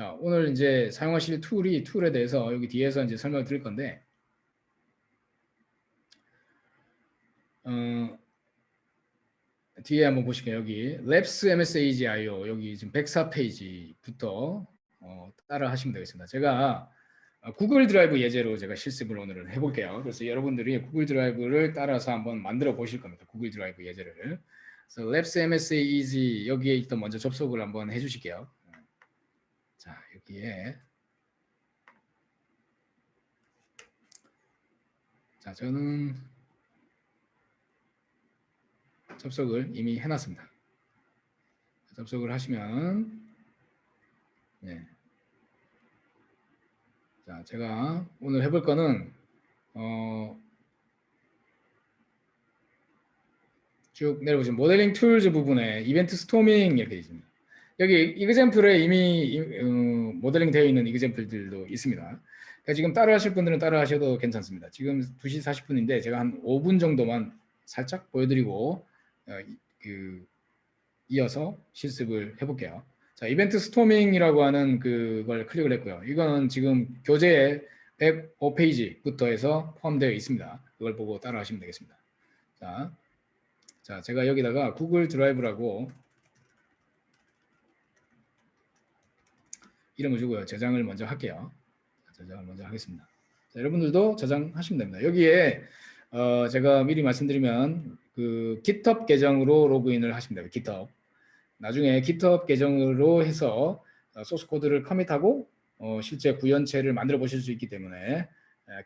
자, 오늘 이제 사용하실 툴에 대해서 여기 뒤에서 이제 설명을 드릴 건데, 뒤에 한번 보실게요. 여기 Labs MSAGIO 여기 지금 104페이지부터 따라 하시면 되겠습니다. 제가 구글 드라이브 예제로 제가 실습을 오늘은 해볼게요. 그래서 여러분들이 구글 드라이브를 따라서 한번 만들어 보실 겁니다. 구글 드라이브 예제를. 그래서 Labs MSAG 여기에 일단 먼저 접속을 한번 해주실게요. 자, 여기에 자, 저는 접속을 이미 해놨습니다. 접속을 하시면 네. 자, 제가 오늘 해볼 거는 쭉 내려보시면 모델링 툴즈 부분에 이벤트 스토밍 이렇게 있습니다. 여기 이그젬플에 이미 모델링 되어 있는 이그젬플들도 있습니다. 그러니까 지금 따라 하실 분들은 따라 하셔도 괜찮습니다. 지금 2시 40분인데 제가 한 5분 정도만 살짝 보여드리고 이어서 실습을 해볼게요. 자, 이벤트 스토밍이라고 하는 그걸 클릭을 했고요. 이거는 지금 교재의 105페이지부터 해서 포함되어 있습니다. 그걸 보고 따라 하시면 되겠습니다. 자, 제가 여기다가 구글 드라이브라고 이름을 주고요. 저장을 먼저 할게요. 저장을 먼저 하겠습니다. 자, 여러분들도 저장하시면 됩니다. 여기에 제가 미리 말씀드리면 그 GitHub 계정으로 로그인을 하시면 됩니다. GitHub. 나중에 GitHub 계정으로 해서 소스 코드를 커밋하고 실제 구현체를 만들어 보실 수 있기 때문에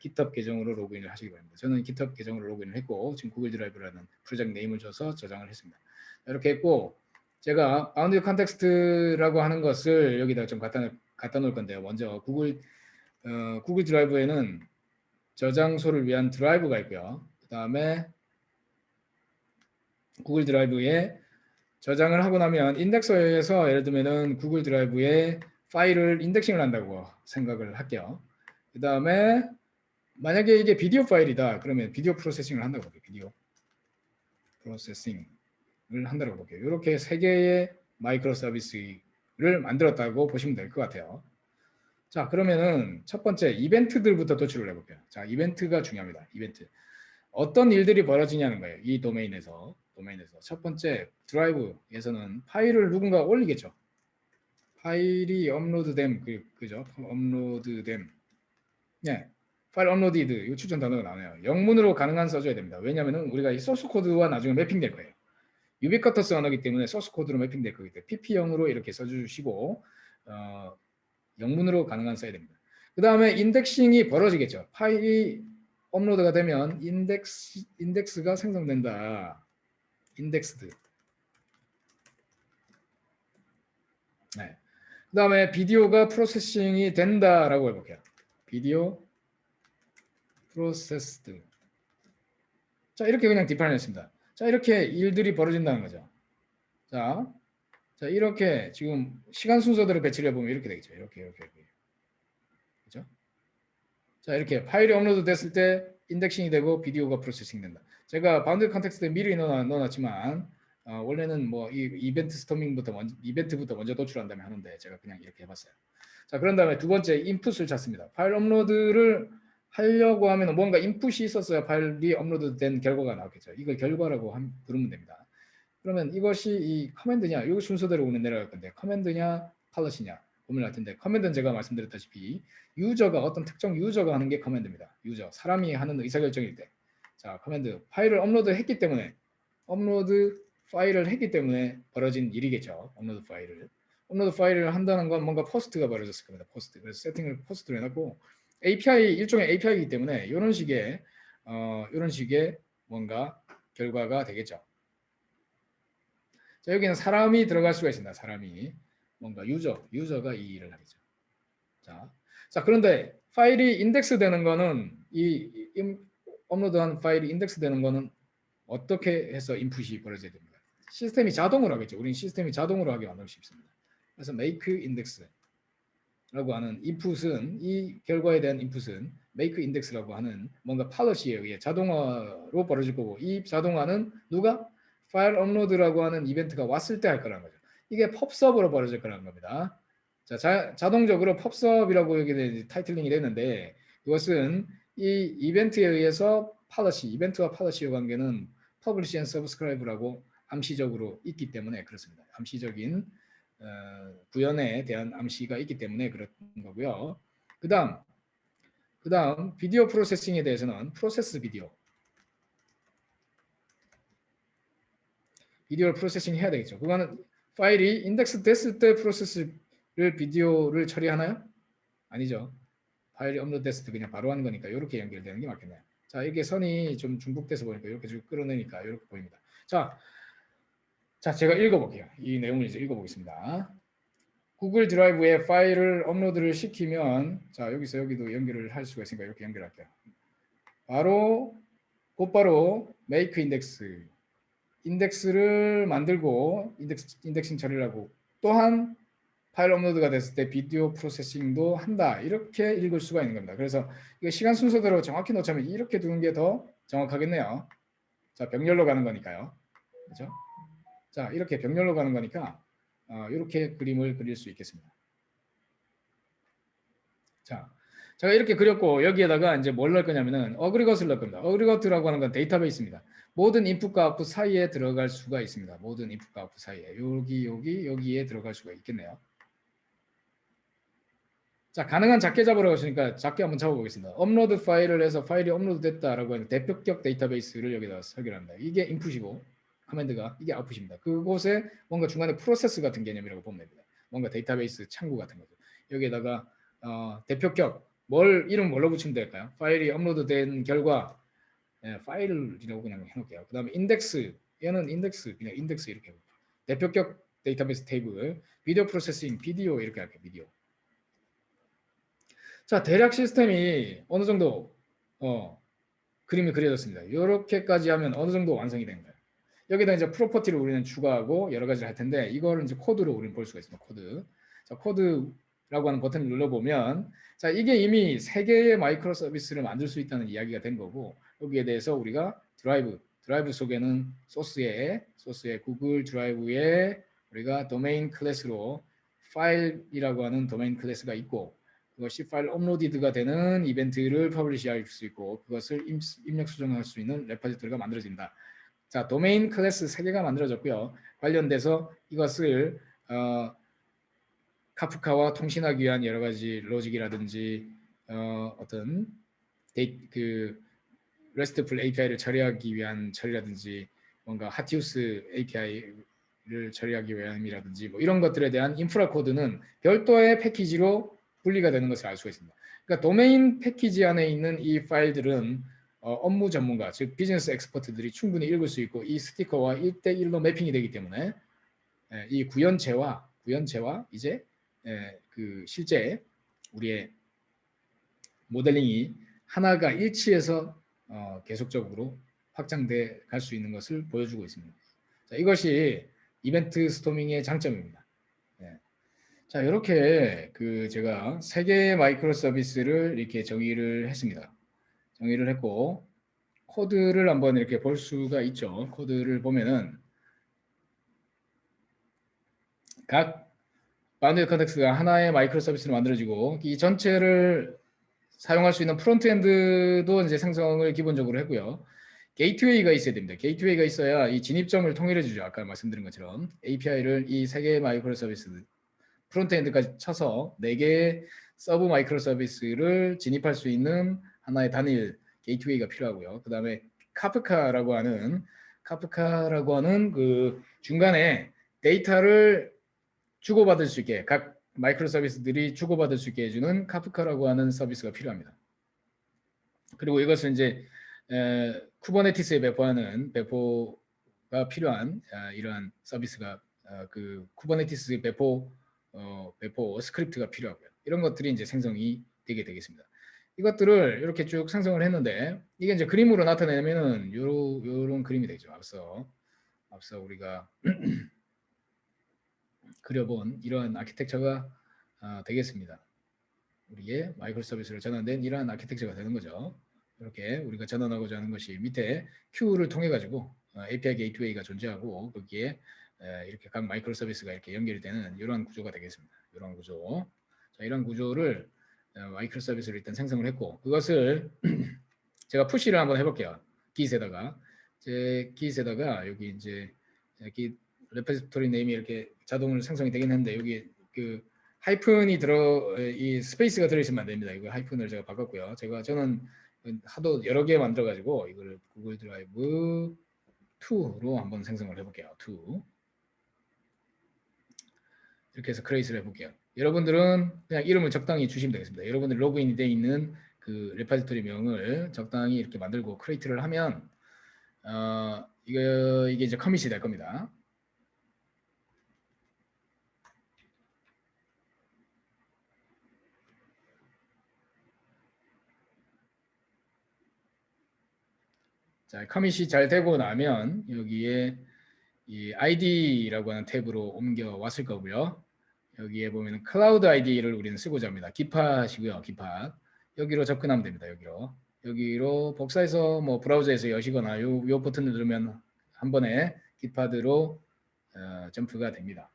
GitHub 계정으로 로그인을 하시기 바랍니다. 저는 GitHub 계정으로 로그인을 했고 지금 구글 드라이브라는 프로젝트 네임을 줘서 저장을 했습니다. 이렇게 했고 제가 바운드 컨텍스트라고 하는 것을 여기다 좀 갖다 놓을 건데요. 먼저 구글 드라이브에는 저장소를 위한 드라이브가 있고요. 그 다음에 구글 드라이브에 저장을 하고 나면 인덱서에서 예를 들면은 구글 드라이브에 파일을 인덱싱을 한다고 생각을 할게요. 그 다음에 만약에 이게 비디오 파일이다 그러면 비디오 프로세싱을 한다고 볼게요. 비디오 프로세싱을 한다고 볼게요. 이렇게 세 개의 마이크로 서비스를 만들었다고 보시면 될 것 같아요. 자, 그러면은 첫 번째 이벤트들부터 도출을 해볼게요. 자, 이벤트가 중요합니다. 이벤트. 어떤 일들이 벌어지냐는 거예요. 이 도메인에서 첫 번째 드라이브에서는 파일을 누군가 올리겠죠. 파일이 업로드됨 그죠? 업로드됨. 네. 파일 업로디드 이거 추천 단어가 나와요. 영문으로 가능한 써줘야 됩니다. 왜냐하면 우리가 이 소스 코드와 나중에 매핑될 거예요. 유비쿼터스 언어이기 때문에 소스 코드로 매핑될 거기 때문에 pp형으로 이렇게 써주시고 영문으로 가능한 써야 됩니다. 그 다음에 인덱싱이 벌어지겠죠. 파일이 업로드가 되면 인덱스가 생성된다. 인덱스드. 네. 그 다음에 비디오가 프로세싱이 된다라고 해볼게요. 비디오 프로세스드. 자, 이렇게 그냥 디파인했습니다. 자, 이렇게 일들이 벌어진다는 거죠. 자, 이렇게 지금 시간 순서대로 배치를 해보면 이렇게 되겠죠. 이렇게. 그죠? 자, 이렇게 파일이 업로드 됐을 때 인덱싱이 되고 비디오가 프로세싱 된다. 제가 바운드 컨텍스트에 미리 넣어놨지만 원래는 뭐 이 이벤트부터 먼저 도출한다면 하는데 제가 그냥 이렇게 해봤어요. 자, 그런 다음에 두 번째 인풋을 찾습니다. 파일 업로드를 하려고 하면 뭔가 인풋이 있었어야 파일이 업로드된 결과가 나왔겠죠. 이걸 결과라고 부르면 됩니다. 그러면 이것이 이 커맨드냐, 이 순서대로 오늘 내려갈 건데 커맨드냐, 팔럿이냐 고민할 텐데 커맨드는 제가 말씀드렸다시피 유저가 어떤 특정 유저가 하는 게 커맨드입니다. 유저, 사람이 하는 의사결정일 때. 자, 커맨드 파일을 업로드 파일을 했기 때문에 벌어진 일이겠죠. 업로드 파일을 한다는 건 뭔가 포스트가 벌어졌을 겁니다. 포스트. 그래서 세팅을 포스트로 해놨고 일종의 API이기 때문에 이런 식의 뭔가 결과가 되겠죠. 자, 여기는 사람이 들어갈 수가 있습니다. 사람이 뭔가 유저가 이 일을 하겠죠. 자, 그런데 파일이 인덱스 되는 거는 업로드한 파일이 인덱스 되는 거는 어떻게 해서 인풋이 벌어져야 됩니다. 시스템이 자동으로 하겠죠. 우리는 시스템이 자동으로 하게 만들고 싶습니다. 그래서 make index라고 하는 인풋은 이 결과에 대한 인풋은 make index라고 하는 뭔가 팔러시에 의해 자동화로 벌어질 거고 이 자동화는 누가 파일 업로드라고 하는 이벤트가 왔을 때 할 거라는 거죠. 이게 펍서브로 벌어질 거라는 겁니다. 자, 자동적으로 펍섭이라고 여기 타이틀링이 됐는데 이것은 이 이벤트에 의해서 이벤트와 파더시의 관계는 퍼블리시 앤 서브스크라이브라고 암시적으로 있기 때문에 그렇습니다. 암시적인 구현에 대한 암시가 있기 때문에 그런 거고요. 그다음 비디오 프로세싱에 대해서는 프로세스 비디오를 프로세싱 해야 되겠죠. 그거는 파일이 인덱스 됐을 때 프로세스를 비디오를 처리하나요? 아니죠. 파일이 업로드됐을 때 그냥 바로 하는 거니까 이렇게 연결되는 게 맞겠네요. 자, 이게 선이 좀 중복돼서 보니까 이렇게 쭉 끌어내니까 이렇게 보입니다. 자, 제가 읽어볼게요. 이 내용을 이제 읽어보겠습니다. 구글 드라이브에 파일을 업로드를 시키면 자, 여기도 연결을 할 수가 있으니까 이렇게 연결할게요. 곧바로 make 인덱스를 만들고 인덱싱 처리를 하고 또한 파일 업로드가 됐을 때 비디오 프로세싱도 한다. 이렇게 읽을 수가 있는 겁니다. 그래서 이거 시간 순서대로 정확히 놓자면 이렇게 두는 게 더 정확하겠네요. 자, 병렬로 가는 거니까요. 그렇죠? 자, 이렇게 병렬로 가는 거니까 이렇게 그림을 그릴 수 있겠습니다. 자, 제가 이렇게 그렸고 여기에다가 이제 뭘 넣을 거냐면은 어그리것을 넣을 겁니다. 어그리것이라고 하는 건 데이터베이스입니다. 모든 인풋과 아웃풋 사이에 들어갈 수가 있습니다. 모든 인풋과 아웃풋 사이에 여기에 들어갈 수가 있겠네요. 자, 가능한 작게 잡으라고 하시니까 작게 한번 잡아보겠습니다. 업로드 파일을 해서 파일이 업로드 됐다라고 하는 대표격 데이터베이스를 여기다가 설계합니다. 이게 인풋이고 커맨드가 이게 아웃풋입니다. 그곳에 뭔가 중간에 프로세스 같은 개념이라고 보면 됩니다. 뭔가 데이터베이스 창구 같은 거죠. 여기에다가 대표격 이름 뭘로 붙이면 될까요? 파일이 업로드된 결과 파일이라고 그냥 해놓을게요. 그 다음에 인덱스 얘는 인덱스 그냥 인덱스 이렇게 해볼게요. 대표격 데이터베이스 테이블 비디오 프로세싱 비디오 이렇게 할게요. 비디오. 자, 대략 시스템이 어느 정도 그림이 그려졌습니다. 이렇게까지 하면 어느 정도 완성이 된 거예요. 여기다 이제 프로퍼티를 우리는 추가하고 여러 가지를 할 텐데 이거를 이제 코드로 우리는 볼 수가 있습니다. 코드. 자, 코드라고 하는 버튼을 눌러보면 자, 이게 이미 3개의 마이크로 서비스를 만들 수 있다는 이야기가 된 거고 여기에 대해서 우리가 드라이브 속에는 소스에 구글 드라이브에 우리가 도메인 클래스로 파일이라고 하는 도메인 클래스가 있고 그것이 파일 업로디드가 되는 이벤트를 퍼블리시할 수 있고 그것을 입력 수정할 수 있는 레퍼지토리가 만들어진다. 자, 도메인 클래스 3개가 만들어졌고요. 관련돼서 이것을 카프카와 통신하기 위한 여러 가지 로직이라든지 어떤 RESTful API를 처리하기 위한 처리라든지 뭔가 하티우스 API를 처리하기 위함이라든지 뭐 이런 것들에 대한 인프라 코드는 별도의 패키지로 분리가 되는 것을 알 수가 있습니다. 그러니까 도메인 패키지 안에 있는 이 파일들은 업무 전문가, 즉 비즈니스 엑스퍼트들이 충분히 읽을 수 있고 이 스티커와 1대1로 매핑이 되기 때문에 이 구현체와 이제 그 실제 우리의 모델링이 하나가 일치해서 계속적으로 확장돼 갈 수 있는 것을 보여주고 있습니다. 자, 이것이 이벤트 스토밍의 장점입니다. 자, 이렇게 제가 3개의 마이크로 서비스를 이렇게 정의를 했습니다. 정의를 했고 코드를 한번 이렇게 볼 수가 있죠. 코드를 보면은 각 바운드 컨텍스트가 하나의 마이크로 서비스로 만들어지고 이 전체를 사용할 수 있는 프론트엔드도 이제 생성을 기본적으로 했고요. 게이트웨이가 있어야 됩니다. 게이트웨이가 있어야 이 진입점을 통일해 주죠. 아까 말씀드린 것처럼 API를 이 3개의 마이크로 서비스 프론트엔드까지 쳐서 4개의 서브 마이크로 서비스를 진입할 수 있는 하나의 단일 게이트웨이가 필요하고요. 그 다음에 카프카라고 하는 그 중간에 데이터를 주고받을 수 있게 각 마이크로 서비스들이 주고받을 수 있게 해주는 카프카라고 하는 서비스가 필요합니다. 그리고 이것은 이제 쿠버네티스에 배포가 필요한 이러한 서비스가 그 쿠버네티스 배포 스크립트가 필요하고요. 이런 것들이 이제 생성이 되게 되겠습니다. 이것들을 이렇게 쭉 생성을 했는데 이게 이제 그림으로 나타내면은 요런 그림이 되죠. 앞서 우리가 그려본 이러한 아키텍처가 되겠습니다. 우리의 마이크로 서비스로 전환된 이러한 아키텍처가 되는 거죠. 이렇게 우리가 전환하고자 하는 것이 밑에 Q를 통해 가지고 API 게이트웨이가 존재하고 거기에 이렇게 각 마이크로 서비스가 이렇게 연결이 되는 이러한 구조가 되겠습니다. 이런 구조. 자, 이런 구조를 마이크로 서비스를 일단 생성을 했고 그것을 제가 푸시를 한번 해볼게요. 깃에다가 제 깃에다가 여기 이제 깃 레포지토리 네임이 이렇게 자동으로 생성이 되긴 했는데 여기 그 하이픈이 이 스페이스가 들어있으면 안 됩니다. 이거 하이픈을 제가 바꿨고요. 저는 하도 여러 개 만들어 가지고 이거를 구글 드라이브 2로 한번 생성을 해볼게요. 2 이렇게 해서 크레이트를 해볼게요. 여러분들은 그냥 이름을 적당히 주시면 되겠습니다. 여러분들 로그인이 되어 있는 그 레파지토리 명을 적당히 이렇게 만들고 크레이트를 하면 이게 이제 커밋이 될 겁니다. 자, 커밋이 잘 되고 나면 여기에 이 ID라고 하는 탭으로 옮겨 왔을 거고요. 여기에 보면 클라우드 ID를 우리는 쓰고자 합니다. 깃팟이고요. 깃팟. 여기로 접근하면 됩니다. 여기로 복사해서 뭐 브라우저에서 여시거나 요 버튼을 누르면 한 번에 깃팟으로 점프가 됩니다.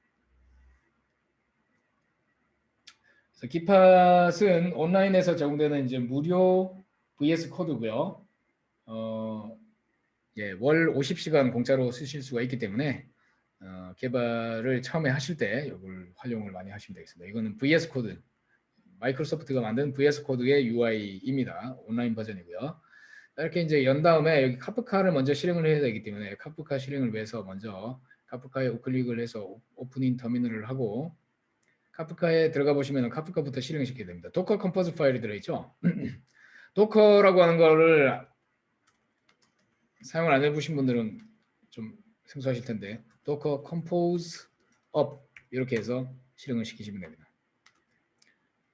그래서 깃팟은 온라인에서 제공되는 이제 무료 VS 코드고요. 월 50시간 공짜로 쓰실 수가 있기 때문에 개발을 처음에 하실 때 이걸 활용을 많이 하시면 되겠습니다. 이거는 VS 코드, 마이크로소프트가 만든 VS 코드의 UI입니다. 온라인 버전이고요. 이렇게 이제 연 다음에 여기 카프카를 먼저 실행을 해야 되기 때문에 카프카 실행을 위해서 먼저 카프카에 우클릭을 해서 오프닝 터미널을 하고 카프카에 들어가 보시면 카프카부터 실행을 시켜야 됩니다. 도커 컴포즈 파일이 들어있죠. 도커라고 하는 거를 사용을 안 해보신 분들은 좀 생소하실 텐데 도커 컴포즈 업 이렇게 해서 실행을 시키시면 됩니다.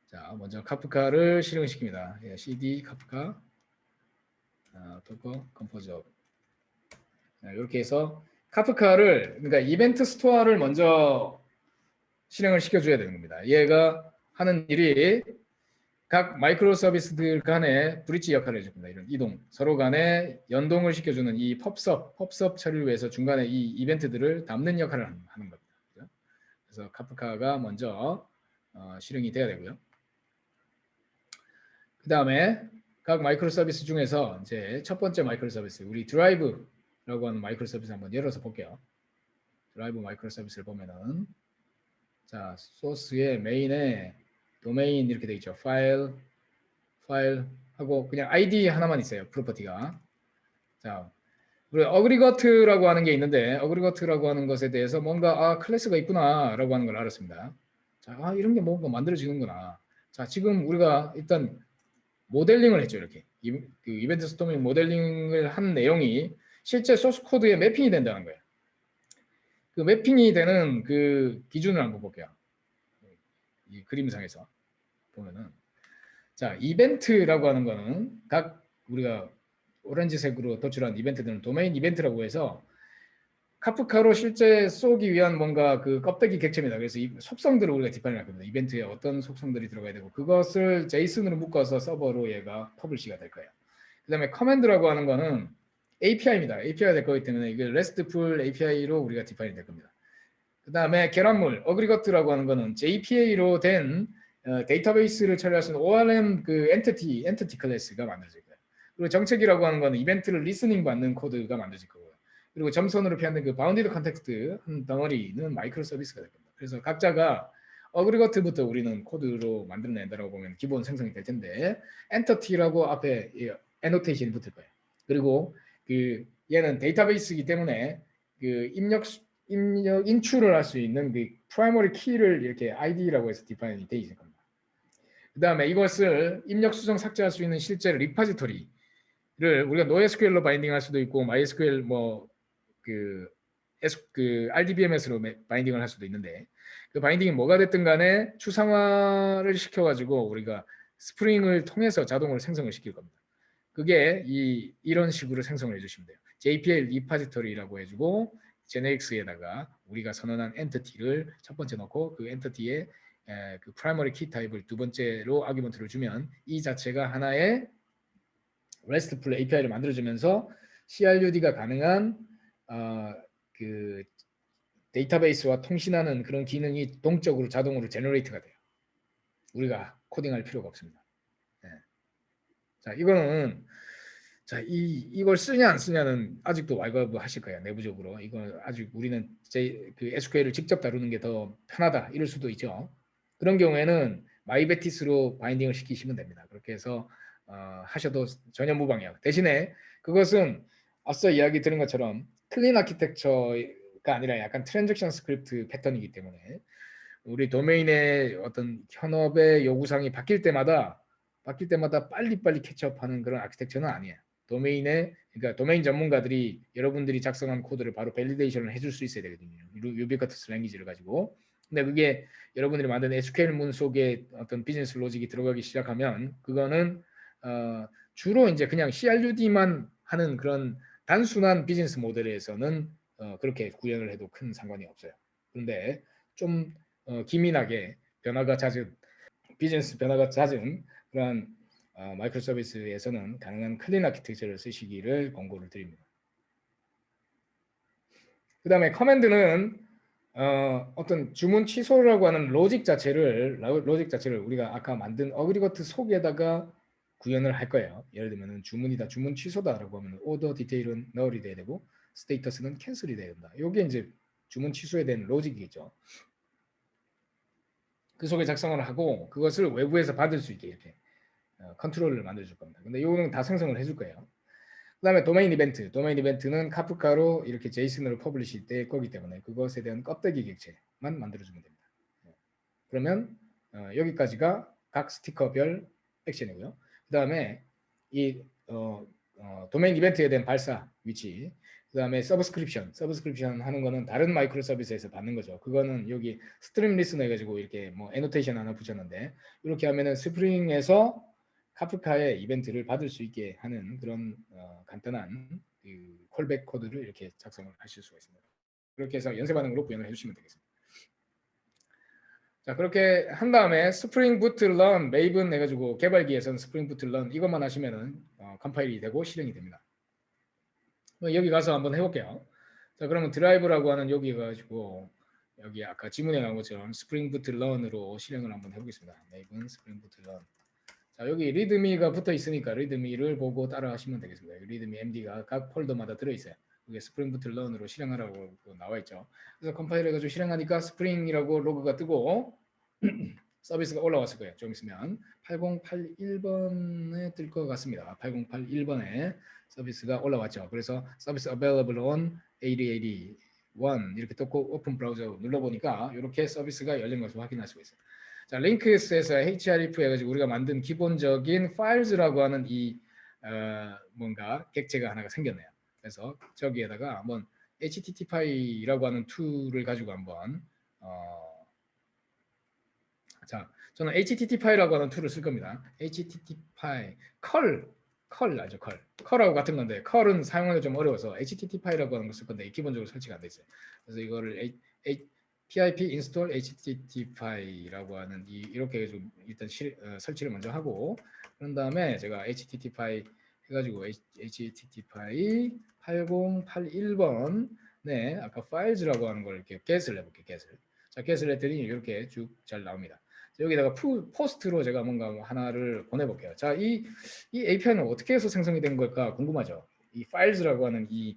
자, 먼저 카프카를 실행을 시킵니다. cd 카프카 도커 컴포즈 업 이렇게 해서 카프카를 그러니까 이벤트 스토어를 먼저 실행을 시켜줘야 되는 겁니다. 얘가 하는 일이 각 마이크로 서비스들 간에 브릿지 역할을 해줍니다. 이런 이동, 서로 간에 연동을 시켜주는 이 펍섭 처리를 위해서 중간에 이 이벤트들을 담는 역할을 하는 겁니다. 그래서 카프카가 먼저 실행이 돼야 되고요. 그 다음에 각 마이크로 서비스 중에서 이제 첫 번째 마이크로 서비스, 우리 드라이브라고 하는 마이크로 서비스 한번 열어서 볼게요. 드라이브 마이크로 서비스를 보면은 자, 소스에 메인에 도메인 이렇게 되어 있죠. 파일 하고 그냥 ID 하나만 있어요. 프로퍼티가. 자, 우리 어그리거트라고 하는 게 있는데 어그리거트라고 하는 것에 대해서 뭔가 클래스가 있구나라고 하는 걸 알았습니다. 자, 이런 게 뭔가 만들어지는구나. 자, 지금 우리가 일단 모델링을 했죠. 이렇게 그 이벤트 스토밍 모델링을 한 내용이 실제 소스 코드에 매핑이 된다는 거예요. 그 매핑이 되는 그 기준을 한번 볼게요. 이 그림상에서 보면은 자, 이벤트라고 하는 거는 각 우리가 오렌지색으로 도출한 이벤트들은 도메인 이벤트라고 해서 카프카로 실제 쏘기 위한 뭔가 그 껍데기 객체입니다. 그래서 이 속성들을 우리가 디파인을 할 겁니다. 이벤트에 어떤 속성들이 들어가야 되고 그것을 제이슨으로 묶어서 서버로 얘가 퍼블리시가 될 거예요. 그 다음에 커맨드라고 하는 거는 API입니다. API가 될 거기 때문에 이게 RESTful API로 우리가 디파인이 될 겁니다. 그 다음에 계란물, 어그리거트라고 하는 거는 JPA로 된 데이터베이스를 처리할 수 있는 ORM 그 엔티티 클래스가 만들어질 거예요. 그리고 정책이라고 하는 거는 이벤트를 리스닝 받는 코드가 만들어질 거고요. 그리고 점선으로 표현된 그 바운디드 컨텍스트 한 덩어리는 마이크로 서비스가 될 겁니다. 그래서 각자가 어그리거트부터 우리는 코드로 만들어낸다라고 보면 기본 생성이 될 텐데 엔터티라고 앞에 애노테이션이 붙을 거예요. 그리고 그 얘는 데이터베이스이기 때문에 그 인출을 할 수 있는 그 프라이머리 키를 이렇게 ID라고 해서 디파인이 되어 있을 겁니다. 그 다음에 이것을 입력 수정 삭제할 수 있는 실제 리파지토리를 우리가 NoSQL로 바인딩할 수도 있고 MySQL 그 RDBMS로 바인딩을 할 수도 있는데 그 바인딩이 뭐가 됐든 간에 추상화를 시켜가지고 우리가 스프링을 통해서 자동으로 생성을 시킬 겁니다. 그게 이런 식으로 생성을 해주시면 돼요. JPL 리파지토리라고 해주고 제네릭스에다가 우리가 선언한 엔티티를 첫 번째 넣고 그 엔티티에 그 프라이머리 키 타입을 두 번째로 아규먼트를 주면 이 자체가 하나의 RESTful API를 만들어주면서 CRUD가 가능한 그 데이터베이스와 통신하는 그런 기능이 동적으로 자동으로 제너레이트가 돼요. 우리가 코딩할 필요가 없습니다. 네. 자, 이거는 자, 이걸 쓰냐 안 쓰냐는 아직도 왈가왈부 하실 거예요. 내부적으로. 이거 아직 우리는 그 SQL을 직접 다루는 게 더 편하다. 이럴 수도 있죠. 그런 경우에는 마이베티스로 바인딩을 시키시면 됩니다. 그렇게 해서 하셔도 전혀 무방해요. 대신에 그것은 앞서 이야기 드린 것처럼 클린 아키텍처가 아니라 약간 트랜잭션 스크립트 패턴이기 때문에 우리 도메인의 어떤 현업의 요구사항이 바뀔 때마다 빨리빨리 캐치업하는 그런 아키텍처는 아니에요. 그러니까 도메인 전문가들이 여러분들이 작성한 코드를 바로 밸리데이션을 해줄 수 있어야 되거든요. 유비쿼터스 랭귀지를 가지고. 근데 그게 여러분들이 만든 SQL 문 속에 어떤 비즈니스 로직이 들어가기 시작하면 그거는 주로 이제 그냥 CRUD만 하는 그런 단순한 비즈니스 모델에서는 그렇게 구현을 해도 큰 상관이 없어요. 그런데 좀 기민하게 변화가 잦은 비즈니스 변화가 잦은 그런 마이크로 서비스에서는 가능한 클린 아키텍처를 쓰시기를 권고를 드립니다. 그 다음에 커맨드는 어떤 주문 취소라고 하는 로직 자체를 우리가 아까 만든 어그리거트 속에다가 구현을 할 거예요. 예를 들면 주문이다, 주문 취소다라고 하면 오더 디테일은 null이 돼야 되고 스테이터스는 캔슬이 돼야 된다. 이게 이제 주문 취소에 대한 로직이겠죠. 그 속에 작성을 하고 그것을 외부에서 받을 수 있게 이렇게 컨트롤을 만들어줄 겁니다. 근데 이거는 다 생성을 해줄 거예요. 그 다음에 도메인 이벤트는 카프카로 이렇게 제이슨으로 퍼블리시 될 거기 때문에 그것에 대한 껍데기 객체만 만들어주면 됩니다. 그러면 여기까지가 각 스티커별 액션이고요. 그 다음에 이 도메인 이벤트에 대한 발사 위치, 그 다음에 서브스크립션 하는 거는 다른 마이크로 서비스에서 받는 거죠. 그거는 여기 스트림 리스너 해가지고 이렇게 뭐 애노테이션 하나 붙였는데 이렇게 하면은 스프링에서 카프카의 이벤트를 받을 수 있게 하는 그런 간단한 그 콜백 코드를 이렇게 작성을 하실 수가 있습니다. 그렇게 해서 연쇄 반응으로 구현을 해주시면 되겠습니다. 자, 그렇게 한 다음에 스프링 부트 런 메이븐 해가지고 개발기에서는 스프링 부트 런 이것만 하시면은 컴파일이 되고 실행이 됩니다. 여기 가서 한번 해볼게요. 자, 그러면 드라이브라고 하는 여기 가지고 여기 아까 지문에 나온 것처럼 스프링 부트 런으로 실행을 한번 해보겠습니다. 메이븐 스프링 부트 런. 자, 여기 리드미가 붙어 있으니까 리드미를 보고 따라 하시면 되겠습니다. 리드미 MD가 각 폴더마다 들어있어요. 이게 스프링 부트 런으로 실행하라고 나와 있죠. 그래서 컴파일 해가지고 실행하니까 스프링이라고 로그가 뜨고 서비스가 올라왔을 거예요. 좀 있으면 8081번에 뜰 것 같습니다. 8081번에 서비스가 올라왔죠. 그래서 서비스 available on 8081 이렇게 떴고 오픈 브라우저 눌러보니까 이렇게 서비스가 열린 것을 확인할 수가 있어요. 자, 링크스에서 href 해가지고 우리가 만든 기본적인 files라고 하는 이 뭔가 객체가 하나가 생겼네요. 그래서 저기에다가 한번 httpy라고 하는 툴을 가지고 한번 자, 저는 httpy라고 하는 툴을 쓸 겁니다. httpy 컬 알죠? 컬하고 같은 건데 컬은 사용하기 좀 어려워서 httpy라고 하는 걸 쓸 건데 기본적으로 설치가 안 돼 있어요. 그래서 이거를 pip install httpy라고 하는 이렇게 좀 일단 설치를 먼저 하고 그런 다음에 제가 httpy 해가지고 httpy 8081번 네 아까 files라고 하는 걸 이렇게 get을 해볼게요. 자, get을 했더니 이렇게 쭉 잘 나옵니다. 여기다가 포스트로 제가 뭔가 하나를 보내볼게요. 자, 이 API는 어떻게 해서 생성이 된 걸까 궁금하죠? 이 files라고 하는 이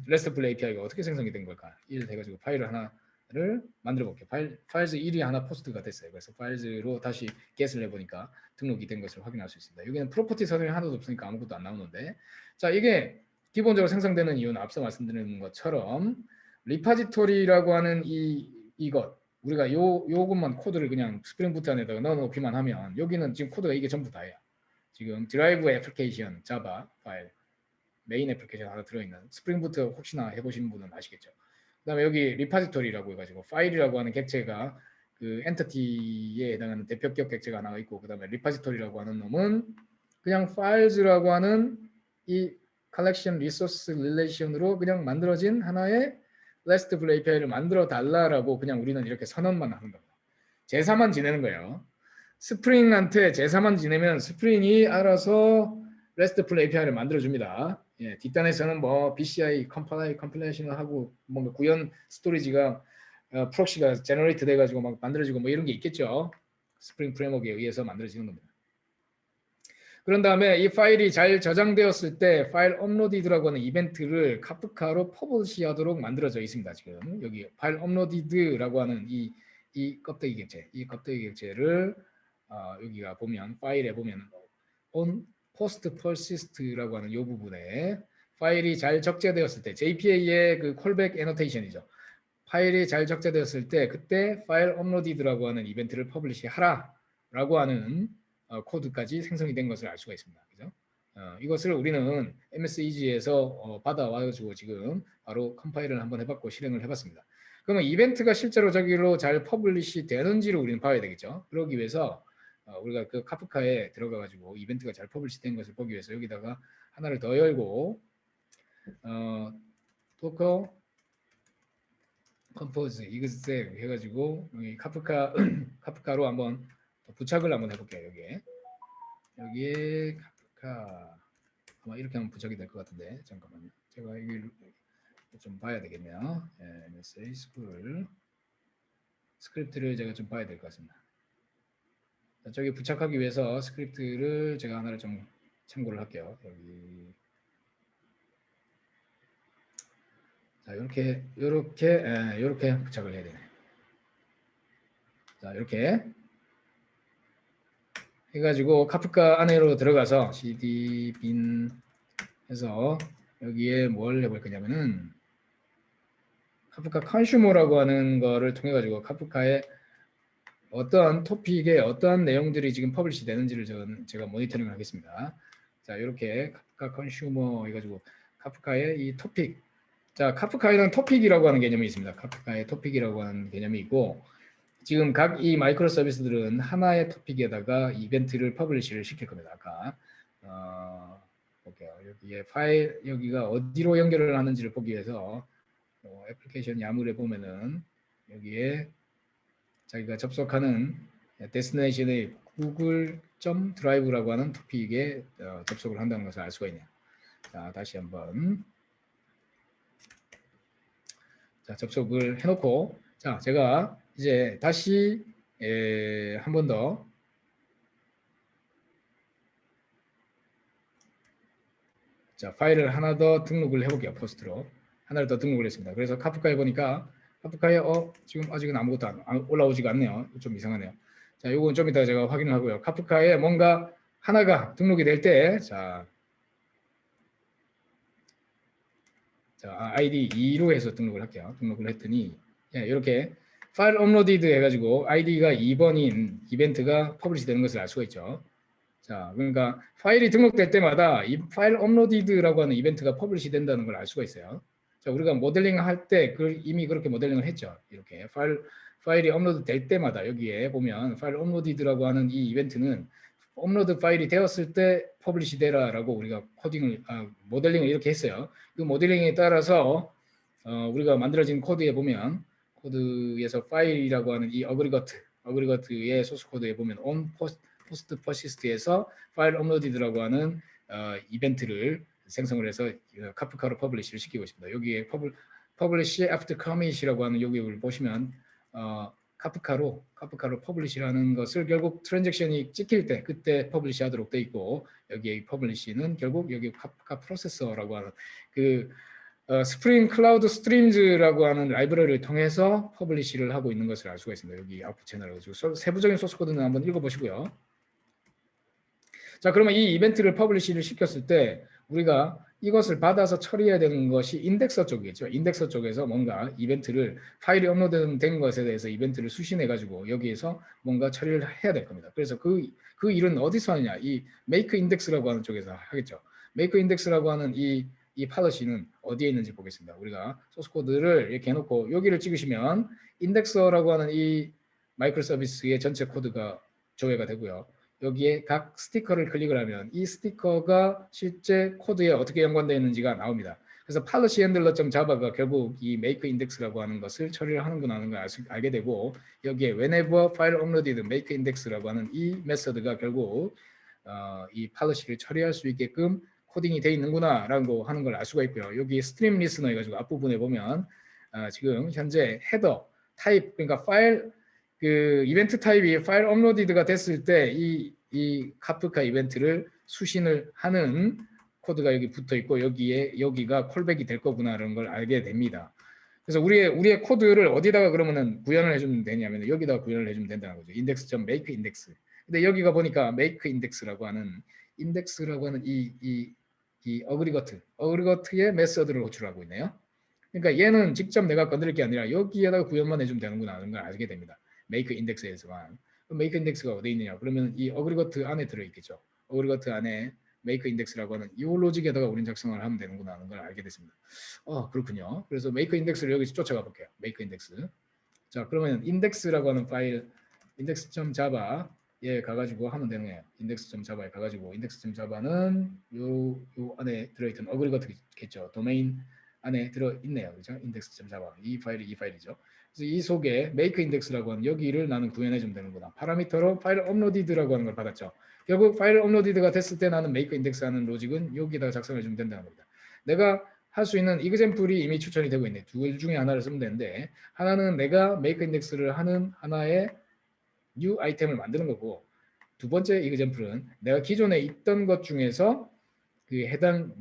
RESTful API가 어떻게 생성이 된 걸까? 1 해가지고 파일을 하나를 만들어 볼게요. 파일즈 1이 하나 포스트가 됐어요. 그래서 파일즈로 다시 get을 해보니까 등록이 된 것을 확인할 수 있습니다. 여기는 프로퍼티 설명이 하나도 없으니까 아무것도 안 나오는데 자, 이게 기본적으로 생성되는 이유는 앞서 말씀드린 것처럼 리파지토리라고 하는 이것 우리가 요것만 코드를 그냥 스프링 부트 안에다가 넣어놓기만 하면 여기는 지금 코드가 이게 전부 다예요. 지금 드라이브 애플리케이션 자바 파일 메인 애플리케이션 하나 들어있는 스프링 부트 혹시나 해보신 분은 아시겠죠. 그 다음에 여기 리파지토리라고 해가지고 파일이라고 하는 객체가 그 엔터티에 해당하는 대표격 객체가 하나 있고 그 다음에 리파지토리라고 하는 놈은 그냥 파일즈라고 하는 이 collection resource relation으로 그냥 만들어진 하나의 RESTful API를 만들어 달라라고 그냥 우리는 이렇게 선언만 하는 겁니다. 제사만 지내는 거예요. 스프링한테 제사만 지내면 스프링이 알아서 RESTful API를 만들어줍니다. 예, 뒷단에서는 뭐 BCI 컴파일레이션을 하고 뭔가 구현 스토리지가 프록시가 제너레이트 돼가지고 막 만들어지고 뭐 이런 게 있겠죠. 스프링 프레임워크에 의해서 만들어지는 겁니다. 그런 다음에 이 파일이 잘 저장되었을 때 파일 업로디드라고 하는 이벤트를 카프카로 퍼블리시하도록 만들어져 있습니다. 지금 여기 파일 업로디드라고 하는 이 껍데기 객체, 이 껍데기 객체를 여기가 보면 파일에 보면 on post persist라고 하는 이 부분에 파일이 잘 적재되었을 때 JPA의 그 콜백 애노테이션이죠. 파일이 잘 적재되었을 때 그때 파일 업로디드라고 하는 이벤트를 퍼블리시하라라고 하는 코드까지 생성이 된 것을 알 수가 있습니다. 그죠? 이것을 우리는 MS-Easy에서 받아와가지고 지금 바로 컴파일을 한번 해봤고 실행을 해봤습니다. 그러면 이벤트가 실제로 저기로 잘 퍼블리시 되는지를 우리는 봐야 되겠죠. 그러기 위해서 우리가 그 카프카에 들어가가지고 이벤트가 잘 퍼블리시 된 것을 보기 위해서 여기다가 하나를 더 열고 도커 컴포즈 이그제 해가지고 여기 카프카로 한번 부착을 한번 해볼게요. 여기에 카프카 아마 이렇게 하면 부착이 될 것 같은데 잠깐만요. 제가 여기 좀 봐야 되겠네요. MSA 스쿨 스크립트를 제가 좀 봐야 될 것 같습니다. 저기 부착하기 위해서 스크립트를 제가 하나를 좀 참고를 할게요. 여기 자 이렇게 부착을 해야 되네. 자 이렇게 해가지고 카프카 안으로 들어가서 cd bin 해서 여기에 뭘 해볼 거냐면은 카프카 컨슈머라고 하는 거를 통해 가지고 카프카의 어떤 토픽에 어떠한 내용들이 지금 퍼블리시 되는지를 제가 모니터링을 하겠습니다. 자 이렇게 카프카 컨슈머 해가지고 카프카의 이 토픽 자 카프카에는 토픽이라고 하는 개념이 있습니다. 카프카의 토픽이라고 하는 개념이 있고 지금 각 이 마이크로 서비스들은 하나의 토픽에다가 이벤트를 퍼블리시를 시킬 겁니다. 아까 볼게요. 여기에 파일 여기가 어디로 연결을 하는지를 보기 위해서 애플리케이션 야물에 보면은 여기에 자기가 접속하는 데스티네이션의 google.drive라고 하는 토픽에 접속을 한다는 것을 알 수가 있네요. 자 다시 한번 자 접속을 해놓고 자 제가 이제 다시 한 번 더 자 파일을 하나 더 등록을 해볼게요. 포스트로 하나를 더 등록을 했습니다. 그래서 카프카에 보니까 카프카에 지금 아직은 아무것도 올라오지가 않네요. 좀 이상하네요. 자 이건 좀 이따 제가 확인을 하고요. 카프카에 뭔가 하나가 등록이 될 때 자 아이디 2로 해서 등록을 할게요. 등록을 했더니 이렇게 파일 업로디드 해가지고 아이디가 2번인 이벤트가 퍼블리시 되는 것을 알 수가 있죠. 자, 그러니까 파일이 등록될 때마다 이 파일 업로디드라고 하는 이벤트가 퍼블리시 된다는 걸 알 수가 있어요. 자, 우리가 모델링 할 때 이미 그렇게 모델링을 했죠. 이렇게 파일이 업로드 될 때마다 여기에 보면 파일 업로디드라고 하는 이 이벤트는 업로드 파일이 되었을 때 퍼블리시 되라라고 우리가 모델링을 이렇게 했어요. 그 모델링에 따라서 우리가 만들어진 코드에 보면 코드에서 파일이라고 하는 이 어그리거트의 소스 코드에 보면 on post persist에서 파일 업로디드라고 하는 이벤트를 생성을 해서 카프카로 퍼블리시를 시키고 있습니다. 여기에 publish after commit이라고 하는 여기를 보시면 카프카로 퍼블리시라는 것을 결국 트랜잭션이 찍힐 때 그때 퍼블리시 하도록 돼 있고 여기에 퍼블리시는 결국 여기 카프카 프로세서라고 하는 그 스프링 클라우드 스트림즈라고 하는 라이브러리를 통해서 퍼블리시를 하고 있는 것을 알 수가 있습니다. 여기 아웃풋 채널을 가지고 세부적인 소스 코드는 한번 읽어보시고요. 자, 그러면 이 이벤트를 퍼블리시를 시켰을 때 우리가 이것을 받아서 처리해야 되는 것이 인덱서 쪽이겠죠. 인덱서 쪽에서 뭔가 이벤트를 파일이 업로드된 것에 대해서 이벤트를 수신해 가지고 여기에서 뭔가 처리를 해야 될 겁니다. 그래서 그 일은 어디서 하느냐? 이 make index라고 하는 쪽에서 하겠죠. make index라고 하는 이 팔러시는 어디에 있는지 보겠습니다. 우리가 소스 코드를 이렇게 해놓고 여기를 찍으시면 인덱서라고 하는 이 마이크로 서비스의 전체 코드가 조회가 되고요. 여기에 각 스티커를 클릭을 하면 이 스티커가 실제 코드에 어떻게 연관되어 있는지가 나옵니다. 그래서 policy handler.java가 결국 이 make index라고 하는 것을 처리를 하는구나 하는 걸 알게 되고 여기에 whenever file uploaded make index라고 하는 이 메서드가 결국 이 팔러시를 처리할 수 있게끔 코딩이 돼 있는구나라는 거 하는 걸 알 수가 있고요. 여기 스트림 리스너 해가지고 앞부분에 보면 지금 현재 헤더 타입 그러니까 파일 그 이벤트 타입이 파일 업로디드가 됐을 때 이 카프카 이벤트를 수신을 하는 코드가 여기 붙어 있고 여기가 콜백이 될 거구나라는 걸 알게 됩니다. 그래서 우리의 코드를 어디다가 그러면은 구현을 해주면 되냐면 여기다가 구현을 해주면 된다는 거죠. index.make index. 근데 여기가 보니까 make index라고 하는 이 어그리거트의 메서드를 호출하고 있네요. 그러니까 얘는 직접 내가 건드릴 게 아니라 여기에다가 구현만 해주면 되는구나 하는 걸 알게 됩니다. make index에서만. make index가 어디 있느냐? 그러면 이 어그리거트 안에 들어있겠죠. 어그리거트 안에 make index라고 하는 이 로직에다가 우린 작성을 하면 되는구나 하는 걸 알게 됐습니다. 그렇군요. 그래서 make index를 여기서 쫓아가 볼게요. make index. 자, 그러면 index라고 하는 파일 index.java에 가가지고 하면 되는 거예요. index.java에 가가지고 index.java는 요 안에 들어있던 어그리거트겠죠. 도메인 안에 들어있네요. 그죠? index.java 이 파일이죠. 그래서 이 속에 make index라고 하는 여기를 나는 구현해주면 되는구나. 파라미터로 파일 업로디드라고 하는 걸 받았죠. 결국 파일 업로디드가 됐을 때 나는 make index 하는 로직은 여기다가 작성해 주면 된다는 겁니다. 내가 할 수 있는 이그젬플이 이미 추천이 되고 있네. 둘 중에 하나를 쓰면 되는데 하나는 내가 make index를 하는 하나의 new 아이템을 만드는 거고 두 번째 이그젬플은 내가 기존에 있던 것 중에서 그 해당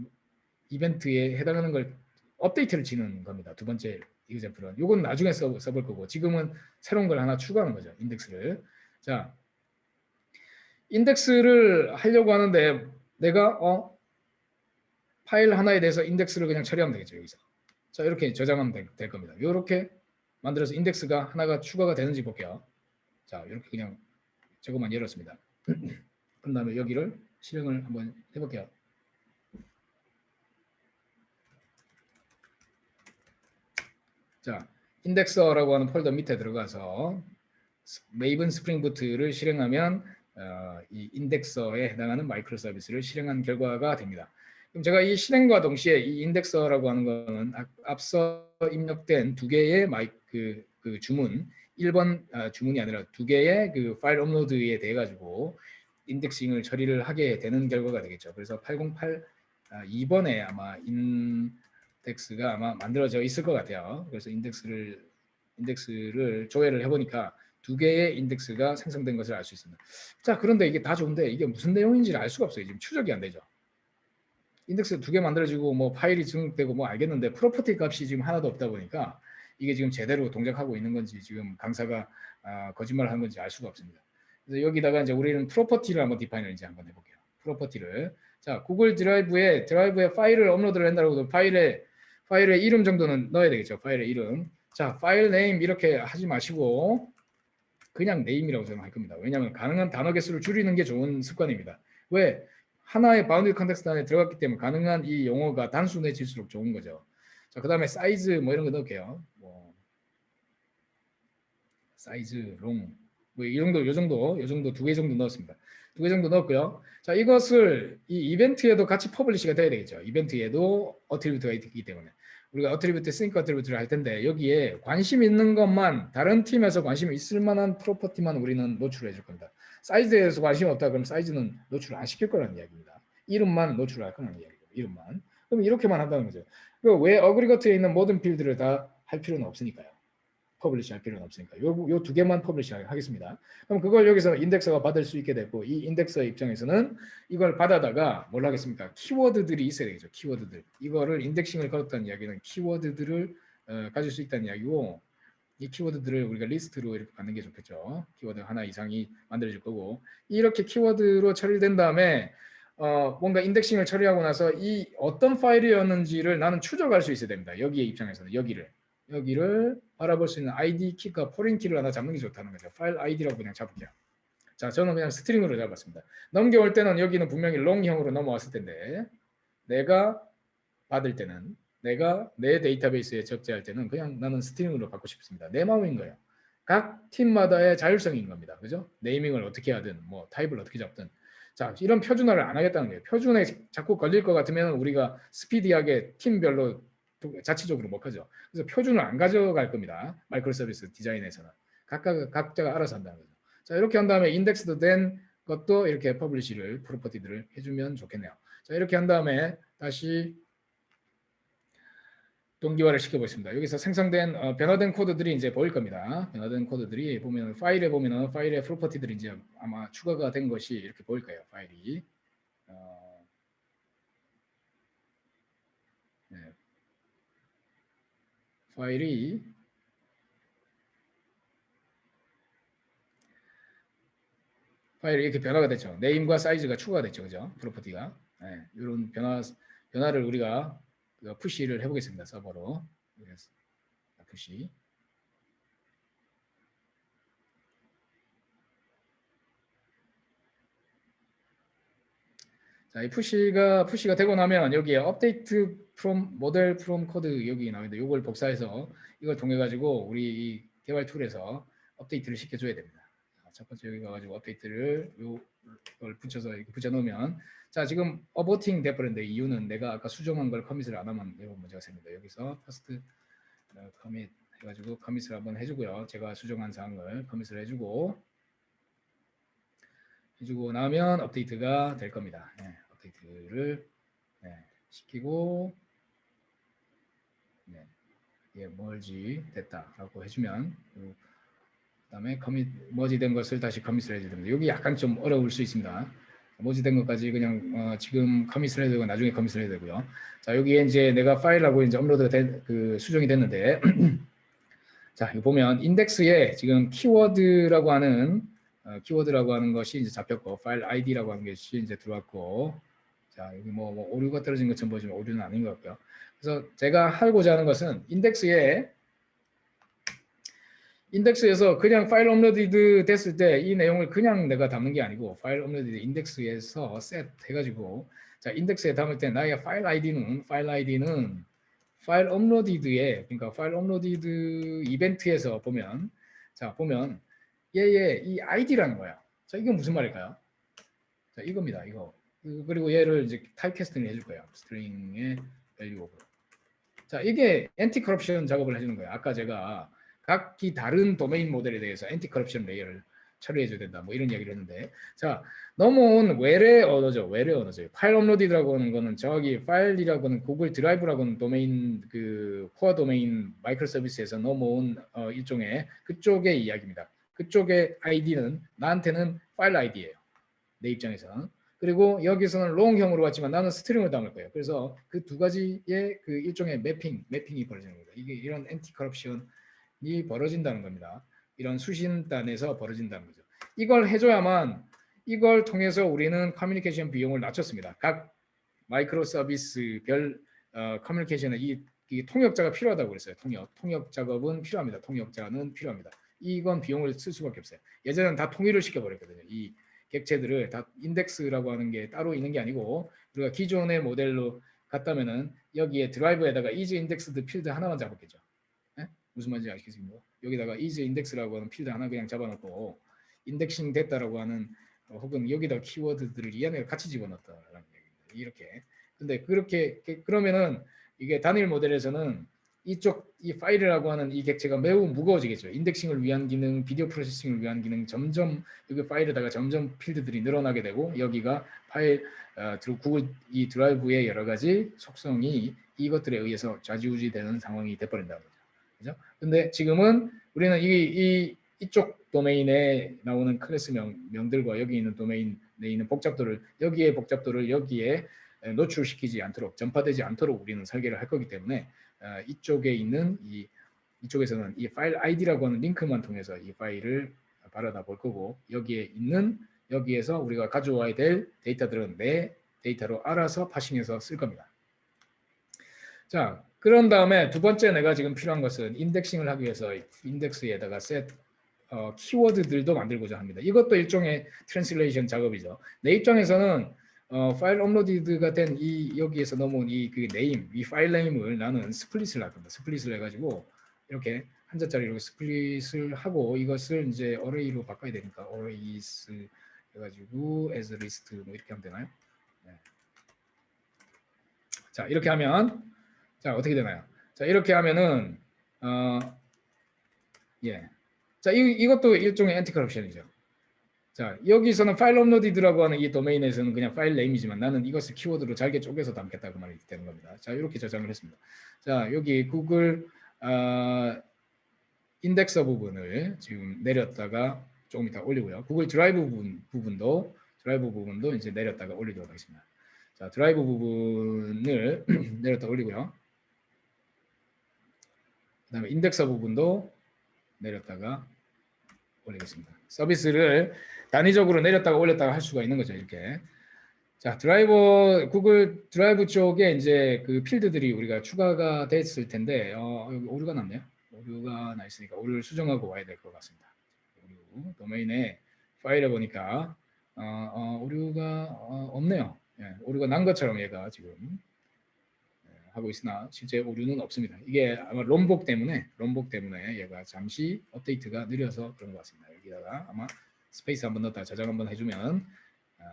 이벤트에 해당하는 걸 업데이트를 지는 겁니다. 두 번째 이그젬플은 이건 나중에 써볼 거고 지금은 새로운 걸 하나 추가하는 거죠. 인덱스를. 자, 인덱스를 하려고 하는데 내가 파일 하나에 대해서 인덱스를 그냥 처리하면 되겠죠. 여기서. 자, 이렇게 저장하면 될 겁니다. 이렇게 만들어서 인덱스가 하나가 추가가 되는지 볼게요. 자, 이렇게 그냥 저것만 열었습니다. 그 다음에 여기를 실행을 한번 해볼게요. 자, 인덱서라고 하는 폴더 밑에 들어가서 메이븐 스프링 부트를 실행하면 이 인덱서에 해당하는 마이크로 서비스를 실행한 결과가 됩니다. 그럼 제가 이 실행과 동시에 이 인덱서라고 하는 것은 앞서 입력된 두 개의 그 주문 1번 주문이 아니라 두 개의 그 파일 업로드에 대해 가지고 인덱싱을 처리를 하게 되는 결과가 되겠죠. 그래서 808 2번에 아마 인덱스가 아마 만들어져 있을 것 같아요. 그래서 인덱스를 조회를 해보니까 두 개의 인덱스가 생성된 것을 알 수 있습니다. 자, 그런데 이게 다 좋은데 이게 무슨 내용인지를 알 수가 없어요. 지금 추적이 안 되죠. 인덱스 두 개 만들어지고 뭐 파일이 등록되고 뭐 알겠는데 프로퍼티 값이 지금 하나도 없다 보니까 이게 지금 제대로 동작하고 있는 건지 지금 강사가 거짓말을 한 건지 알 수가 없습니다. 그래서 여기다가 이제 우리는 프로퍼티를 한번 디파인을 이제 한번 해볼게요. 프로퍼티를 자 구글 드라이브에 파일을 업로드를 한다고 해도 파일의 이름 정도는 넣어야 되겠죠. 파일의 이름. 자 파일 네임 이렇게 하지 마시고 그냥 네임이라고 생각할 겁니다. 왜냐하면 가능한 단어 개수를 줄이는 게 좋은 습관입니다. 왜? 하나의 바운드 컨텍스트 안에 들어갔기 때문에 가능한 이 용어가 단순해질수록 좋은 거죠. 자, 그 다음에 사이즈 뭐 이런 거 넣을게요. 뭐 사이즈, 롱, 뭐 이 정도, 요 정도 두 개 정도 넣었습니다. 두 개 정도 넣었고요. 자, 이것을 이 이벤트에도 같이 퍼블리시가 돼야 되겠죠. 이벤트에도 어트리뷰트가 있기 때문에 우리가 어트리뷰트, 싱크 어트리뷰트를 할 텐데 여기에 관심 있는 것만 다른 팀에서 관심 있을 만한 프로퍼티만 우리는 노출해 줄 겁니다. 사이즈에 대해서 관심 없다 그럼 사이즈는 노출 안 시킬 거라는 이야기입니다. 이름만 노출할 거라는 이야기고 이름만. 그럼 이렇게만 한다는 거죠. 왜 어그리거트에 있는 모든 필드를 다 할 필요는 없으니까요. 퍼블리시 할 필요는 없으니까 요 두 개만 퍼블리시 하겠습니다. 그럼 그걸 여기서 인덱서가 받을 수 있게 되고 이 인덱서의 입장에서는 이걸 받아다가 뭘 하겠습니까? 키워드들이 있어야 되겠죠. 키워드들. 이거를 인덱싱을 걸었다는 이야기는 키워드들을 가질 수 있다는 이야기고 이 키워드들을 우리가 리스트로 이렇게 받는 게 좋겠죠. 키워드 하나 이상이 만들어질 거고 이렇게 키워드로 처리된 다음에 뭔가 인덱싱을 처리하고 나서 이 어떤 파일이었는지를 나는 추적할 수 있어야 됩니다. 여기의 입장에서는 여기를 바라볼 수 있는 ID 키가 포린 키를 하나 잡는 게 좋다는 거죠. 파일 ID라고 그냥 잡을게요. 자, 저는 그냥 스트링으로 잡았습니다. 넘겨올 때는 여기는 분명히 롱형으로 넘어왔을 텐데 내가 받을 때는 내가 내 데이터베이스에 적재할 때는 그냥 나는 스트링으로 받고 싶습니다. 내 마음인 거예요. 각 팀마다의 자율성인 겁니다. 그죠? 네이밍을 어떻게 하든 뭐 타입을 어떻게 잡든 자 이런 표준화를 안 하겠다는 거예요. 표준에 자꾸 걸릴 것 같으면 우리가 스피디하게 팀별로 자체적으로 못 하죠. 그래서 표준을 안 가져갈 겁니다. 마이크로 서비스 디자인에서는 각자가 알아서 한다는 거죠. 자 이렇게 한 다음에 인덱스도 된 것도 이렇게 퍼블리시를 프로퍼티들을 해주면 좋겠네요. 자, 이렇게 한 다음에 다시 동기화를 시켜보겠습니다. 여기서 생성된 변화된 코드들이 이제 보일 겁니다. 변화된 코드들이 보면 파일에 보면은 파일의 프로퍼티들이 이제 아마 추가가 된 것이 이렇게 보일 거예요. 파일이 네. 파일이 이렇게 변화가 됐죠. 네임과 사이즈가 추가가 됐죠, 그죠? 프로퍼티가 네. 이런 변화를 우리가 푸시를 해보겠습니다. 서버로 푸시. 자, 이 푸시가 되고 나면 여기에 업데이트 from 모델 from 코드 여기 나오는데 이걸 복사해서 이걸 통해 가지고 우리 이 개발 툴에서 업데이트를 시켜줘야 됩니다. 자, 첫 번째 여기 가가지고 업데이트를 이걸 붙여서 이렇게 붙여놓으면 자 지금 어보팅 돼버렸는데 이유는 내가 아까 수정한 걸 커밋을 안 하면 이런 문제가 생깁니다. 여기서 퍼스트 커밋 해가지고 커밋을 한번 해주고요. 제가 수정한 사항을 커밋을 해주고 나면 업데이트가 될 겁니다. 네, 업데이트를 시키고 머지 됐다라고 해주면 그다음에 커밋 머지된 것을 다시 커밋을 해줘야 됩니다. 여기 약간 좀 어려울 수 있습니다. 머지된 것까지 그냥 지금 커밋을 해야 되고 나중에 커밋을 해야 되고요. 자 여기에 이제 내가 파일하고 이제 업로드가 수정이 됐는데 자 여기 보면 인덱스에 지금 키워드라고 하는 것이 이제 잡혔고 파일 아이디라고 하는 것이 이제 들어왔고 자 여기 뭐 오류가 떨어진 것처럼 보시면 오류는 아닌 것 같고요. 그래서 제가 하고자 하는 것은 인덱스에서 그냥 파일 업로드 됐을 때 이 내용을 그냥 내가 담는 게 아니고 파일 업로드 인덱스에서 셋 해가지고 자 인덱스에 담을 때 나의 파일 아이디는 파일 업로디드에 그러니까 파일 업로디드 이벤트에서 보면 얘의 이 아이디라는 거야. 자 이건 무슨 말일까요? 자 이겁니다. 이거 그리고 얘를 이제 타입캐스팅을 해줄 거예요. 스트링의 value of. 자 이게 엔티 커럽션 작업을 해주는 거예요. 아까 제가 각기 다른 도메인 모델에 대해서 엔티 커럽션 레이어를 처리해 줘야 된다. 뭐 이런 이야기를 했는데 자 넘어온 외래 언어죠. 파일 업로드라고 하는 거는 저기 파일이라고 하는 구글 드라이브라고 하는 도메인 그 코어 도메인 마이크로 서비스에서 넘어온 일종의 그쪽의 이야기입니다. 그쪽의 아이디는 나한테는 파일 아이디예요. 내 입장에서는. 그리고 여기서는 롱형으로 왔지만 나는 스트링을 담을 거예요. 그래서 그 두 가지의 그 일종의 매핑이 벌어지는 겁니다. 이게 이런 엔티 커럽션이 벌어진다는 겁니다. 이런 수신단에서 벌어진다는 거죠. 이걸 해줘야만 이걸 통해서 우리는 커뮤니케이션 비용을 낮췄습니다. 각 마이크로 서비스별 커뮤니케이션에 이 통역자가 필요하다고 그랬어요. 통역 작업은 필요합니다. 통역자는 필요합니다. 이건 비용을 쓸 수밖에 없어요. 예전에는 다 통일을 시켜버렸거든요. 이 객체들을 다 인덱스라고 하는 게 따로 있는 게 아니고 우리가 기존의 모델로 갔다면은 여기에 드라이브에다가 is indexed 필드 하나만 잡았겠죠. 네? 무슨 말인지 아시겠습니까? 여기다가 is index라고 하는 필드 하나 그냥 잡아놓고 인덱싱 됐다라고 하는 혹은 여기다 키워드들을 이 안에 같이 집어넣었다라는 얘기입니다. 이렇게. 근데 그러면은 이게 단일 모델에서는 이 파일이라고 하는 이 객체가 매우 무거워지겠죠. 인덱싱을 위한 기능, 비디오 프로세싱을 위한 기능 점점 여기 파일에다가 점점 필드들이 늘어나게 되고 여기가 파일 구글 이 드라이브의 여러 가지 속성이 이것들에 의해서 좌지우지되는 상황이 돼버린다는 거죠. 그죠? 근데 지금은 우리는 이쪽 도메인에 나오는 클래스 명들과 여기 있는 도메인에 있는 복잡도를 여기에 노출시키지 않도록 전파되지 않도록 우리는 설계를 할 거기 때문에 이쪽에 있는 이쪽에서는 이 파일 아이디라고 하는 링크만 통해서 이 파일을 바라다 볼 거고 여기에서 우리가 가져와야 될 데이터들은 내 데이터로 알아서 파싱해서 쓸 겁니다. 자, 그런 다음에 두 번째 내가 지금 필요한 것은 인덱싱을 하기 위해서 인덱스에다가 셋 키워드들도 만들고자 합니다. 이것도 일종의 트랜슬레이션 작업이죠. 내 입장에서는 파일 업로드가 된 여기에서 넘어온 그 네임, 이 파일 네임을 나는 스플릿을 할 겁니다. 스플릿을 해가지고 이렇게 한자짜리로 스플릿을 하고 이것을 이제 어레이로 바꿔야 되니까 어레이스 해가지고 as list 뭐 이렇게 하면 되나요? 네. 자 이렇게 하면 자 어떻게 되나요? 자 이렇게 하면은 자 이것도 일종의 엔티 커럽션이죠. 자, 여기서는 파일 업로디드라고 하는 이 도메인에서는 그냥 파일 네임이지만 나는 이것을 키워드로 잘게 쪼개서 담겠다 그 말이 되는 겁니다. 자, 이렇게 저장을 했습니다. 자, 여기 구글 인덱서 부분을 지금 내렸다가 조금 이따 올리고요. 구글 드라이브 부분도 이제 내렸다가 올리도록 하겠습니다. 자, 드라이브 부분을 내렸다 올리고요. 그다음에 인덱서 부분도 내렸다가 올리겠습니다. 서비스를 단위적으로 내렸다가 올렸다가 할 수가 있는 거죠. 이렇게. 자, 구글 드라이브 쪽에 이제 그 필드들이 우리가 추가가 됐을 텐데, 여기 오류가 났네요. 오류가 나 있으니까 오류를 수정하고 와야 될 것 같습니다. 오류, 도메인에 파일에 보니까 오류가 없네요. 예, 오류가 난 것처럼 얘가 지금 하고 있으나 실제 오류는 없습니다. 이게 아마 롬복 때문에 얘가 잠시 업데이트가 느려서 그런 것 같습니다. 여기다가 아마 스페이스 한번 넣었다 저장 한번 해주면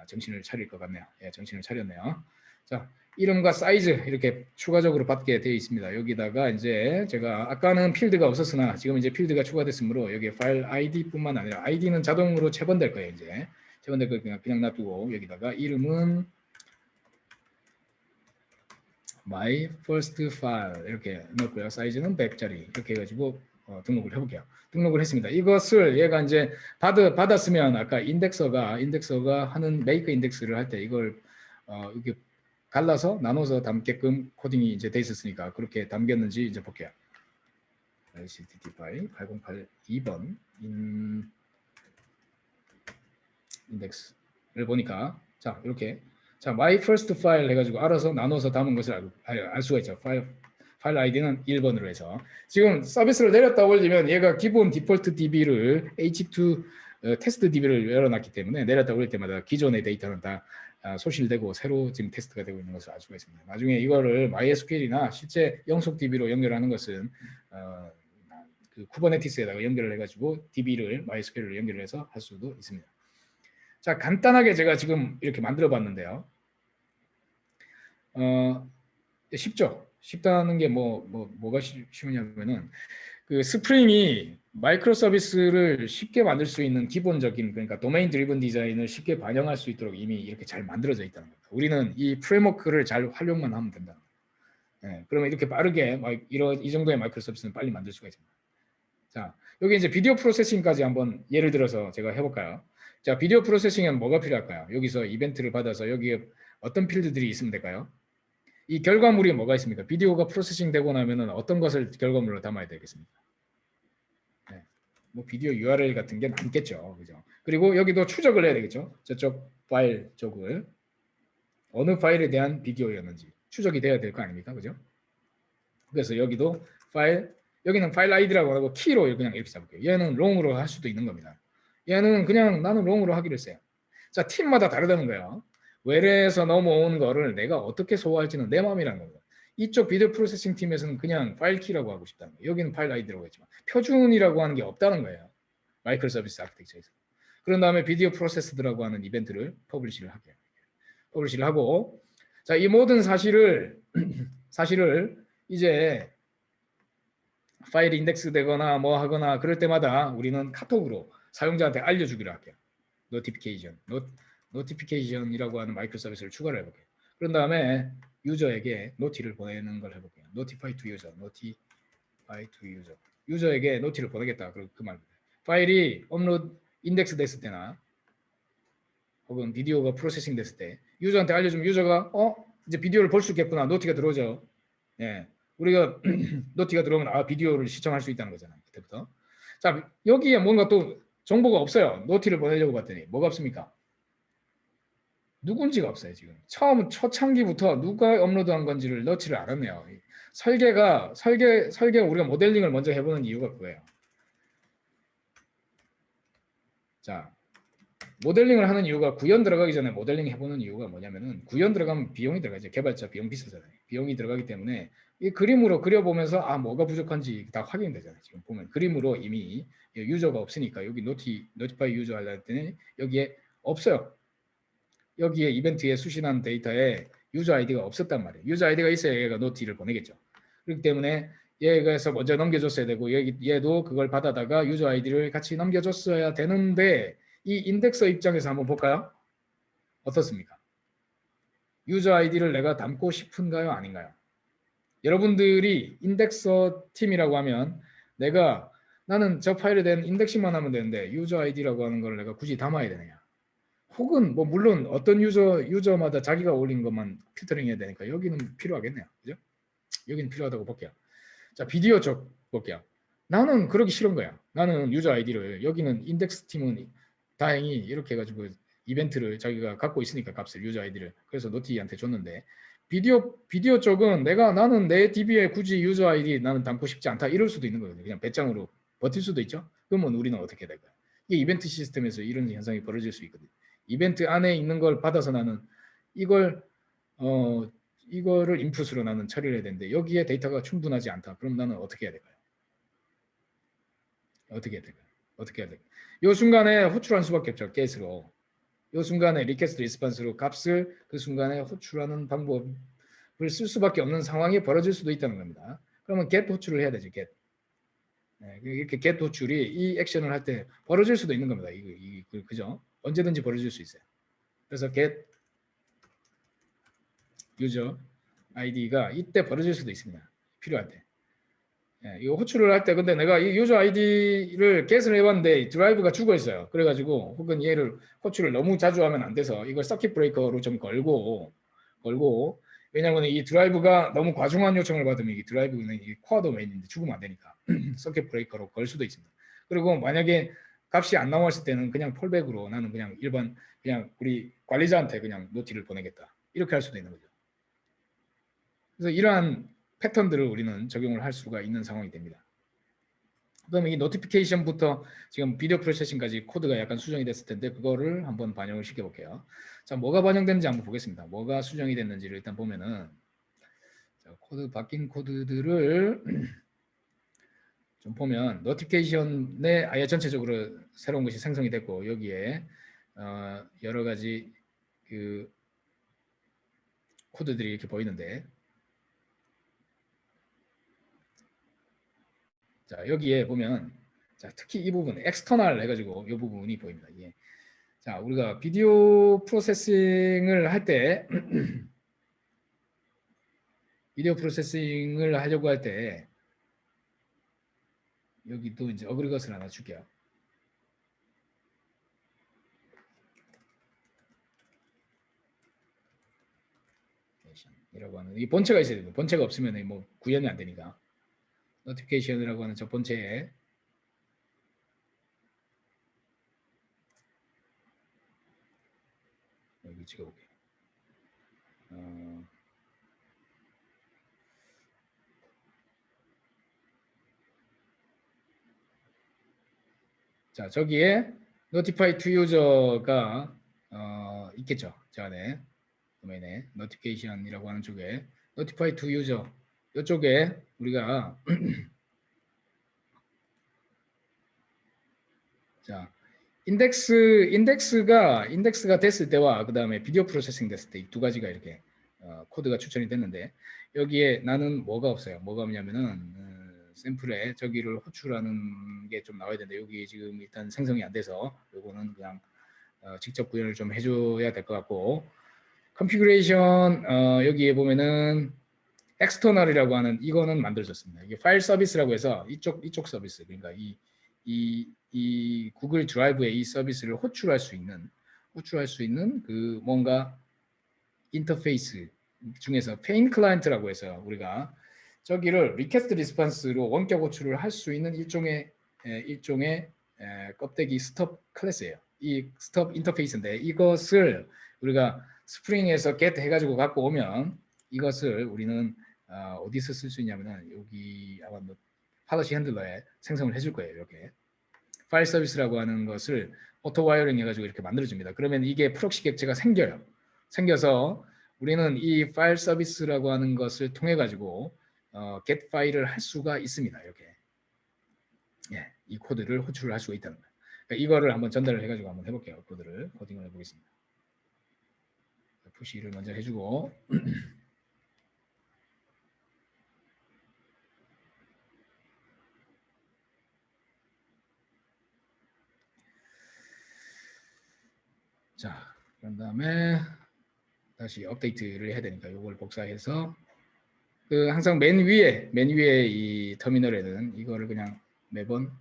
정신을 차릴 것 같네요. 예, 정신을 차렸네요. 자, 이름과 사이즈 이렇게 추가적으로 받게 되어 있습니다. 여기다가 이제 제가 아까는 필드가 없었으나 지금 이제 필드가 추가됐으므로 여기에 파일 아이디뿐만 아니라 아이디는 자동으로 체번될 거예요. 이제 체번될 거 그냥 놔두고 여기다가 이름은 my first file 이렇게 넣고요. 사이즈는 100짜리 이렇게 해가지고 등록을 해볼게요. 등록을 했습니다. 이것을 얘가 이제 받았으면 아까 인덱서가 하는 make 인덱스를 할 때 이걸 이렇게 갈라서 나눠서 담게끔 코딩이 이제 돼 있었으니까 그렇게 담겼는지 이제 볼게요. HTTP 8082번 인덱스를 보니까 자 이렇게 자 my first file 해가지고 알아서 나눠서 담은 것을 알 수가 있죠. 파일 아이디는 1번으로 해서 지금 서비스를 내렸다 올리면 얘가 기본 디폴트 DB를 H2 테스트 DB를 열어놨기 때문에 내렸다 올릴 때마다 기존의 데이터는 다 소실되고 새로 지금 테스트가 되고 있는 것을 알 수가 있습니다. 나중에 이거를 MySQL이나 실제 영속 DB로 연결하는 것은 그 쿠버네티스에다가 연결을 해가지고 DB를 MySQL로 연결해서 할 수도 있습니다. 자, 간단하게 제가 지금 이렇게 만들어 봤는데요. 쉽죠? 쉽다는 게 뭐가 쉬우냐면은 그 스프링이 마이크로 서비스를 쉽게 만들 수 있는 기본적인 그러니까 도메인 드리븐 디자인을 쉽게 반영할 수 있도록 이미 이렇게 잘 만들어져 있다는 겁니다. 우리는 이 프레임워크를 잘 활용만 하면 된다. 네, 그러면 이렇게 빠르게 이 정도의 마이크로 서비스는 빨리 만들 수가 있습니다. 자, 여기 이제 비디오 프로세싱까지 한번 예를 들어서 제가 해볼까요? 자, 비디오 프로세싱은 뭐가 필요할까요? 여기서 이벤트를 받아서 여기에 어떤 필드들이 있으면 될까요? 이 결과물이 뭐가 있습니까? 비디오가 프로세싱 되고 나면은 어떤 것을 결과물로 담아야 되겠습니까? 네. 뭐 비디오 URL 같은 게 남겠죠. 그죠? 그리고 여기도 추적을 해야 되겠죠. 저쪽 파일 쪽을 어느 파일에 대한 비디오였는지 추적이 돼야 될 거 아닙니까? 그죠? 그래서 여기도 여기는 파일 아이디라고 하고 키로 그냥 이렇게 잡을게요. 얘는 롱으로 할 수도 있는 겁니다. 얘는 그냥 나는 롱으로 하기로 했어요. 자, 팀마다 다르다는 거예요. 외래에서 넘어온 거를 내가 어떻게 소화할지는 내 마음이라는 거예요. 이쪽 비디오 프로세싱 팀에서는 그냥 파일 키라고 하고 싶다는 거예요. 여기는 파일 아이디라고 했지만 표준이라고 하는 게 없다는 거예요. 마이크로 서비스 아키텍처에서. 그런 다음에 비디오 프로세스드라고 하는 이벤트를 퍼블리시를 하게. 퍼블리시를 하고 자, 이 모든 사실을 이제 파일이 인덱스 되거나 뭐 하거나 그럴 때마다 우리는 카톡으로 사용자한테 알려주기로 할게요. 노티피케이션이라고 하는 마이크로 서비스를 추가를 해볼게요. 그런 다음에 유저에게 노티를 보내는 걸 해볼게요. notify to user. 유저에게 노티를 보내겠다. 그 말입니다. 파일이 업로드 인덱스 됐을 때나 혹은 비디오가 프로세싱 됐을 때 유저한테 알려주면 유저가 이제 비디오를 볼 수 있겠구나. 노티가 들어오죠. 예. 우리가 노티가 들어오면 비디오를 시청할 수 있다는 거잖아요. 그때부터. 자, 여기에 뭔가 또 정보가 없어요. 노티를 보내려고 봤더니 뭐가 없습니까? 누군지가 없어요. 지금 초창기부터 누가 업로드한 건지를 넣지를 않았네요. 설계가 우리가 모델링을 먼저 해보는 이유가 그거예요. 자, 모델링을 하는 이유가 구현 들어가기 전에 모델링 해보는 이유가 뭐냐면은 구현 들어가면 비용이 들어가죠. 개발자 비용 비싸잖아요. 비용이 들어가기 때문에 이 그림으로 그려보면서 뭐가 부족한지 다 확인되잖아요. 지금 보면 그림으로 이미 유저가 없으니까 여기 노티파이 유저 하려 했더니 여기에 없어요. 여기에 이벤트에 수신한 데이터에 유저 아이디가 없었단 말이에요. 유저 아이디가 있어야 얘가 노티를 보내겠죠. 그렇기 때문에 얘가서 먼저 넘겨줬어야 되고 얘도 그걸 받아다가 유저 아이디를 같이 넘겨줬어야 되는데 이 인덱서 입장에서 한번 볼까요? 어떻습니까? 유저 아이디를 내가 담고 싶은가요? 아닌가요? 여러분들이 인덱서 팀이라고 하면 나는 저 파일에 대한 인덱싱만 하면 되는데 유저 아이디라고 하는 걸 내가 굳이 담아야 되느냐? 혹은 뭐 물론 어떤 유저마다 자기가 올린 것만 필터링 해야 되니까 여기는 필요하겠네요. 그죠? 여기는 필요하다고 볼게요. 자, 비디오 쪽 볼게요. 나는 그러기 싫은 거야. 나는 유저 아이디를 여기는 인덱스 팀은 다행히 이렇게 해가지고 이벤트를 자기가 갖고 있으니까 값을 유저 아이디를 그래서 노티한테 줬는데 비디오 쪽은 나는 내 DB에 굳이 유저 아이디 나는 담고 싶지 않다 이럴 수도 있는 거거든요. 그냥 배짱으로 버틸 수도 있죠. 그러면 우리는 어떻게 될까요? 이게 이벤트 시스템에서 이런 현상이 벌어질 수 있거든요. 이벤트 안에 있는 걸 받아서 나는 이걸 어 이거를 인풋으로 나는 처리를 해야 되는데 여기에 데이터가 충분하지 않다. 그럼 나는 어떻게 해야 될까요? 어떻게 해야 될까요? 어떻게 해야 될까요? 이 순간에 호출할 수밖에 없죠. get으로. 이 순간에 리퀘스트 리스폰스로 값을 그 순간에 호출하는 방법을 쓸 수밖에 없는 상황이 벌어질 수도 있다는 겁니다. 그러면 get 호출을 해야 되죠. get. 네, 이렇게 get 호출이 이 액션을 할 때 벌어질 수도 있는 겁니다. 그죠? 언제든지 벌어질 수 있어요. 그래서 get user id가 이때 벌어질 수도 있습니다. 필요할 때. 예, 이거 호출을 할 때 근데 내가 이 유저 아이디를 get을 해봤는데 드라이브가 죽어 있어요. 그래가지고 혹은 얘를 호출을 너무 자주 하면 안 돼서 이걸 서킷 브레이커로 좀 걸고 왜냐하면 이 드라이브가 너무 과중한 요청을 받으면 이 드라이브는 이 코어 도메인인데 죽으면 안 되니까 서킷 브레이커로 걸 수도 있습니다. 그리고 만약에 값이 안 나왔을 때는 그냥 폴백으로 나는 그냥 일반 그냥 우리 관리자한테 그냥 노티를 보내겠다 이렇게 할 수도 있는 거죠. 그래서 이러한 패턴들을 우리는 적용을 할 수가 있는 상황이 됩니다. 그럼 이 노티피케이션부터 지금 비디오 프로세싱까지 코드가 약간 수정이 됐을 텐데 그거를 한번 반영을 시켜볼게요. 자, 뭐가 반영됐는지 한번 보겠습니다. 뭐가 수정이 됐는지를 일단 보면은 자, 바뀐 코드들을 좀 보면 노티피케이션에 아예 전체적으로 새로운 것이 생성이 됐고 여기에 여러 가지 그 코드들이 이렇게 보이는데 자, 여기에 보면 자, 특히 이 부분 엑스터널 해가지고 이 부분이 보입니다. 이게. 자, 우리가 비디오 프로세싱을 할 때 비디오 프로세싱을 하려고 할 때 여기 또 이제 어그리것을 하나 줄게요. 이라고 하는 이 본체가 있어야 됩니다. 본체가 없으면 뭐 구현이 안 되니까 노티피케이션이라고 하는 저 본체에 여기 찍어볼게요. 자, 저기에 notify to user가 있겠죠. 저 안에 도메인에 notification이라고 하는 쪽에 notify to user 이쪽에 우리가 자 인덱스가 됐을 때와 그 다음에 비디오 프로세싱 됐을 때 이 두 가지가 이렇게 코드가 추천이 됐는데 여기에 나는 뭐가 없어요. 뭐가 없냐면은 샘플에 저기를 호출하는 게 좀 나와야 되는데 여기 지금 일단 생성이 안 돼서 요거는 그냥 직접 구현을 좀 해줘야 될 것 같고 컨피그레이션 여기에 보면은 엑스터널이라고 하는 이거는 만들어졌습니다. 이게 파일 서비스라고 해서 이쪽 서비스 그러니까 이 구글 드라이브의 이 서비스를 호출할 수 있는 그 뭔가 인터페이스 중에서 페인 클라이언트라고 해서 우리가 저기를 리퀘스트 리스폰스로 원격 호출을 할 수 있는 일종의 껍데기 스톱 클래스예요. 이 스톱 인터페이스인데 이것을 우리가 스프링에서 get 해가지고 갖고 오면 이것을 우리는 어디서 쓸 수 있냐면은 여기 아마 뭐 팔러시 핸들러에 생성을 해줄 거예요. 이렇게 파일 서비스라고 하는 것을 오토 와이어링 해가지고 이렇게 만들어줍니다. 그러면 이게 프록시 객체가 생겨서 우리는 이 파일 서비스라고 하는 것을 통해 가지고 get 파일을 할 수가 있습니다. 이렇게 예, 이 코드를 호출을 할 수가 있다는 거예요. 그러니까 이거를 한번 전달을 해가지고 한번 해볼게요. 코딩을 해보겠습니다. 푸시를 먼저 해주고 자, 그런 다음에 다시 업데이트를 해야 되니까 이걸 복사해서 그 항상 맨 위에 이 터미널에는 이거를 그냥 매번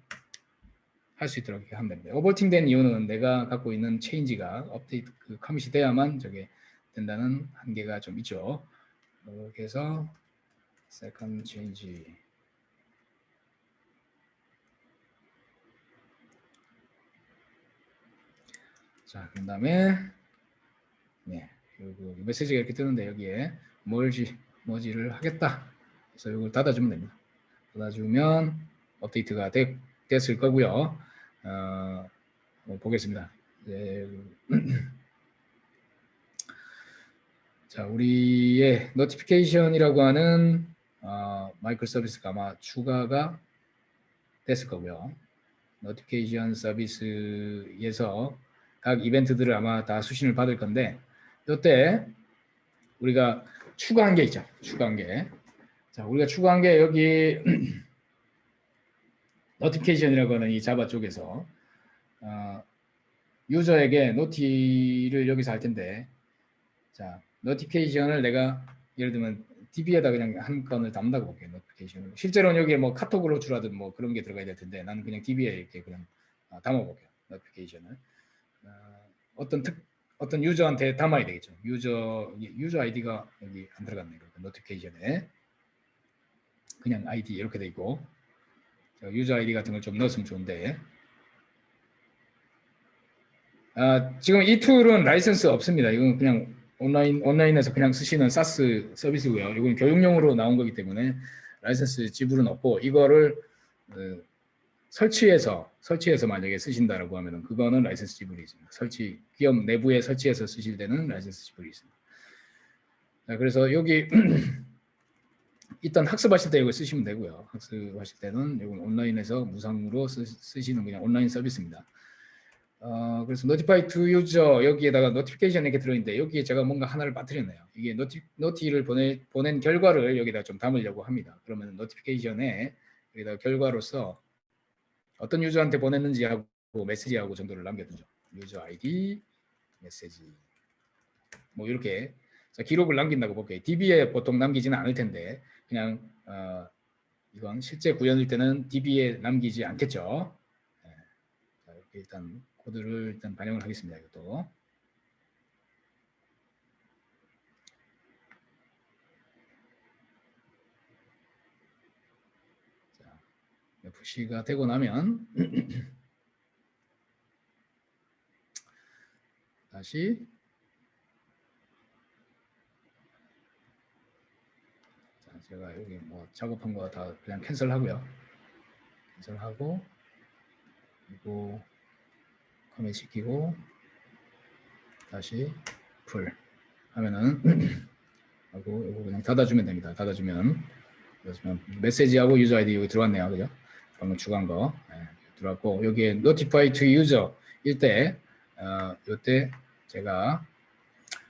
할 수 있도록 이렇게 하면 됩니다. 오버팅된 이유는 내가 갖고 있는 체인지가 업데이트 그 커밋이 돼야만 저게 된다는 한계가 좀 있죠. 이렇게 해서 second change 자, 그 다음에 네, 그리고 메시지가 이렇게 뜨는데 여기에 머지를 하겠다. 그래서 이걸 닫아주면 됩니다. 닫아주면 업데이트가 됐을 거고요. 보겠습니다. 네. 자, 우리의 노티피케이션이라고 하는 마이크로 서비스가 아마 추가가 됐을 거고요. 노티피케이션 서비스에서 각 이벤트들을 아마 다 수신을 받을 건데 이때 우리가 추가한 게 있죠. 추가한 게. 자, 우리가 추가한 게 여기 노티피케이션이라고 하는 이 자바 쪽에서 유저에게 노티를 여기서 할 텐데 자, 노티피케이션을 내가 예를 들면 DB에다 그냥 한 건을 담는다고 볼게요. 노티피케이션을. 실제로는 여기에 뭐 카톡으로 주라든 뭐 그런 게 들어가야 될 텐데 나는 그냥 DB에 이렇게 그냥 담아 볼게요. 노티피케이션을. 어떤 유저한테 담아야 되겠죠. 유저 아이디가 여기 안 들어갔네요. 노티피케이션에 그냥 아이디 이렇게 돼 있고 유저 아이디 같은 걸 좀 넣었으면 좋은데 지금 이 툴은 라이선스 없습니다. 이건 그냥 온라인에서 그냥 쓰시는 사스 서비스고요. 이건 교육용으로 나온 거기 때문에 라이선스 지불은 없고 이거를 설치해서 만약에 쓰신다라고 하면은 그거는 라이선스 지불이 있습니다. 기업 내부에 설치해서 쓰실 때는 라이선스 지불이 있습니다. 자, 그래서 여기 일단 학습하실 때 이거 쓰시면 되고요. 학습하실 때는 이건 온라인에서 무상으로 쓰시는 그냥 온라인 서비스입니다. 그래서 notify to user 여기에다가 노티피케이션 이렇게 들어있는데 여기에 제가 뭔가 하나를 빠뜨렸네요. 이게 노티를 보낸 결과를 여기다 좀 담으려고 합니다. 그러면 노티피케이션에 여기다 결과로서 어떤 유저한테 보냈는지 하고 메시지하고 정도를 남겨두죠. 유저 아이디 메시지 뭐 이렇게 자, 기록을 남긴다고 볼게요. DB에 보통 남기지는 않을 텐데 그냥 이건 실제 구현일 때는 DB에 남기지 않겠죠. 네. 자, 이렇게 일단 코드를 일단 반영을 하겠습니다. 이것도. 자, 푸시가 되고 나면 다시 자, 제가 여기 뭐 작업한 거 다 그냥 캔슬하고요. 캔슬하고 그리고 커밋 시키고 다시 풀 하면은 하고 이거 그냥 닫아주면 됩니다. 닫아주면 메시지하고 유저 아이디 여기 들어왔네요. 그죠? 방금 추가한 거 들어왔고 여기에 notify to user 일때 이때 제가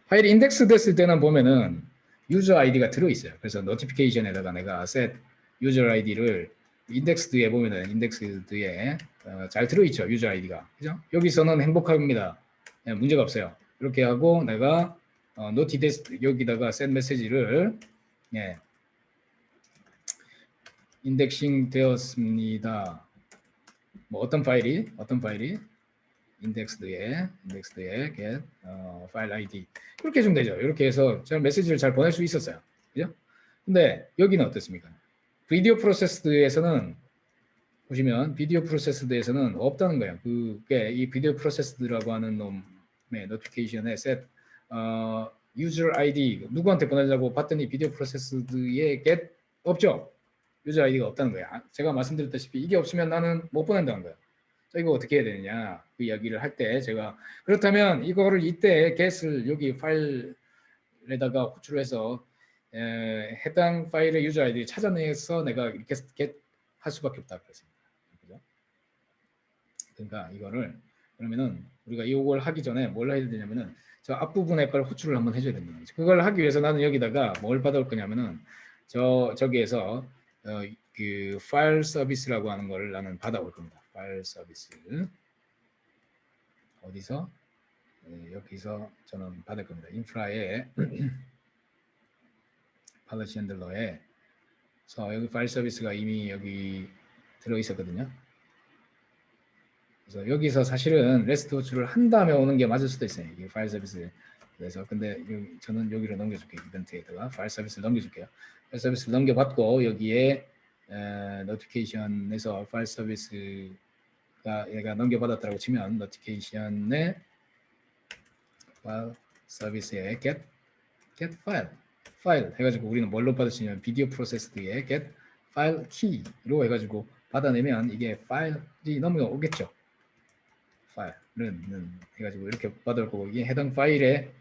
파일이 인덱스 됐을 때는 보면은 유저 아이디가 들어있어요. 그래서 노티피케이션에다가 내가 set 유저 아이디를 인덱스드에 보면은 인덱스드에 잘 들어있죠. 유저 아이디가. 그죠? 여기서는 행복합니다. 문제가 없어요. 이렇게 하고 내가 노티데스 여기다가 set 메시지를 인덱싱 되었습니다. 뭐 어떤 파일이 인덱스드에 get 파일 아이디 이렇게 해주면 되죠. 이렇게 해서 제가 메시지를 잘 보낼 수 있었어요. 그죠? 근데 여기는 어떻습니까? 비디오 프로세스드에서는 보시면 비디오 프로세스드에서는 없다는 거예요. 그게 이 비디오 프로세스드라고 하는 놈의 노티피케이션에 set user ID 누구한테 보내려고 봤더니 비디오 프로세스드에 get 없죠. 유저 아이디가 없다는 거예요. 제가 말씀드렸다시피 이게 없으면 나는 못 보낸다는 거예요. 이거 어떻게 해야 되느냐 그 이야기를 할 때 제가 그렇다면 이거를 이때 get을 여기 파일에다가 호출해서 해당 파일의 유저 아이디 찾아내서 내가 이렇게 get 할 수밖에 없다 그랬습니다. 그죠? 그러니까 이거를 그러면은 우리가 이걸 하기 전에 뭘 해야 되냐면은 저 앞부분에 걸 호출을 한번 해줘야 됩니다. 그걸 하기 위해서 나는 여기다가 뭘 받아올 거냐면은 저기에서 그 파일 서비스라고 하는 걸 나는 받아올 겁니다. 파일 서비스 어디서 여기서 저는 받을 겁니다. 인프라에 팔러시 핸들러에 여기 파일 서비스가 이미 여기 들어 있었거든요. 그래서 여기서 사실은 레스트 호출을 한 다음에 오는 게 맞을 수도 있어요. 이 파일 서비스. 그래서 근데 저는 여기로 넘겨줄게요. 이벤트에다가 파일 서비스를 넘겨줄게요. 파일 서비스를 넘겨받고 여기에 노티피케이션에서 파일 서비스가 얘가 넘겨받았다고 치면 노티피케이션에 파일 서비스에 get 파일 해가지고 우리는 뭘로 받을 수 있냐면 비디오 프로세스드에 get 파일 키로 해가지고 받아내면 이게 파일이 넘어오겠죠. 파일은 해가지고 이렇게 받을 거고 이게 해당 파일에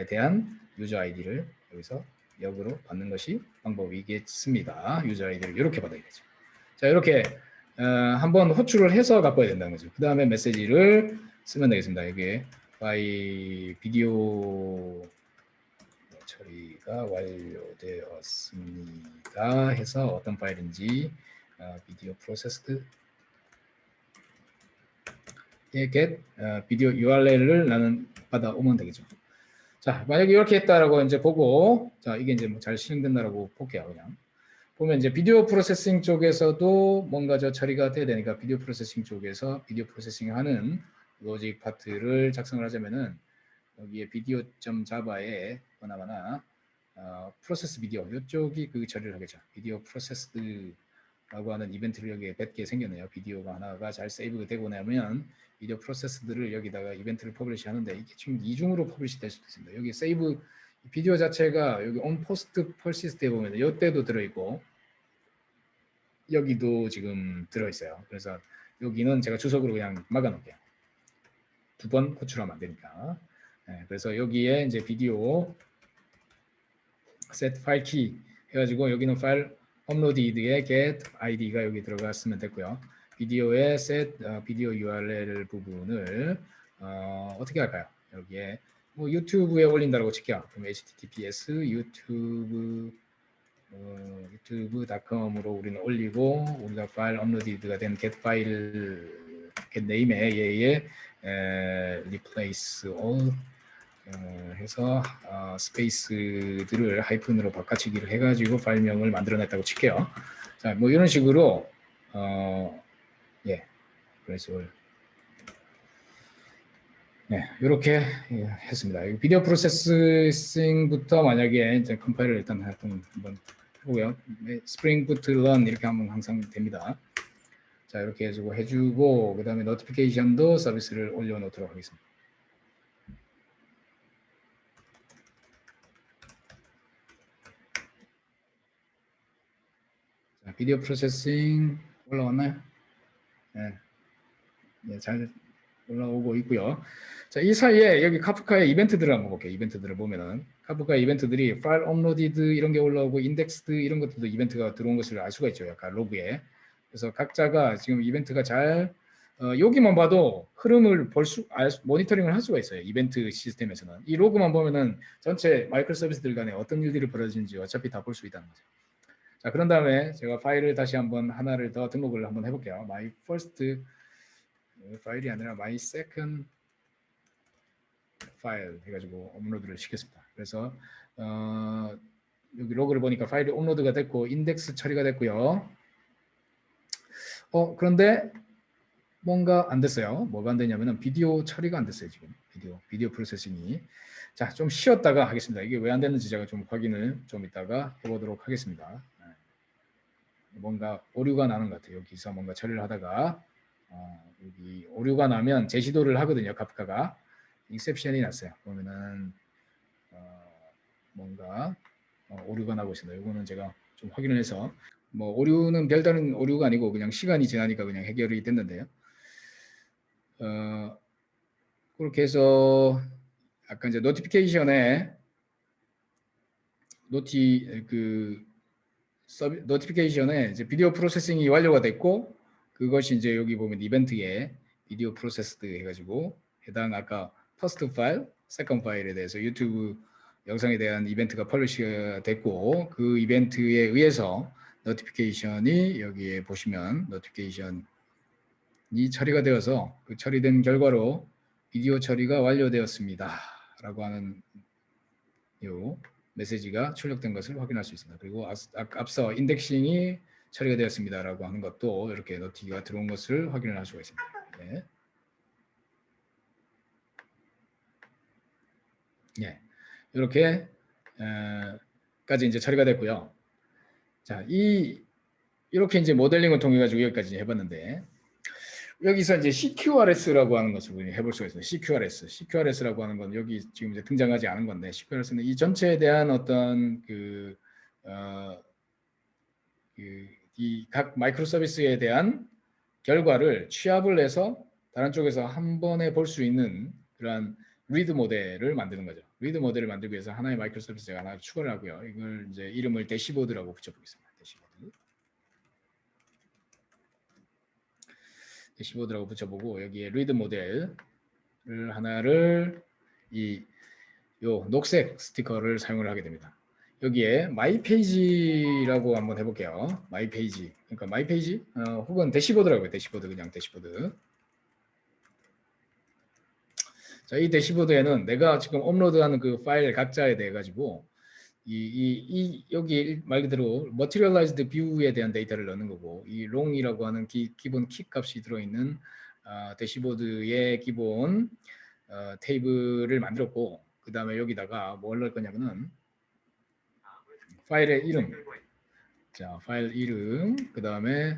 대한 유저 아이디를 여기서 역으로 받는 것이 방법이겠습니다. 유저 아이디를 이렇게 받아야 되죠. 자 이렇게 한번 호출을 해서 갖고 와야 된다는 거죠. 그 다음에 메시지를 쓰면 되겠습니다. 여기에 파일 비디오 처리가 완료되었습니다 해서 어떤 파일인지 비디오 프로세스드 get 비디오 URL을 나는 받아오면 되겠죠. 자 만약에 이렇게 했다라고 이제 보고 자 이게 이제 뭐 잘 실행된다라고 볼게요. 그냥 보면 이제 비디오 프로세싱 쪽에서도 뭔가 처리가 돼야 되니까 비디오 프로세싱 쪽에서 비디오 프로세싱 하는 로직 파트를 작성을 하자면은 여기에 비디오.java에 하나하나 프로세스 비디오 이쪽이 그 처리를 하겠죠. 비디오 프로세스드라고 하는 이벤트를 여기에 뱉게 생겼네요. 비디오가 하나가 잘 세이브가 되고 나면 비디오 프로세스들을 여기다가 이벤트를 퍼블리시 하는데 이게 지금 이중으로 퍼블리시 될 수도 있습니다. 여기 세이브 비디오 자체가 여기 on post persist에 보면 이때도 들어있고 여기도 지금 들어있어요. 그래서 여기는 제가 주석으로 그냥 막아놓을게요. 두 번 호출하면 안 되니까. 그래서 여기에 이제 비디오 set file key 해가지고 여기는 파일 업로드에 get id가 여기 들어갔으면 됐고요. 비디오의 set 비디오 URL 부분을 어떻게 할까요? 여기에 뭐 유튜브에 올린다고 칠게요. 그럼 https 유튜브.com으로 우리는 올리고 우리가 파일 업로드가 된 get 파일 get name에 얘의 replace all 해서 스페이스들을 하이픈으로 바꿔치기를 해가지고 파일명을 만들어냈다고 칠게요. 자, 뭐 이런 식으로 예, 그래서 이렇게 했습니다. 비디오 프로세싱부터 만약에 이제 컴파일을 일단 한번 해보고요. 스프링 부트 런 이렇게 하면 항상 됩니다. 자, 이렇게 해주고 그 다음에 노티피케이션도 서비스를 올려놓도록 하겠습니다. 자, 비디오 프로세싱 올라왔나요? 네, 잘 올라오고 있고요. 자, 이 사이에 여기 카프카의 이벤트들을 한번 볼게요. 이벤트들을 보면은 카프카 이벤트들이 파일 업로디드 이런 게 올라오고 인덱스드 이런 것들도 이벤트가 들어온 것을 알 수가 있죠. 약간 로그에. 그래서 각자가 지금 이벤트가 잘 여기만 봐도 흐름을 모니터링을 할 수가 있어요. 이벤트 시스템에서는 이 로그만 보면은 전체 마이크로 서비스들 간에 어떤 일들이 벌어지는지 어차피 다 볼 수 있다는 거죠. 자, 그런 다음에 제가 파일을 다시 한번 하나를 더 등록을 한번 해볼게요. My first 파일이 아니라 my second 파일 해가지고 업로드를 시켰습니다. 그래서 여기 로그를 보니까 파일이 업로드가 됐고 인덱스 처리가 됐고요. 그런데 뭔가 안 됐어요. 뭐가 안 되냐면은 비디오 처리가 안 됐어요. 지금 비디오 프로세싱이. 자, 좀 쉬었다가 하겠습니다. 이게 왜 안 됐는지 제가 좀 확인을 좀 이따가 해보도록 하겠습니다. 뭔가 오류가 나는 것 같아요. 여기서 뭔가 처리를 하다가 여기 오류가 나면 재시도를 하거든요. 카프카가 익셉션이 났어요. 보면은 뭔가 오류가 나고 있습니다. 이거는 제가 좀 확인을 해서 뭐 오류는 별다른 오류가 아니고 그냥 시간이 지나니까 그냥 해결이 됐는데요. 그렇게 해서 아까 이제 노티피케이션에 노티피케이션에 이제 비디오 프로세싱이 완료가 됐고 그것이 이제 여기 보면 이벤트에 비디오 프로세스드 해가지고 해당 아까 퍼스트 파일, 세컨드 파일에 대해서 유튜브 영상에 대한 이벤트가 펄리시가 됐고 그 이벤트에 의해서 노티피케이션이 여기에 보시면 노티피케이션이 처리가 되어서 그 처리된 결과로 비디오 처리가 완료되었습니다. 라고 하는 요 메시지가 출력된 것을 확인할 수 있습니다. 그리고 앞서 인덱싱이 처리가 되었습니다. 라고 하는 것도 이렇게 노티가 들어온 것을 확인을 할 수가 있습니다. 네. 예. 이렇게 까지 이제 처리가 됐고요. 자, 이렇게 이제 모델링을 통해 가지고 여기까지 해봤는데 여기서 이제 CQRS라고 하는 것을 해볼 수가 있어요. CQRS라고 하는 건 여기 지금 이제 등장하지 않은 건데 CQRS는 이 전체에 대한 어떤 이 각 마이크로 서비스에 대한 결과를 취합을 해서 다른 쪽에서 한 번에 볼 수 있는 그러한 리드 모델을 만드는 거죠. 리드 모델을 만들기 위해서 하나의 마이크로 서비스가 하나 추가를 하고요. 이걸 이제 이름을 대시보드라고 붙여보겠습니다. 대시보드라고 붙여보고 여기에 리드 모델을 하나를 요 녹색 스티커를 사용을 하게 됩니다. 여기에 마이 페이지라고 한번 해볼게요. 마이 페이지. 그러니까 마이 페이지 혹은 대시보드라고 해요. 대시보드 그냥 대시보드. 자, 이 대시보드에는 내가 지금 업로드하는 그 파일 각자에 대해 가지고 여기 말 그대로 materialized view에 대한 데이터를 넣는 거고 이 long이라고 하는 기본 키 값이 들어있는 대시보드의 기본 테이블을 만들었고 그 다음에 여기다가 뭘 넣을 거냐면은 파일의 이름, 자 파일 이름, 그 다음에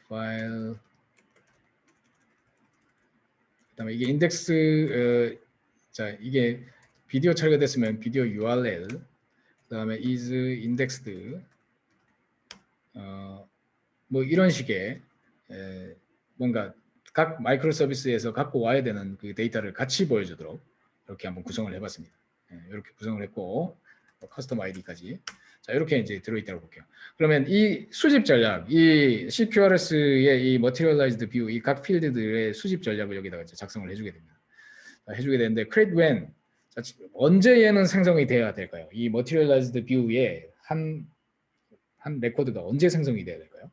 파일, 그 다음에 이게 인덱스, 자 이게 비디오 처리가 됐으면 비디오 URL, 그 다음에 is indexed, 뭐 이런 식의 뭔가 각 마이크로 서비스에서 갖고 와야 되는 그 데이터를 같이 보여주도록 이렇게 한번 구성을 해봤습니다. 이렇게 구성을 했고 커스텀 아이디까지. 자 이렇게 이제 들어있다고 볼게요. 그러면 이 수집 전략, 이 CQRS의 이 Materialized View, 이 각 필드들의 수집 전략을 여기다가 이제 작성을 해주게 됩니다. 해주게 되는데 create when, 자, 언제 얘는 생성이 돼야 될까요? 이 Materialized View의 한 레코드가 언제 생성이 돼야 될까요?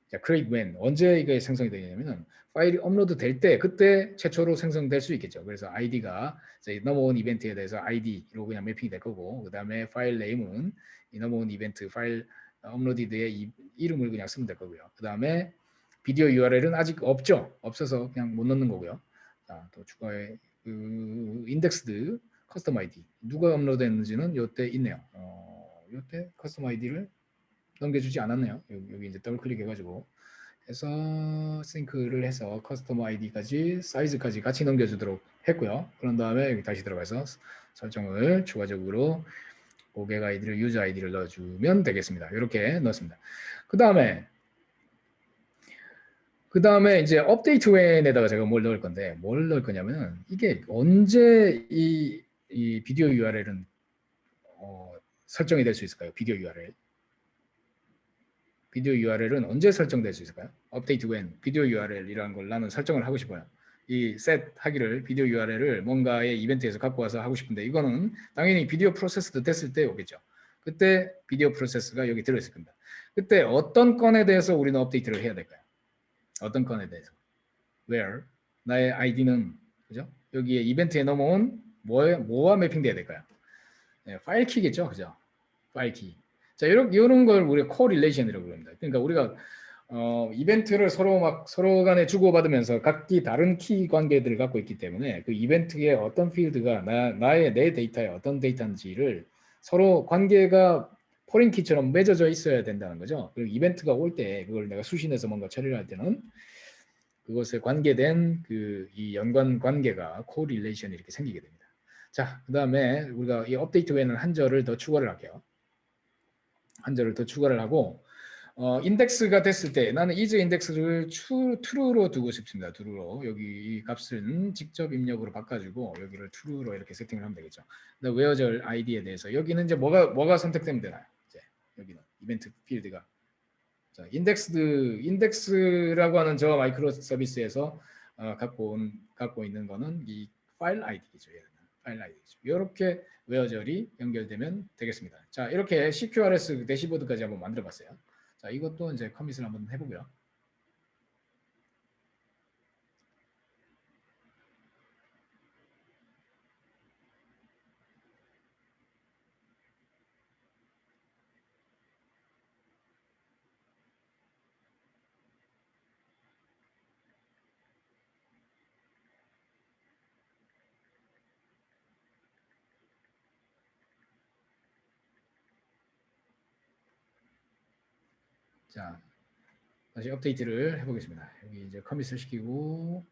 자, create when, 언제 이게 생성이 되냐면은 파일이 업로드 될 때 그때 최초로 생성될 수 있겠죠. 그래서 id가 넘어온 이벤트에 대해서 id로 그냥 매핑이 될 거고 그 다음에 파일 네임은 이 넘어온 이벤트 파일 업로디드의 이름을 그냥 쓰면 될 거고요. 그 다음에 비디오 URL은 아직 없죠. 없어서 그냥 못 넣는 거고요. 자, 또 추가에 indexed custom ID 누가 업로드했는지는 이때 있네요. 이때 custom ID를 넘겨주지 않았네요. 여기 이제 더블 클릭해가지고 해서 싱크를 해서 커스텀 아이디까지 사이즈까지 같이 넘겨주도록 했고요. 그런 다음에 여기 다시 들어가서 설정을 추가적으로 고객 아이디를 유저 아이디를 넣어주면 되겠습니다. 이렇게 넣었습니다. 그 다음에 이제 업데이트 웬에다가 제가 뭘 넣을 건데 뭘 넣을 거냐면 이게 언제 이 비디오 URL은 설정이 될 수 있을까요? 비디오 URL은 언제 설정될 수 있을까요? 업데이트 when 비디오 URL이라는 걸 나는 설정을 하고 싶어요. 이 셋 하기를 비디오 URL을 뭔가의 이벤트에서 갖고 와서 하고 싶은데 이거는 당연히 비디오 프로세스도 됐을 때 오겠죠. 그때 비디오 프로세스가 여기 들어있을 겁니다. 그때 어떤 건에 대해서 우리는 업데이트를 해야 될까요? 어떤 건에 대해서? where 나의 아이디는 그죠? 여기에 이벤트에 넘어온 뭐와 매핑돼야 될까요? 네, 파일 키겠죠, 그죠? 파일 키. 자, 이런 걸 우리가 코릴레이션이라고 합니다. 그러니까 우리가 이벤트를 서로 간에 주고받으면서 각기 다른 키 관계들을 갖고 있기 때문에 그 이벤트의 어떤 필드가 내 데이터에 어떤 데이터인지를 서로 관계가 포린 키처럼 맺어져 있어야 된다는 거죠. 그리고 이벤트가 올 때 그걸 내가 수신해서 뭔가 처리를 할 때는 그것에 관계된 이 연관 관계가 코릴레이션이 이렇게 생기게 됩니다. 자, 그 다음에 우리가 이 업데이트 외에는 한 절을 더 추가를 할게요. 한 절을 더 추가를 하고 인덱스가 됐을 때 나는 is 인덱스를 true로 두고 싶습니다. true로 여기 이 값은 직접 입력으로 바꿔주고 여기를 true로 이렇게 세팅을 하면 되겠죠. 근데 where절 id에 대해서 여기는 이제 뭐가 선택되면 되나요? 이제 여기는 이벤트 필드가 자, 인덱스라고 하는 저 마이크로 서비스에서 갖고 있는 거는 이 파일 아이디죠. 파일 아이디죠. 이렇게 웨어절이 연결되면 되겠습니다. 자, 이렇게 CQRS 대시보드까지 한번 만들어봤어요. 자, 이것도 이제 커밋을 한번 해보고요. 자, 다시 업데이트를 해보겠습니다. 여기 이제 커밋을 시키고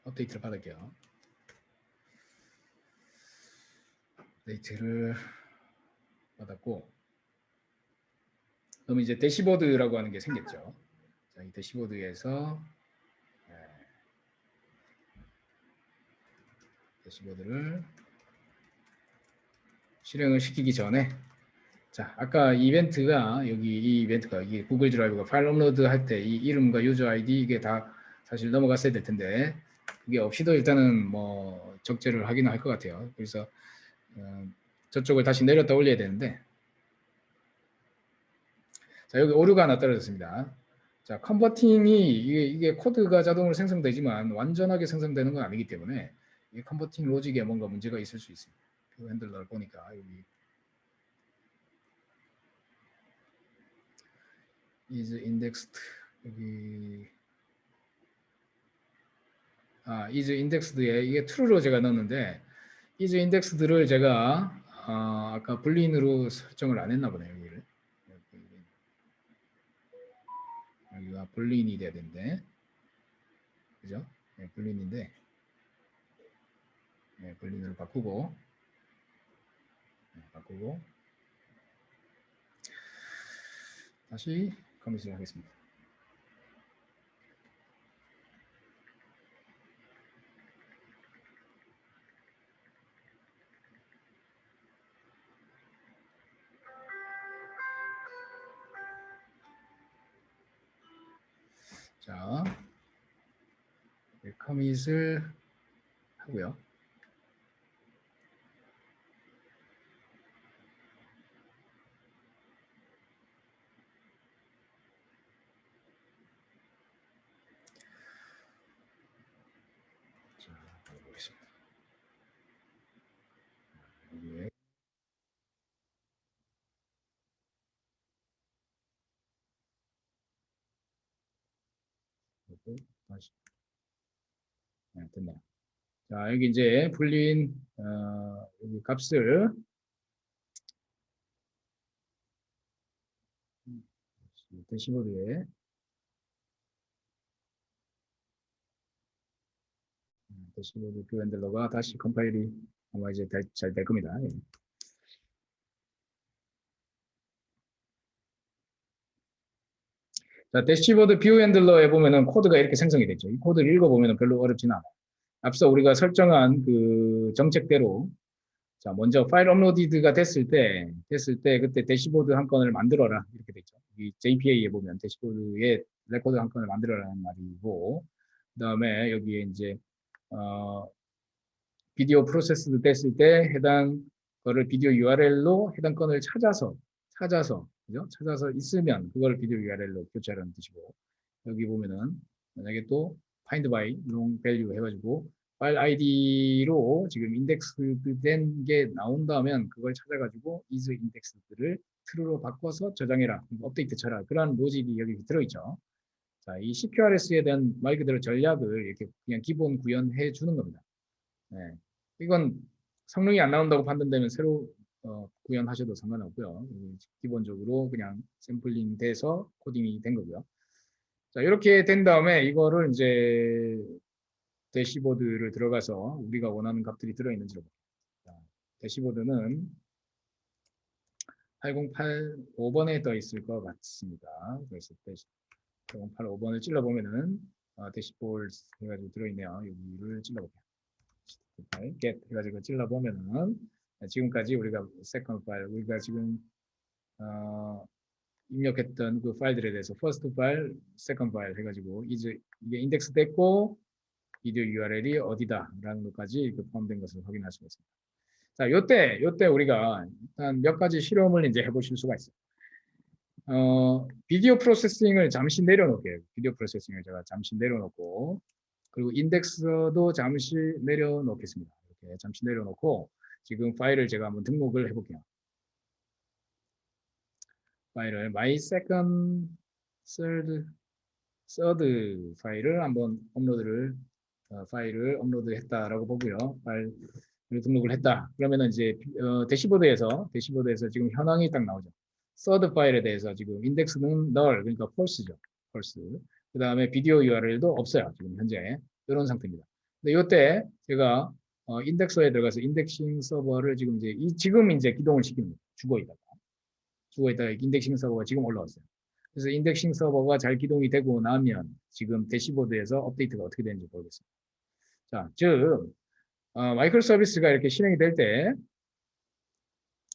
업데이트를 받을게요. 업데이트를 받았고, 그럼 이제 대시보드라고 하는 게 생겼죠. 자, 이 대시보드에서 대시보드를 실행을 시키기 전에, 자, 아까 이벤트가 여기 이 이벤트가 이게 구글 드라이브가 파일 업로드 할 때 이 이름과 유저 아이디 이게 다 사실 넘어갔어야 될 텐데 이게 없이도 일단은 뭐 적재를 하기는 할 것 같아요. 그래서 저쪽을 다시 내렸다 올려야 되는데, 자, 여기 오류가 하나 떨어졌습니다. 자, 컨버팅이 이게 코드가 자동으로 생성되지만 완전하게 생성되는 건 아니기 때문에 이 컨버팅 로직에 뭔가 문제가 있을 수 있습니다. 그 핸들러를 보니까 여기 is indexed 여기 is indexed에 이게 true로 제가 넣었는데 is indexed를 제가 아까 불린으로 설정을 안 했나 보네요. 여기가 불린이 돼야 되는데, 그죠? 네, 불린인데, 네, 불린으로 바꾸고 다시 커밋을 하겠습니다. 자, 커밋을 하고요. 자, 보겠습니다. 여기에 다시 됐네요. 자, 여기 이제 불린 여기 값을 대시보드에 대시보드 뷰 핸들러가 다시 컴파일이 아마 이제 잘 될 겁니다. 예. 자, 대시보드 뷰 핸들러에 보면은 코드가 이렇게 생성이 됐죠. 이 코드를 읽어보면 별로 어렵지는 않아요. 앞서 우리가 설정한 그 정책대로, 자, 먼저 파일 업로디드가 됐을 때 그때 대시보드 한 건을 만들어라 이렇게 됐죠. 이 JPA에 보면 대시보드에 레코드 한 건을 만들어라는 말이고, 그다음에 여기에 이제 비디오 프로세스 됐을 때 해당 거를 비디오 URL로 해당 건을 그죠? 찾아서 있으면 그걸 비디오 URL로 교체하라는 뜻이고, 여기 보면은 만약에 또 find by long value 해가지고 파일 아이디로 지금 인덱스 된 게 나온다면 그걸 찾아가지고 is indexed를 true로 바꿔서 저장해라, 업데이트 쳐라, 그런 로직이 여기 들어있죠. 자, 이 CQRS에 대한 말 그대로 전략을 이렇게 그냥 기본 구현해 주는 겁니다. 네. 이건 성능이 안 나온다고 판단되면 새로 구현하셔도 상관없고요. 기본적으로 그냥 샘플링 돼서 코딩이 된 거고요. 자, 이렇게 된 다음에 이거를 이제 대시보드를 들어가서 우리가 원하는 값들이 들어있는지 봅니다. 대시보드는 8085번에 떠 있을 것 같습니다. 그래서 8085번을 찔러보면은 대시보드 해가지고 들어있네요. 여기를 찔러볼게요. get 해가지고 찔러보면은 지금까지 우리가 second 파일, 우리가 지금 입력했던 그 파일들에 대해서 first 파일, second 파일 해가지고 이제 이게 인덱스 됐고 비디오 URL이 어디다라는 것까지 포함된 것을 확인할 수가 있습니다. 자, 요때 우리가 일단 몇 가지 실험을 이제 해보실 수가 있어요. 비디오 프로세싱을 잠시 내려놓을게요. 비디오 프로세싱을 제가 잠시 내려놓고, 그리고 인덱스도 잠시 내려놓겠습니다. 이렇게 잠시 내려놓고 지금 파일을 제가 한번 등록을 해볼게요. 파일을 my second, third 파일을 한번 파일을 업로드했다라고 보고요. 파일을 등록을 했다. 그러면은 이제 대시보드에서 지금 현황이 딱 나오죠. third 파일에 대해서 지금 인덱스는 null, 그러니까 false죠. false. 그 다음에 비디오 URL도 없어요. 지금 현재 이런 상태입니다. 근데 이때 제가 인덱서에 들어가서 인덱싱 서버를 지금 이제 기동을 시킵니다. 죽어 있다가 인덱싱 서버가 지금 올라왔어요. 그래서 인덱싱 서버가 잘 기동이 되고 나면 지금 대시보드에서 업데이트가 어떻게 되는지 보겠습니다. 자, 즉 마이크로 서비스가 이렇게 실행이 될 때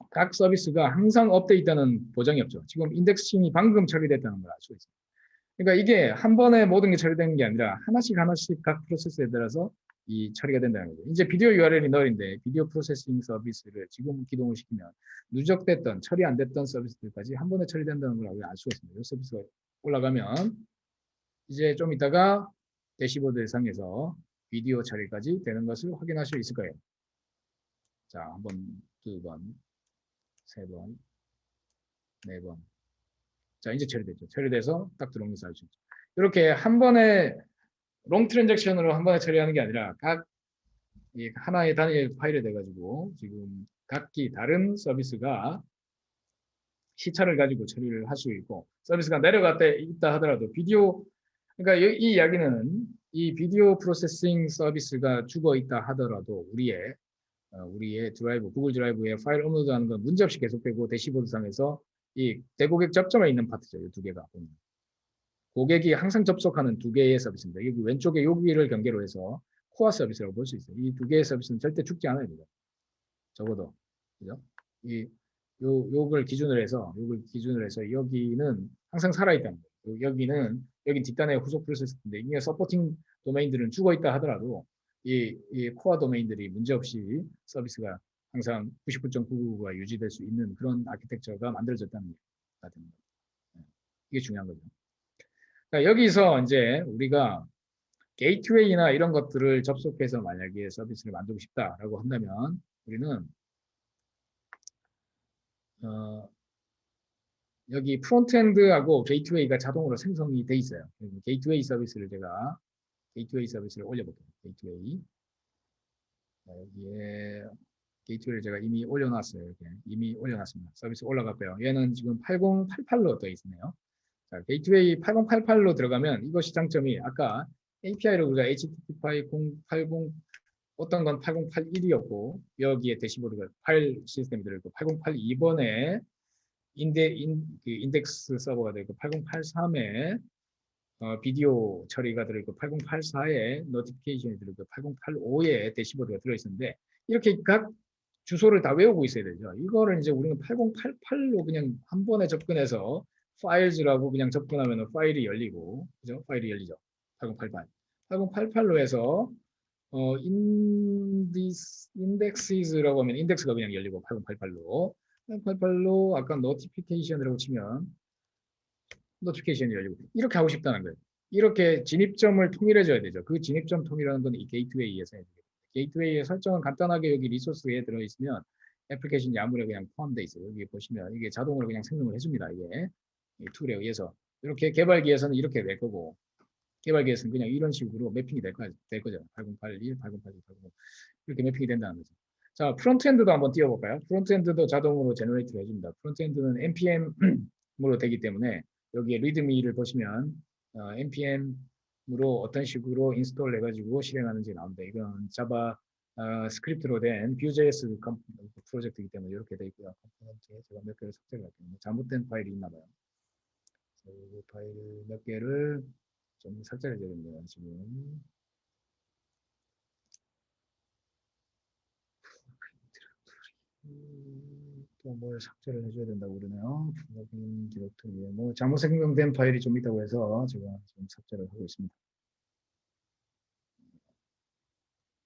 각 서비스가 항상 업데이트하는 보장이 없죠. 지금 인덱싱이 방금 처리됐다는 걸 알 수 있어요. 그러니까 이게 한 번에 모든 게 처리되는 게 아니라 하나씩 각 프로세스에 따라서 이 처리가 된다는 거죠. 이제 비디오 URL이 널인데 비디오 프로세싱 서비스를 지금 기동을 시키면 누적됐던 처리 안 됐던 서비스들까지 한 번에 처리된다는 걸 알 수가 있습니다. 이 서비스가 올라가면 이제 좀 이따가 대시보드 상에서 비디오 처리까지 되는 것을 확인할 수 있을 거예요. 자, 한 번, 두 번, 세 번, 네 번. 자, 이제 처리됐죠. 처리돼서 딱 들어온 것을 알 수 있죠. 이렇게 한 번에 롱 트랜잭션으로 한 번에 처리하는 게 아니라 각 하나의 단일 파일에 돼가지고 지금 각기 다른 서비스가 시차를 가지고 처리를 할 수 있고 서비스가 내려갔다 있다 하더라도 그러니까 이 이야기는 이 비디오 프로세싱 서비스가 죽어 있다 하더라도 우리의 드라이브, 구글 드라이브에 파일 업로드하는 건 문제없이 계속되고 대시보드 상에서 이 대고객 접점에 있는 파트죠. 이 두 개가. 고객이 항상 접속하는 두 개의 서비스입니다. 여기 왼쪽에 여기를 경계로 해서 코어 서비스라고 볼 수 있어요. 이 두 개의 서비스는 절대 죽지 않아요. 적어도. 그죠? 요걸 기준으로 해서 여기는 항상 살아있다는 거예요. 여기 뒷단의 후속 프로세스인데 이게 서포팅 도메인들은 죽어 있다 하더라도 이 코어 도메인들이 문제없이 서비스가 항상 99.99가 유지될 수 있는 그런 아키텍처가 만들어졌다는 게 됩니다. 이게 중요한 거죠. 그러니까 여기서 이제 우리가 게이트웨이나 이런 것들을 접속해서 만약에 서비스를 만들고 싶다라고 한다면 우리는 여기 프론트엔드하고 게이트웨이가 자동으로 생성이 돼 있어요. 게이트웨이 서비스를 올려볼게요. 여기에 게이트웨이를 제가 이미 올려놨어요. 이미 올려놨습니다. 서비스 올라갔고요. 얘는 지금 8088로 떠 있네요. 자, 게이트웨이 8088로 들어가면 이것이 장점이 아까 API를 우리가 HTTP 080 어떤 건 8081이었고 여기에 대시보드가 파일 시스템이 들어있고 8082번에 인덱스 서버가 되고 8083에 비디오 처리가 들어있고 8084에 노티피케이션이 들어있고 8085에 대시보드가 들어있었는데 이렇게 각 주소를 다 외우고 있어야 되죠. 이거를 이제 우리는 8088로 그냥 한 번에 접근해서 파일즈라고 그냥 접근하면 파일이 열리고, 그죠? 파일이 열리죠. 8088. 8088로 해서 인덱시즈라고 하면 인덱스가 그냥 열리고 8088로 아까 노티피케이션이라고 치면 노티피케이션이 열리고 이렇게 하고 싶다는 거예요. 이렇게 진입점을 통일해줘야 되죠. 그 진입점 통일하는 건 이 게이트웨이에서 해야 돼요. 게이트웨이의 설정은 간단하게 여기 리소스에 들어있으면 애플리케이션 야물에 그냥 포함되어 있어요. 여기 보시면 이게 자동으로 그냥 생성을 해줍니다. 이게 이 툴에 의해서 이렇게 개발기에서는 이렇게 될 거고 개발기에서는 그냥 이런 식으로 매핑이 될 거죠. 8081, 8082, 80 이렇게 매핑이 된다는 거죠. 자, 프론트엔드도 한번 띄워볼까요? 프론트엔드도 자동으로 제너레이트 해줍니다. 프론트엔드는 npm으로 되기 때문에 여기에 리드미를 보시면 npm으로 어떤 식으로 인스톨 해가지고 실행하는지 나옵니다. 이건 자바 스크립트로 된 Vue.js 프로젝트이기 때문에 이렇게 되어 있고요. 컴포넌트에 제가 몇 개를 삭제를 할게요. 잘못된 파일이 있나 봐요. 이 파일 몇 개를 좀 삭제를 해야 됩니다. 지금 또 뭘 삭제를 해줘야 된다고 그러네요. 플러그인 디렉토리에 뭐 잘못 생성된 파일이 좀 있다고 해서 제가 지금 삭제를 하고 있습니다.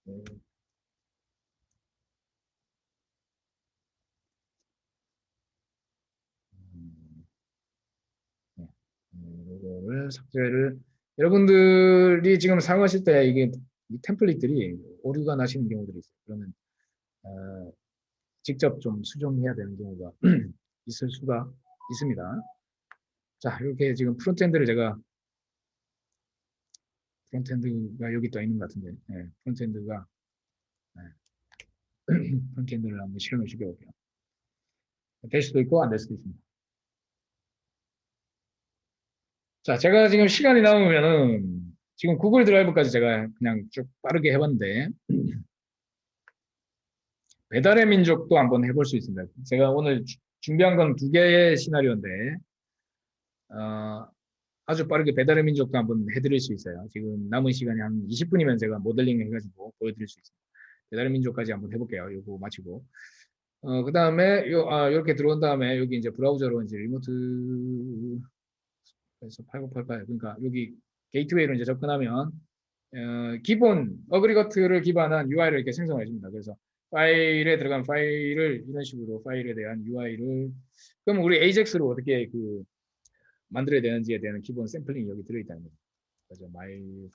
네. 네. 이거를 삭제를 여러분들이 지금 사용하실 때 이게 이 템플릿들이 오류가 나시는 경우들이 있어요. 그러면 직접 좀 수정해야 되는 경우가 있을 수가 있습니다. 자, 이렇게 지금 프론트엔드를 제가 프론트엔드가 여기 또 있는 것 같은데, 네, 프론트엔드가 네, 프론트엔드를 한번 실험을 시켜볼게요. 될 수도 있고 안 될 수도 있습니다. 자, 제가 지금 시간이 남으면은 지금 구글 드라이브까지 제가 그냥 쭉 빠르게 해봤는데 배달의 민족도 한번 해볼 수 있습니다. 제가 오늘 준비한 건 두 개의 시나리오인데 아주 빠르게 배달의 민족도 한번 해드릴 수 있어요. 지금 남은 시간이 한 20분이면 제가 모델링 해가지고 보여드릴 수 있습니다. 배달의 민족까지 한번 해볼게요. 이거 마치고. 그 다음에 이렇게 들어온 다음에 여기 이제 브라우저로 이제 리모트에서 8988 그러니까 여기 게이트웨이로 이제 접근하면 기본 어그리거트를 기반한 UI를 이렇게 생성해 줍니다. 그래서 파일에 들어간 파일을 이런 식으로 파일에 대한 UI를 그럼 우리 AJAX로 어떻게 그 만들어야 되는지에 대한 기본 샘플링이 여기 들어있다는 거죠. 그래서 마이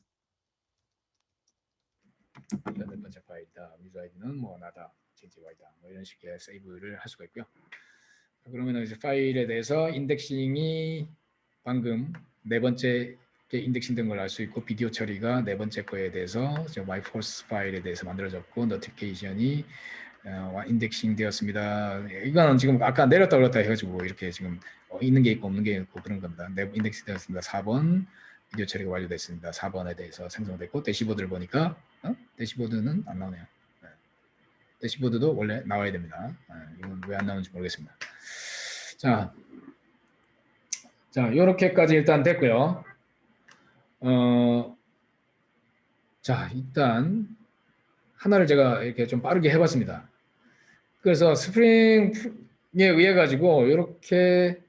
몇 번째 파일이다. 유저 아이디는 뭐 나다, JJY다. 뭐 이런 식의 세이브를 할 수가 있고요. 그러면 이제 파일에 대해서 인덱싱이 방금 네 번째 인덱싱된 걸 알 수 있고 비디오 처리가 네 번째 거에 대해서 마이 포스 파일에 대해서 만들어졌고 노티피케이션이 인덱싱 되었습니다. 이거는 지금 아까 내렸다 올렸다 해가지고 이렇게 지금 있는 게 있고 없는 게 있고 그런 겁니다. 인덱스 되었습니다. 4번 비디오 처리가 완료됐습니다. 4번에 대해서 생성됐고 대시보드를 보니까 대시보드는 안 나오네요. 대시보드도 원래 나와야 됩니다. 이건 왜 안 나오는지 모르겠습니다. 자, 이렇게까지 일단 됐고요. 자, 일단 하나를 제가 이렇게 좀 빠르게 해봤습니다. 그래서 스프링에 의해 가지고 이렇게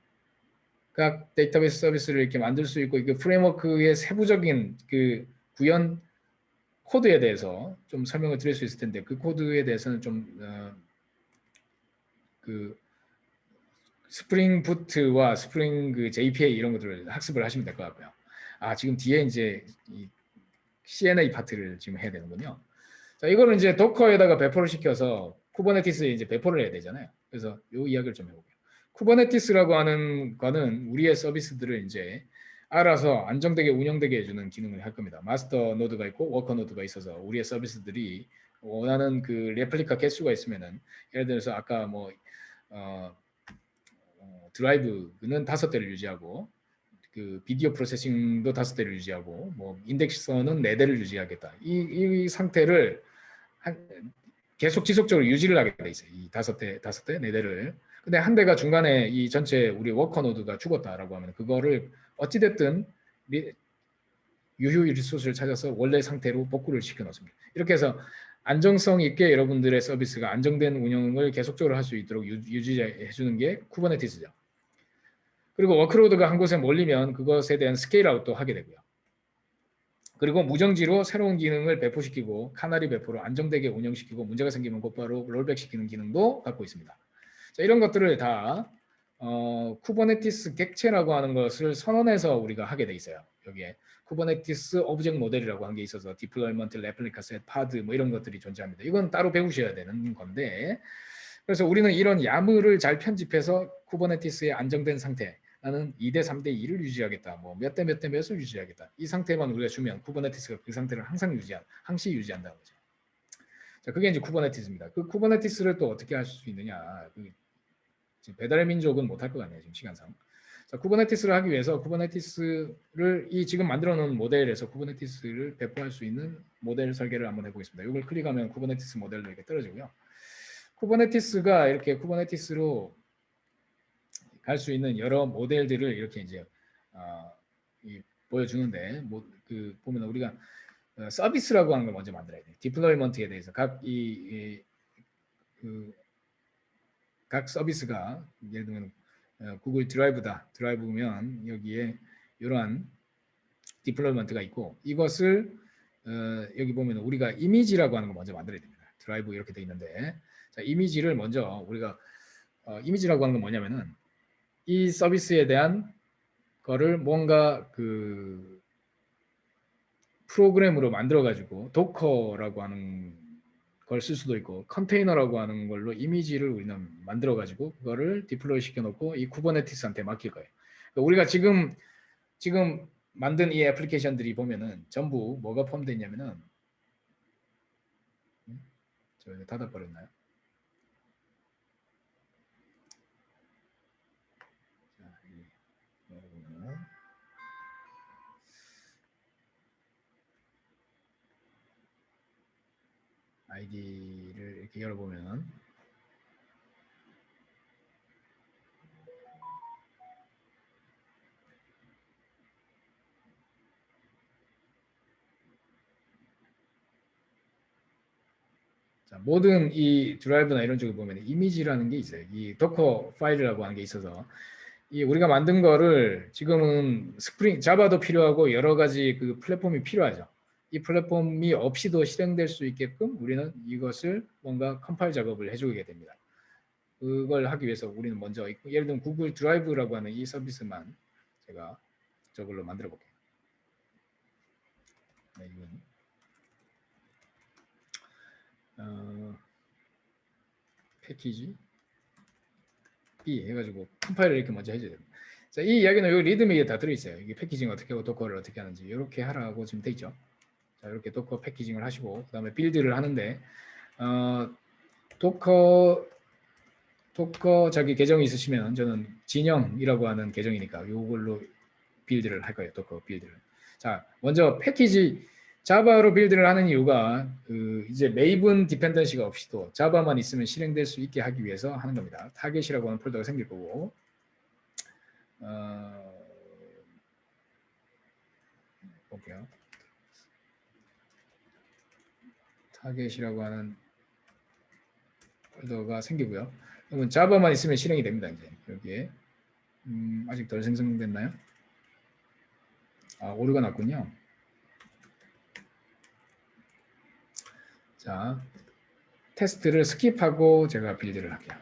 각 데이터베이스 서비스를 이렇게 만들 수 있고 그 프레임워크의 세부적인 그 구현 코드에 대해서 좀 설명을 드릴 수 있을 텐데 그 코드에 대해서는 좀 그 스프링 부트와 스프링 그 JPA 이런 것들을 학습을 하시면 될 것 같고요. 지금 뒤에 이제 이 CNA 파트를 지금 해야 되는군요. 자, 이거는 이제 도커에다가 배포를 시켜서 쿠버네티스에 이제 배포를 해야 되잖아요. 그래서 이 이야기를 좀 해볼게요. 쿠버네티스라고 하는 거는 우리의 서비스들을 이제 알아서 안정되게 운영되게 해주는 기능을 할 겁니다. 마스터 노드가 있고 워커 노드가 있어서 우리의 서비스들이 원하는 그 레플리카 개수가 있으면은 예를 들어서 아까 뭐 드라이브는 5대를 유지하고 그 비디오 프로세싱도 5대를 유지하고 뭐 인덱서는 4대를 유지하겠다. 이 상태를 계속 지속적으로 유지를 하게 돼 있어요. 이 5대, 4대를. 근데 한 대가 중간에 이 전체 우리 워커 노드가 죽었다라고 하면 그거를 어찌됐든 유효 리소스를 찾아서 원래 상태로 복구를 시켜 놓습니다. 이렇게 해서 안정성 있게 여러분들의 서비스가 안정된 운영을 계속적으로 할 수 있도록 유지해 주는 게 쿠버네티스죠. 그리고 워크로드가 한 곳에 몰리면 그것에 대한 스케일 아웃도 하게 되고요. 그리고 무정지로 새로운 기능을 배포시키고 카나리 배포로 안정되게 운영시키고 문제가 생기면 곧바로 롤백시키는 기능도 갖고 있습니다. 자, 이런 것들을 다 쿠버네티스 객체라고 하는 것을 선언해서 우리가 하게 돼 있어요. 여기에 쿠버네티스 오브젝트 모델이라고 한 게 있어서 디플로이먼트, 레플리카 셋, 파드 뭐 이런 것들이 존재합니다. 이건 따로 배우셔야 되는 건데 그래서 우리는 이런 야물을 잘 편집해서 쿠버네티스의 안정된 상태 나는 2대 3대 2를 유지하겠다. 뭐 몇 대 몇 대 몇을 유지하겠다. 이 상태만 우리가 주면 쿠버네티스가 그 상태를 항상 항시 유지한다는 거죠. 자, 그게 이제 쿠버네티스입니다. 그 쿠버네티스를 또 어떻게 할 수 있느냐? 지금 배달의 민족은 못할 것 같네요. 지금 시간상. 자, 쿠버네티스를 하기 위해서 쿠버네티스를 이 지금 만들어 놓은 모델에서 쿠버네티스를 배포할 수 있는 모델 설계를 한번 해보겠습니다. 이걸 클릭하면 쿠버네티스 모델로 이렇게 떨어지고요. 쿠버네티스가 이렇게 쿠버네티스로 갈 수 있는 여러 모델들을 이렇게 이제 보여주는데 그 보면 우리가 서비스라고 하는 걸 먼저 만들어야 돼요. 디플로이먼트에 대해서 각 서비스가 예를 들면 구글 드라이브다. 드라이브면 여기에 이러한 디플로이먼트가 있고 이것을 여기 보면 우리가 이미지라고 하는 거 먼저 만들어야 됩니다. 드라이브 이렇게 돼 있는데 자, 이미지를 먼저 우리가 이미지라고 하는 건 뭐냐면은 이 서비스에 대한 거를 뭔가 그 프로그램으로 만들어 가지고 도커라고 하는 걸 쓸 수도 있고 컨테이너라고 하는 걸로 이미지를 우리는 만들어 가지고 그거를 디플로이 시켜 놓고 이 쿠버네티스한테 맡길 거예요. 그러니까 우리가 지금 만든 이 애플리케이션들이 보면은 전부 뭐가 포함되어 있냐면은 저 이거 닫아 버렸나요? 자, 여기 아이디를 이렇게 열어보면 자, 모든 이 드라이브나 이런 쪽에 보면 이미지라는 게 있어요. 이 도커 파일이라고 하는 게 있어서 이 우리가 만든 거를 지금은 스프링 자바도 필요하고 여러 가지 그 플랫폼이 필요하죠. 이 플랫폼이 없이도 실행될 수 있게끔 우리는 이것을 뭔가 컴파일 작업을 해주게 됩니다. 그걸 하기 위해서 우리는 먼저 예를 들면 구글 드라이브라고 하는 이 서비스만 제가 저걸로 만들어 볼게요. 네, 이건 패키지 B 해가지고 컴파일을 이렇게 먼저 해줘야 됩니다. 자, 이 이야기는 여기 리드미에 다 들어있어요. 이게 패키징 어떻게 하고 도커를 어떻게 하는지 이렇게 하라고 지금 돼 있죠. 자, 이렇게 도커 패키징을 하시고 그다음에 빌드를 하는데 도커 자기 계정이 있으시면 저는 진영이라고 하는 계정이니까 이걸로 빌드를 할 거예요. 도커 빌드를. 자, 먼저 패키지 자바로 빌드를 하는 이유가 그 이제 메이븐 디펜던시가 없이도 자바만 있으면 실행될 수 있게 하기 위해서 하는 겁니다. 타겟이라고 하는 폴더가 생길 거고 볼게요. 타겟이라고 하는 폴더가 생기고요. 그러면 자바만 있으면 실행이 됩니다. 이제 여기에 아직 덜 생성됐나요? 아, 오류가 났군요. 자, 테스트를 스킵하고 제가 빌드를 할게요.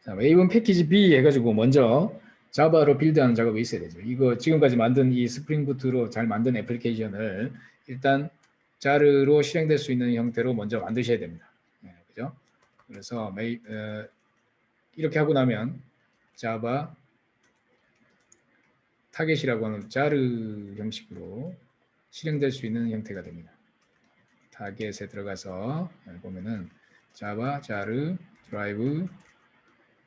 자, 웨이븐 패키지 B 해가지고 먼저 자바로 빌드하는 작업이 있어야 되죠. 이거 지금까지 만든 이 스프링 부트로 잘 만든 애플리케이션을 일단 자르로 실행될 수 있는 형태로 먼저 만드셔야 됩니다. 네, 그죠? 그래서 이렇게 하고 나면 자바 타겟이라고 하는 자르 형식으로 실행될 수 있는 형태가 됩니다. 타겟에 들어가서 보면은 자바, 자르, 드라이브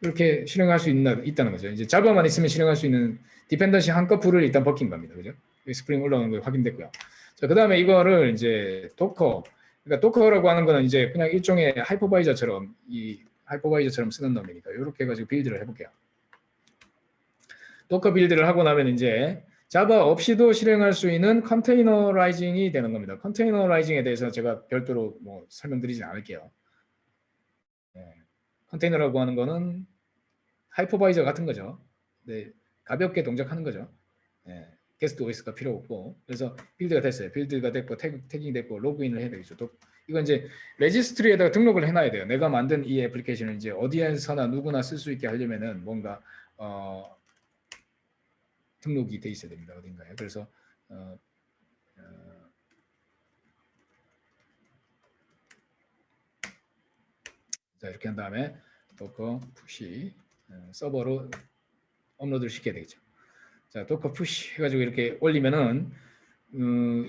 이렇게 실행할 수 있다는 거죠. 이제 자바만 있으면 실행할 수 있는 디펜던시 한꺼풀을 일단 벗긴 겁니다. 그죠? 스프링 올라오는 거 확인됐고요. 자, 그 다음에 이거를 이제 도커, 그러니까 도커라고 하는 거는 이제 그냥 일종의 하이퍼바이저처럼 쓰는 놈이니까 이렇게 해가지고 빌드를 해볼게요. 도커 빌드를 하고 나면 이제 자바 없이도 실행할 수 있는 컨테이너라이징이 되는 겁니다. 컨테이너라이징에 대해서 제가 별도로 뭐 설명드리진 않을게요. 네. 컨테이너라고 하는 거는 하이퍼바이저 같은 거죠. 네, 가볍게 동작하는 거죠. 네, 게스트 OS가 필요 없고 그래서 빌드가 됐어요. 빌드가 됐고 태깅이 됐고 로그인을 해야 되겠죠. 또 이건 이제 레지스트리에다가 등록을 해놔야 돼요. 내가 만든 이 애플리케이션을 이제 어디에서나 누구나 쓸 수 있게 하려면은 뭔가 등록이 돼 있어야 됩니다. 어딘가에. 그래서 자, 이렇게 한 다음에 도커 푸시 서버로 업로드를 시켜야 되겠죠. 자, 도커 푸시 해가지고 이렇게 올리면은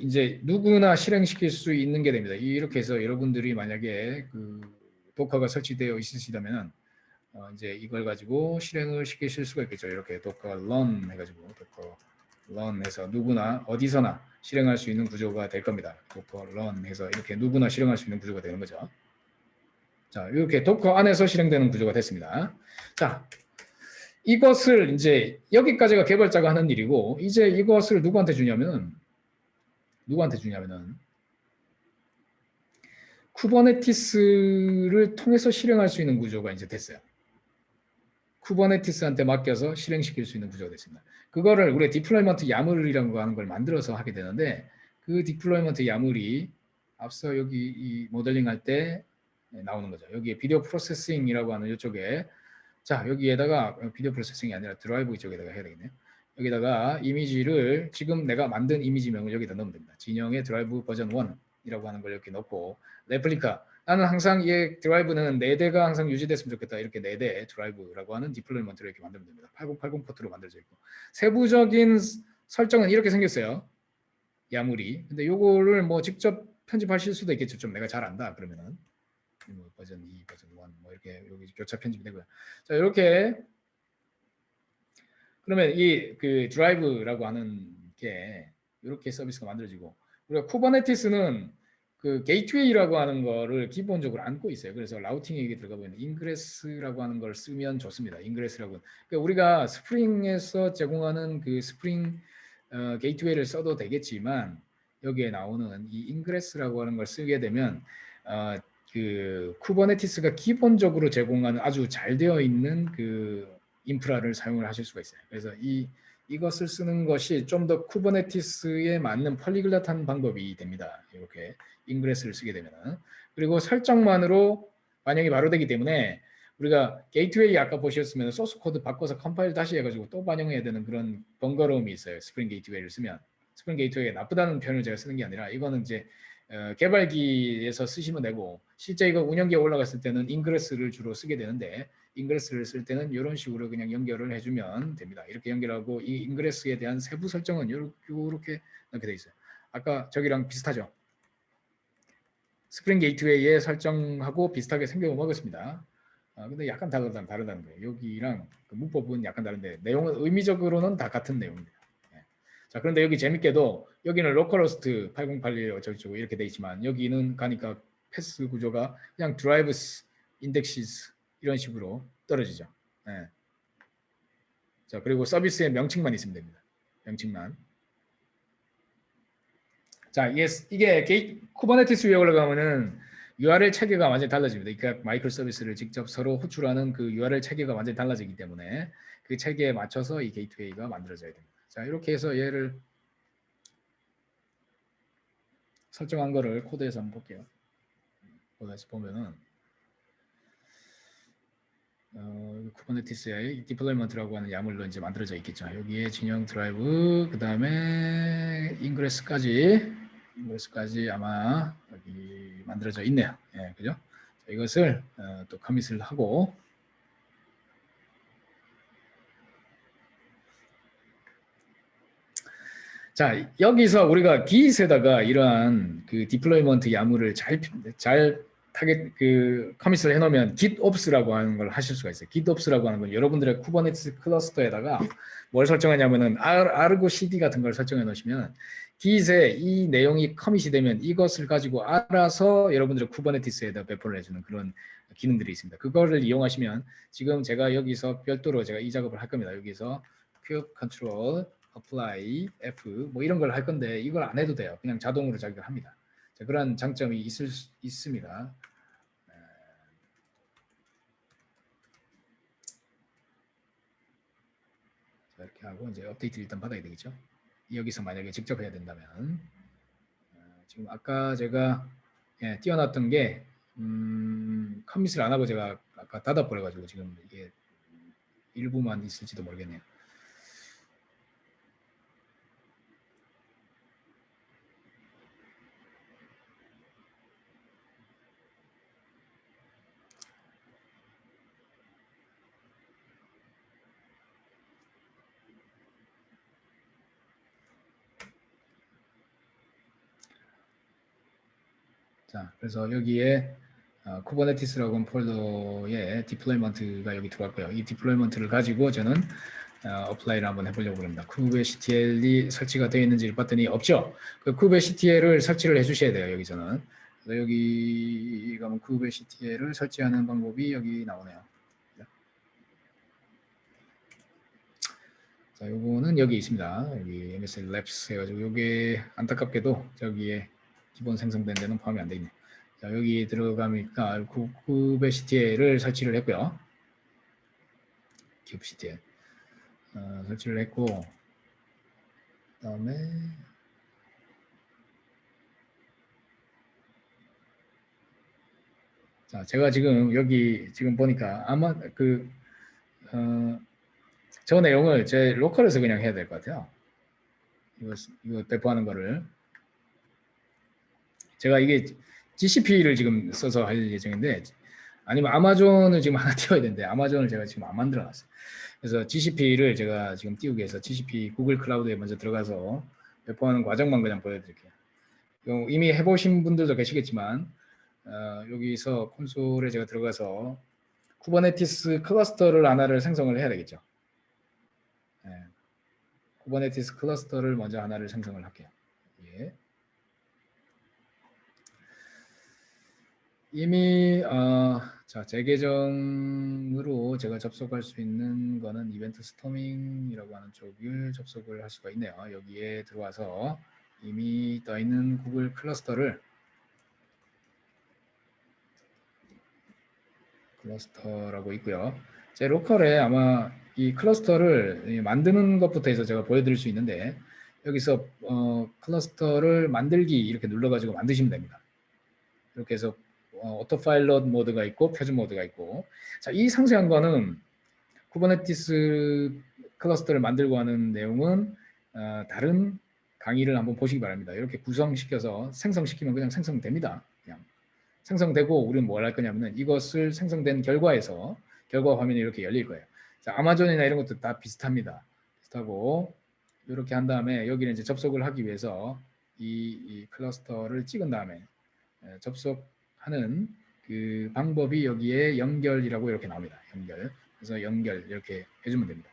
이제 누구나 실행시킬 수 있는 게 됩니다. 이렇게 해서 여러분들이 만약에 그 도커가 설치되어 있으시다면 이제 이걸 가지고 실행을 시키실 수가 있겠죠. 이렇게 도커 run 해가지고 도커 run 해서 누구나 어디서나 실행할 수 있는 구조가 될 겁니다. 도커 run 해서 이렇게 누구나 실행할 수 있는 구조가 되는 거죠. 자, 이렇게 도커 안에서 실행되는 구조가 됐습니다. 자, 이것을 이제 여기까지가 개발자가 하는 일이고 이제 이것을 누구한테 주냐면은 쿠버네티스를 통해서 실행할 수 있는 구조가 이제 됐어요. 쿠버네티스한테 맡겨서 실행시킬 수 있는 구조가 됐습니다. 그거를 우리 디플로이먼트 야물이라는 거 하는 걸 만들어서 하게 되는데 그 디플로이먼트 야물이 앞서 여기 이 모델링 할 때 나오는 거죠. 여기에 비디오 프로세싱이라고 하는 이쪽에 자 여기에다가 비디오 프로세싱이 아니라 드라이브 쪽에다가 해야 되겠네요. 여기다가 이미지를 지금 내가 만든 이미지명을 여기다 넣으면 됩니다. 진영의 드라이브 버전 1이라고 하는 걸 이렇게 넣고 레플리카 나는 항상 이 드라이브는 4대가 항상 유지됐으면 좋겠다. 이렇게 4대 드라이브라고 하는 디플로이먼트를 이렇게 만들면 됩니다. 8080 포트로 만들어져 있고 세부적인 설정은 이렇게 생겼어요. 야물이. 근데 요거를 뭐 직접 편집하실 수도 있겠죠. 좀 내가 잘 안다 그러면은 뭐 버전 2, 버전 1 뭐 이렇게 여기 교차 편집이 되고요. 자 이렇게 그러면 이 그 드라이브라고 하는 게 이렇게 서비스가 만들어지고 우리가 쿠버네티스는 그 게이트웨이라고 하는 거를 기본적으로 안고 있어요. 그래서 라우팅에 들어가 보면 인그레스라고 하는 걸 쓰면 좋습니다. 인그레스라고. 그러니까 우리가 스프링에서 제공하는 그 스프링 게이트웨이를 써도 되겠지만 여기에 나오는 이 인그레스라고 하는 걸 쓰게 되면 그 쿠버네티스가 기본적으로 제공하는 아주 잘 되어 있는 그 인프라를 사용을 하실 수가 있어요. 그래서 이것을 쓰는 것이 좀 더 쿠버네티스에 맞는 폴리글랏한 방법이 됩니다. 이렇게 인그레스를 쓰게 되면 그리고 설정만으로 반영이 바로 되기 때문에 우리가 게이트웨이 아까 보셨으면 소스 코드 바꿔서 컴파일 다시 해가지고 또 반영해야 되는 그런 번거로움이 있어요. 스프링 게이트웨이를 쓰면 스프링 게이트웨이가 나쁘다는 표현을 제가 쓰는 게 아니라 이거는 이제 개발기에서 쓰시면 되고 실제 이거 운영기에 올라갔을 때는 인그레스를 주로 쓰게 되는데 인그레스를 쓸 때는 이런 식으로 그냥 연결을 해주면 됩니다. 이렇게 연결하고 이 인그레스에 대한 세부 설정은 이렇게 넣게 돼 있어요. 아까 저기랑 비슷하죠. 스프링 게이트웨이의 설정하고 비슷하게 생겨 먹었습니다. 근데 약간 다르다는 거예요. 여기랑 그 문법은 약간 다른데 내용은 의미적으로는 다 같은 내용입니다. 예. 자 그런데 여기 재밌게도 여기는 로컬호스트 8081 어쩌고저쩌고 이렇게 돼 있지만 여기는 가니까 패스 구조가 그냥 드라이브스 인덱시스 이런 식으로 떨어지죠. 예. 자 그리고 서비스의 명칭만 있으면 됩니다. 명칭만. 자 이게 쿠버네티스 위에 올라가면은 URL 체계가 완전히 달라집니다. 그러니까 마이크로 서비스를 직접 서로 호출하는 그 URL 체계가 완전히 달라지기 때문에 그 체계에 맞춰서 이 게이트웨이가 만들어져야 됩니다. 자 이렇게 해서 얘를 설정한 거를 코드에서 한번 볼게요. 코드에서 보면은 쿠버네티스의 디플로이먼트라고 하는 야물로 이제 만들어져 있겠죠. 여기에 진영 드라이브 그 다음에 인그레스까지 아마 여기 만들어져 있네요. 예, 그죠? 자, 이것을 또 커밋을 하고 자 여기서 우리가 Git에다가 이러한 그 디플로이먼트 야물을 잘 타겟 그 커밋을 해놓으면 GitOps라고 하는 걸 하실 수가 있어요. GitOps라고 하는 건 여러분들의 쿠버네티스 클러스터에다가 뭘 설정하냐면은 아르고 CD 같은 걸 설정해 놓으시면 Git에 이 내용이 커밋이 되면 이것을 가지고 알아서 여러분들의 쿠버네티스에다 배포를 해주는 그런 기능들이 있습니다. 그거를 이용하시면 지금 제가 여기서 별도로 제가 이 작업을 할 겁니다. 여기서 큐브 컨트롤 apply F 뭐 이런 걸 할 건데 이걸 안 해도 돼요. 그냥 자동으로 자기가 합니다. 자, 그런 장점이 있습니다. 자, 이렇게 하고 이제 업데이트 일단 받아야 되겠죠. 여기서 만약에 직접 해야 된다면 지금 아까 제가 띄워놨던 게 커밋을 안 하고 제가 아까 닫아버려가지고 지금 이게 일부만 있을지도 모르겠네요. 자, 그래서 여기에 쿠버네티스라고 하는 폴더에 디플로이먼트가 여기 들어왔고요. 이 디플로이먼트를 가지고 저는 어플라이를 한번 해보려고 합니다. kubectl이 설치가 되어 있는지를 봤더니 없죠. 그 kubectl을 설치를 해주셔야 돼요. 여기서는. 그래서 여기 가면 kubectl을 설치하는 방법이 여기 나오네요. 자, 요거는 여기 있습니다. 여기 MSL Labs 해가지고 요게 안타깝게도 저기에 기본 생성된 데는 포함이 안 돼 있네. 자, 여기 들어가니까 kubectl을 설치를 했고요. kubectl 설치를 했고 그다음에 자, 제가 지금 여기 지금 보니까 아마 그 저 내용을 제 로컬에서 그냥 해야 될 것 같아요. 이거 배포하는 거를 제가 이게 GCP를 지금 써서 할 예정인데 아니면 아마존을 지금 하나 띄워야 되는데 아마존을 제가 지금 안 만들어놨어요. 그래서 GCP를 제가 지금 띄우기 위해서 GCP 구글 클라우드에 먼저 들어가서 배포하는 과정만 그냥 보여드릴게요. 이미 해보신 분들도 계시겠지만 여기서 콘솔에 제가 들어가서 쿠버네티스 클러스터를 하나를 생성을 해야 되겠죠. 네. 쿠버네티스 클러스터를 먼저 하나를 생성을 할게요. 예. 이미 자, 제 계정으로 제가 접속할 수 있는 거는 이벤트 스토밍이라고 하는 쪽을 접속을 할 수가 있네요. 여기에 들어와서 이미 떠 있는 구글 클러스터를 클러스터라고 있고요. 제 로컬에 아마 이 클러스터를 만드는 것부터 해서 제가 보여드릴 수 있는데 여기서 클러스터를 만들기 이렇게 눌러가지고 만드시면 됩니다. 이렇게 해서 오토 파일럿 모드가 있고 표준 모드가 있고 자, 이 상세한 거는 쿠버네티스 클러스터를 만들고 하는 내용은 다른 강의를 한번 보시기 바랍니다. 이렇게 구성시켜서 생성시키면 그냥 생성됩니다. 그냥 생성되고 우리는 뭘 할 거냐면은 이것을 생성된 결과에서 결과 화면이 이렇게 열릴 거예요. 자, 아마존이나 이런 것도 다 비슷합니다. 비슷하고 이렇게 한 다음에 여기는 이제 접속을 하기 위해서 이 클러스터를 찍은 다음에 접속하는 그 방법이 여기에 연결이라고 이렇게 나옵니다. 연결. 그래서 연결 이렇게 해주면 됩니다.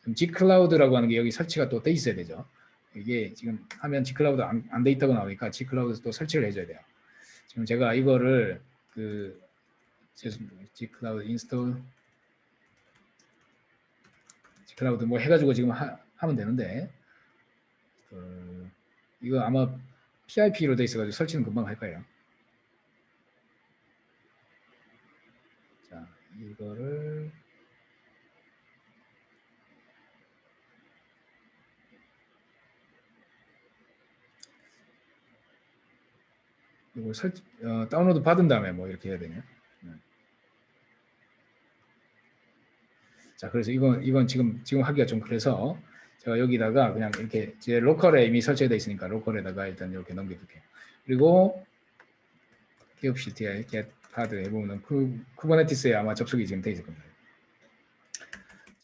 그럼 G클라우드라고 하는 게 여기 설치가 또 돼 있어야 되죠. 이게 지금 하면 G클라우드 안 돼 있다고 나오니까 G클라우드에서 또 설치를 해줘야 돼요. 지금 제가 이거를 그 G클라우드 인스톨 G클라우드 뭐 해가지고 지금 하면 되는데 이거 아마 PIP로 돼 있어가지고 설치는 금방 할 거예요. 자, 이거를 이걸 다운로드 받은 다음에 뭐 이렇게 해야 되냐? 자, 그래서 이건 지금 하기가 좀 그래서 제가 여기다가 그냥 이렇게 제 로컬에 이미 설치되어 있으니까 로컬에다가 일단 이렇게 넘겨둘게요. 그리고 kubectl get card 해보면 쿠버네티스에 아마 접속이 지금 돼 있을 겁니다.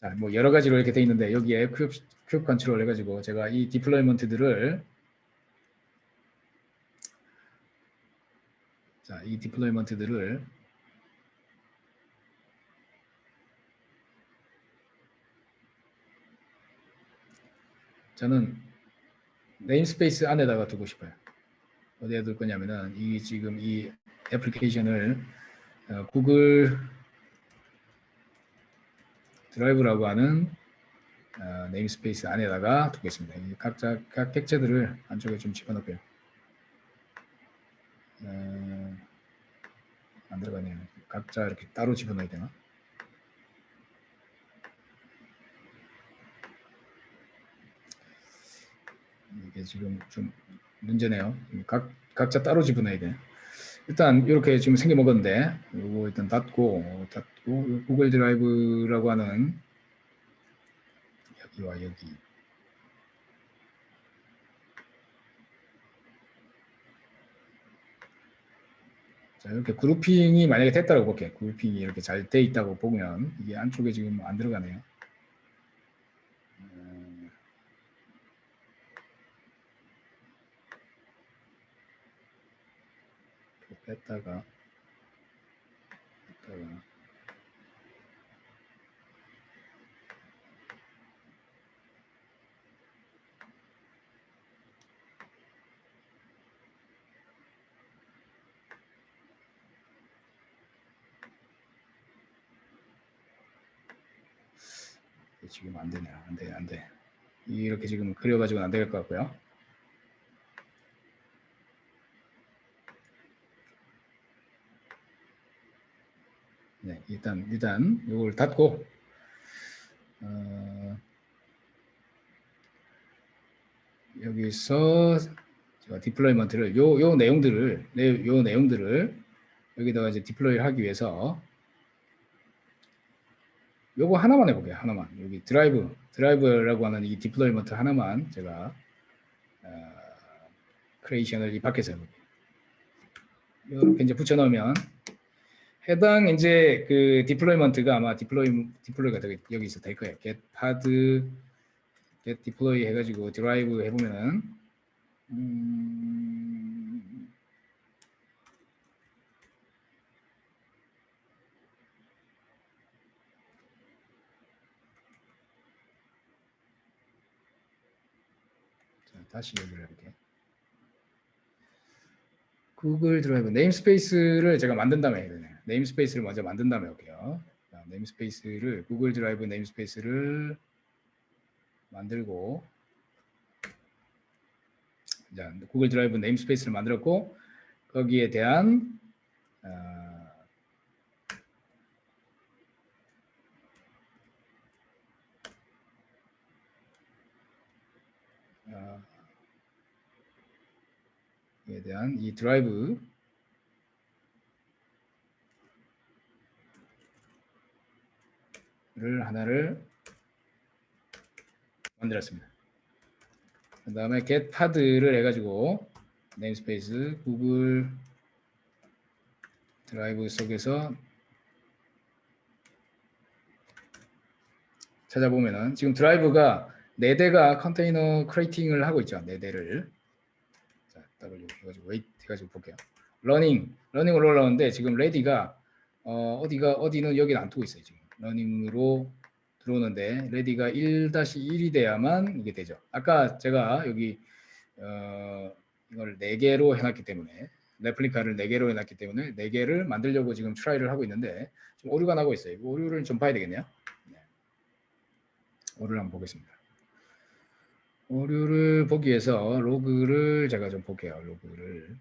자, 뭐 여러 가지로 이렇게 돼 있는데 여기에 큐브 컨트롤 해가지고 제가 이 디플로이먼트들을 자, 이 디플로이먼트들을 저는 네임스페이스 안에다가 두고 싶어요. 어디에 둘 거냐면은 이 지금 이 애플리케이션을 구글 드라이브라고 하는 네임스페이스 안에다가 두겠습니다. 각 객체들을 안쪽에 좀 집어넣고요. 안 들어가네요. 각자 이렇게 따로 집어넣어야 되나? 이게 지금 좀 문제네요. 각자 따로 집어넣어야 돼. 일단 이렇게 지금 생겨 먹었는데 이거 일단 닫고 구글 드라이브라고 하는 여기와 여기 자, 이렇게 그룹핑이 만약에 됐다고 볼게요. 그룹핑이 이렇게 잘 돼 있다고 보면 이게 안쪽에 지금 안 들어가네요. 뺐다가 지금 안 되네요. 안 돼. 이렇게 지금 그려가지고는 안 될 것 같고요. 네, 일단 이걸 닫고 여기서 제가 디플로이먼트를 요 내용들을 여기다가 이제 디플로이를 하기 위해서 요거 하나만 해볼게요. 하나만. 여기 드라이브라고 하는 이 디플로이먼트 하나만 제가 크리에이션을 이 밖에서 해볼게요. 이렇게 이제 붙여넣으면 해당 이제 그 디플로이먼트가 아마 디플로이가 여기서 될 거예요. get pod get deploy 해가지고 드라이브 해보면은 자, 다시 여기를 해볼게요. 구글 드라이브 네임스페이스를 제가 만든 다음에 해야 되네요. 네임스페이스를 먼저 만든 다음에 할게요. 자, 네임스페이스를 구글 드라이브 네임스페이스를 만들고 자, 구글 드라이브 네임스페이스를 만들었고 거기에 대한 에 대한 이 드라이브를 하나를 만들었습니다. 그 다음에 get pod를 해가지고 네임스페이스 구글 드라이브 속에서 찾아보면은 지금 드라이브가 4대가 컨테이너 크리에이팅을 하고 있죠. 4대를. 자, W 해가지고 웨이트 해가지고 볼게요. 러닝으로 올라오는데 지금 레디가 어디는 여기는 안 뜨고 있어요. 지금 러닝으로 들어오는데 레디가 1-1이 돼야만 이게 되죠. 아까 제가 여기 이걸 4개로 해놨기 때문에 레플리카를 4개로 해놨기 때문에 4개를 만들려고 지금 트라이를 하고 있는데 지금 오류가 나고 있어요. 이거 오류를 좀 봐야 되겠네요. 네. 오류를 한번 보겠습니다. 오류를 보기 위해서 로그를 제가 좀 볼게요. 로그를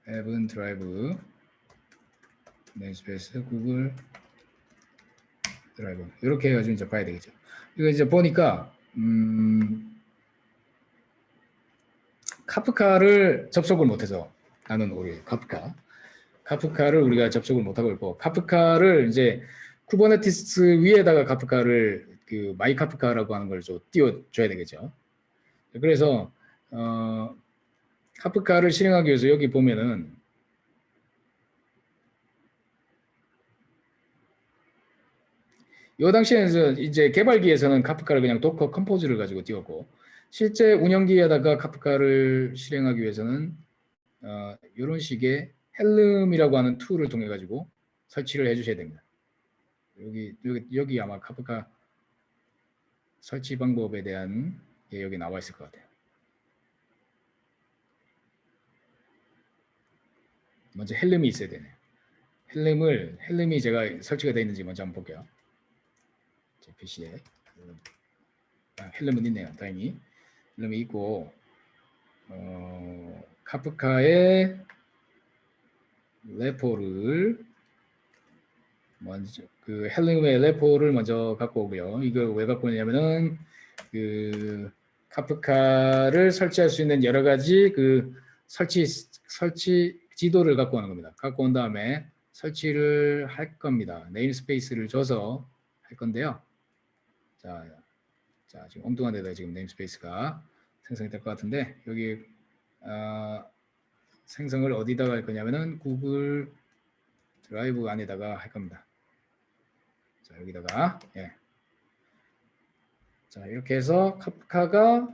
앱은 드라이브 네임스페이스 구글 드라이브 이렇게 해가지고 이제 봐야 되겠죠. 이거 이제 보니까 카프카를 접속을 못해서 나는 우리 카프카를 우리가 접속을 못하고 있고 카프카를 이제 쿠버네티스 위에다가 카프카를 그 마이 카프카라고 하는 걸 좀 띄워줘야 되겠죠. 그래서 카프카를 실행하기 위해서 여기 보면은 이 당시에는 이제 개발기에서는 카프카를 그냥 도커 컴포즈를 가지고 띄웠고 실제 운영기에다가 카프카를 실행하기 위해서는 이런 식의 헬름이라고 하는 툴을 통해 가지고 설치를 해주셔야 됩니다. 여기 아마 카프카 설치 방법에 대한 게 여기 나와 있을 것 같아요. 먼저 헬름이 있어야 되네요. 헬름이 제가 설치가 되어 있는지 먼저 한번 볼게요. 제 PC에 헬름은 있네요. 다행히 헬름이 있고 카프카의 레포를 먼저 그 헬름의 레포를 먼저 갖고 오고요. 이거 왜 갖고 오냐면은 그 카프카를 설치할 수 있는 여러 가지 그 설치 지도를 갖고 오는 겁니다. 갖고 온 다음에 설치를 할 겁니다. 네임스페이스를 줘서 할 건데요. 자 지금 엉뚱한 데다 지금 네임스페이스가 생성이 될 것 같은데 여기 생성을 어디다가 할 거냐면은 구글 드라이브 안에다가 할 겁니다. 자 여기다가 자 이렇게 해서 카프카가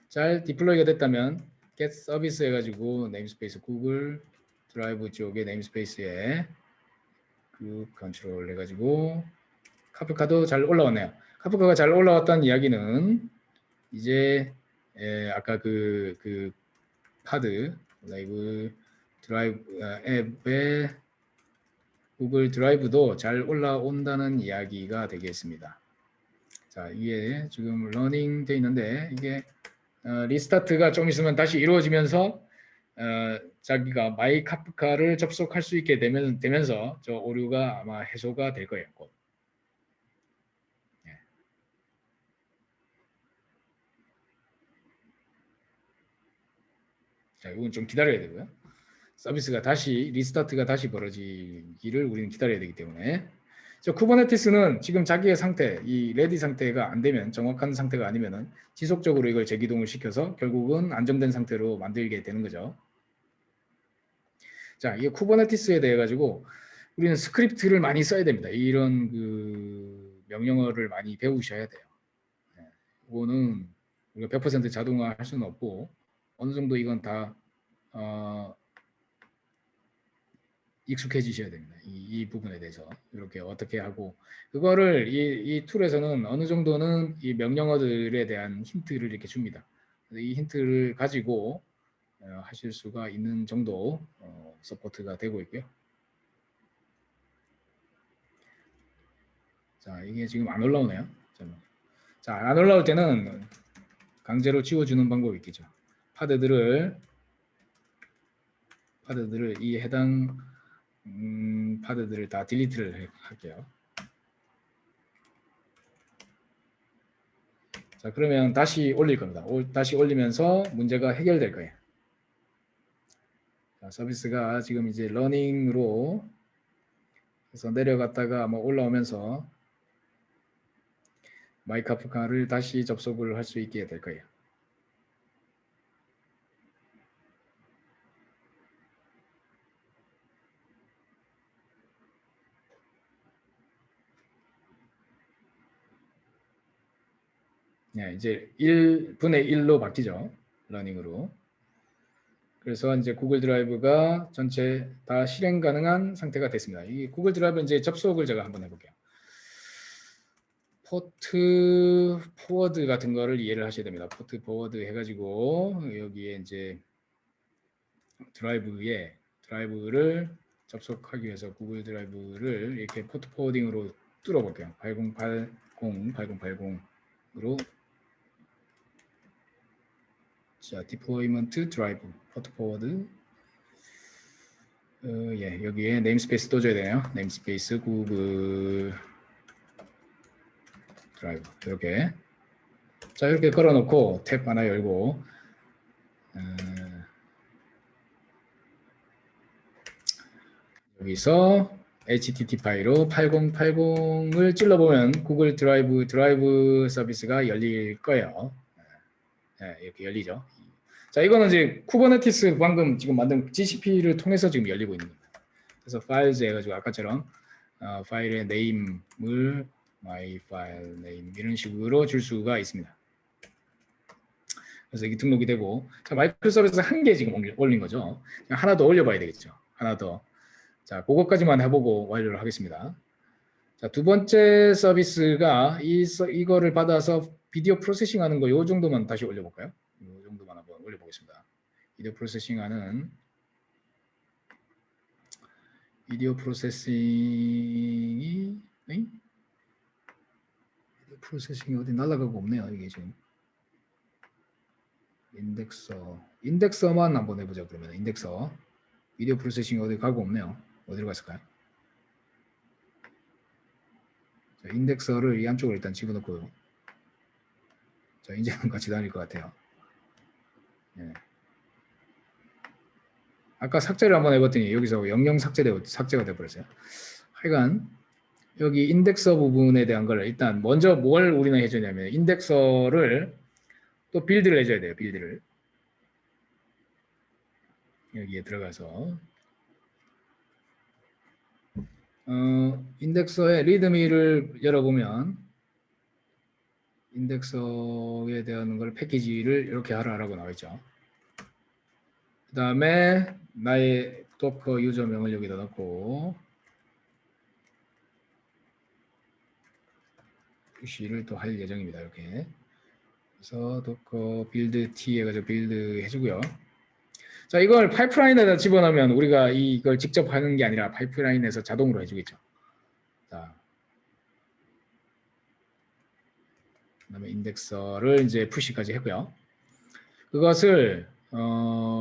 잘 디플로이가 됐다면 get 서비스 해가지고 네임스페이스 구글 드라이브 쪽에 네임스페이스에 그 컨트롤 해가지고 카프카도 잘 올라왔네요. 카프카가 잘 올라왔다는 이야기는 이제 아까 그 파드 라이브 드라이브 앱에 구글 드라이브도 잘 올라온다는 이야기가 되겠습니다. 자 이게 지금 러닝 돼 있는데 이게 리스타트가 좀 있으면 다시 이루어지면서 자기가 마이 카프카를 접속할 수 있게 되면서 저 오류가 아마 해소가 될 거예요. 곧. 예. 자, 이건 좀 기다려야 되고요. 서비스가 다시 리스타트가 다시 벌어지기를 우리는 기다려야 되기 때문에 저 쿠버네티스는 지금 자기의 상태, 이 레디 상태가 안 되면 정확한 상태가 아니면은 지속적으로 이걸 재기동을 시켜서 결국은 안정된 상태로 만들게 되는 거죠. 자, 이 쿠버네티스에 대해 가지고 우리는 스크립트를 많이 써야 됩니다. 이런 그 명령어를 많이 배우셔야 돼요. 네. 이거는 우리가 100% 자동화 할 수는 없고 어느 정도 이건 다 익숙해지셔야 됩니다. 이 부분에 대해서 이렇게 어떻게 하고 그거를 이 툴에서는 어느 정도는 이 명령어들에 대한 힌트를 이렇게 줍니다. 이 힌트를 가지고 하실 수가 있는 정도 서포트가 되고 있고요. 자, 이게 지금 안 올라오네요. 자, 안 올라올 때는 강제로 지워주는 방법이 있겠죠. 파드들을 이 해당 파드들을 다 딜리트를 할게요. 자, 그러면 다시 올릴 겁니다. 다시 올리면서 문제가 해결될 거예요. 자, 서비스가 지금 이제 러닝으로 해서 내려갔다가 뭐 올라오면서 마이카프카를 다시 접속을 할 수 있게 될 거예요. 네, 이제 1분의 1로 바뀌죠. 러닝으로. 그래서 이제 구글 드라이브가 전체 다 실행 가능한 상태가 됐습니다. 이 구글 드라이브 이제 접속을 제가 한번 해볼게요. 포트 포워드 같은 거를 이해를 하셔야 됩니다. 포트 포워드 해가지고 여기에 이제 드라이브를 접속하기 위해서 구글 드라이브를 이렇게 포트 포워딩으로 뚫어볼게요. 8080으로 자 디플로이먼트 드라이브 포트 포워드 예, 여기에 네임스페이스 떠줘야 되네요. 네임스페이스 구글 드라이브 이렇게 자 이렇게 걸어놓고 탭 하나 열고 여기서 HTTP로 8080을 찔러보면 구글 드라이브 서비스가 열릴 거예요. 네, 이렇게 열리죠. 자, 이거는 이제 쿠버네티스 방금 지금 만든 GCP를 통해서 지금 열리고 있는 겁니다. 그래서 파일즈 해가지고 아까처럼 파일의 네임을 my file name 이런 식으로 줄 수가 있습니다. 그래서 이게 등록이 되고 자, 마이크로 서비스 한 개 지금 올린 거죠. 하나 더 올려봐야 되겠죠. 하나 더. 자, 그것까지만 해보고 완료를 하겠습니다. 자, 두 번째 서비스가 이거를 받아서 비디오 프로세싱하는 거 요 정도만 다시 올려볼까요? 요 정도만 한번 올려보겠습니다. 비디오 프로세싱이 프로세싱이 어디 날아가고 없네요. 이게 지금 인덱서만 한번 해보자. 그러면 인덱서 비디오 프로세싱이 어디 가고 없네요. 어디로 갔을까요? 자, 인덱서를 이 안쪽으로 일단 집어넣고요. 자, 이제는 같이 다닐 것 같아요. 네. 아까 삭제를 한번 해봤더니 여기서 영영 삭제가 돼버렸어요. 하여간 여기 인덱서 부분에 대한 걸 일단 먼저 뭘 우리는 해주냐면 인덱서를 또 빌드를 해줘야 돼요. 빌드를 여기에 들어가서 인덱서의 리드미를 열어보면 인덱서에 대한 걸 패키지를 이렇게 하라고 나와있죠. 그 다음에 나의 도커 유저명을 여기다 넣고 푸시를 또 할 예정입니다. 이렇게 그래서 도커 빌드 T 해가지고 빌드 해주고요. 자, 이걸 파이프라인에다 집어넣으면 우리가 이걸 직접 하는 게 아니라 파이프라인에서 자동으로 해주겠죠. 자, 그다음에 인덱서를 이제 푸시까지 했고요. 그것을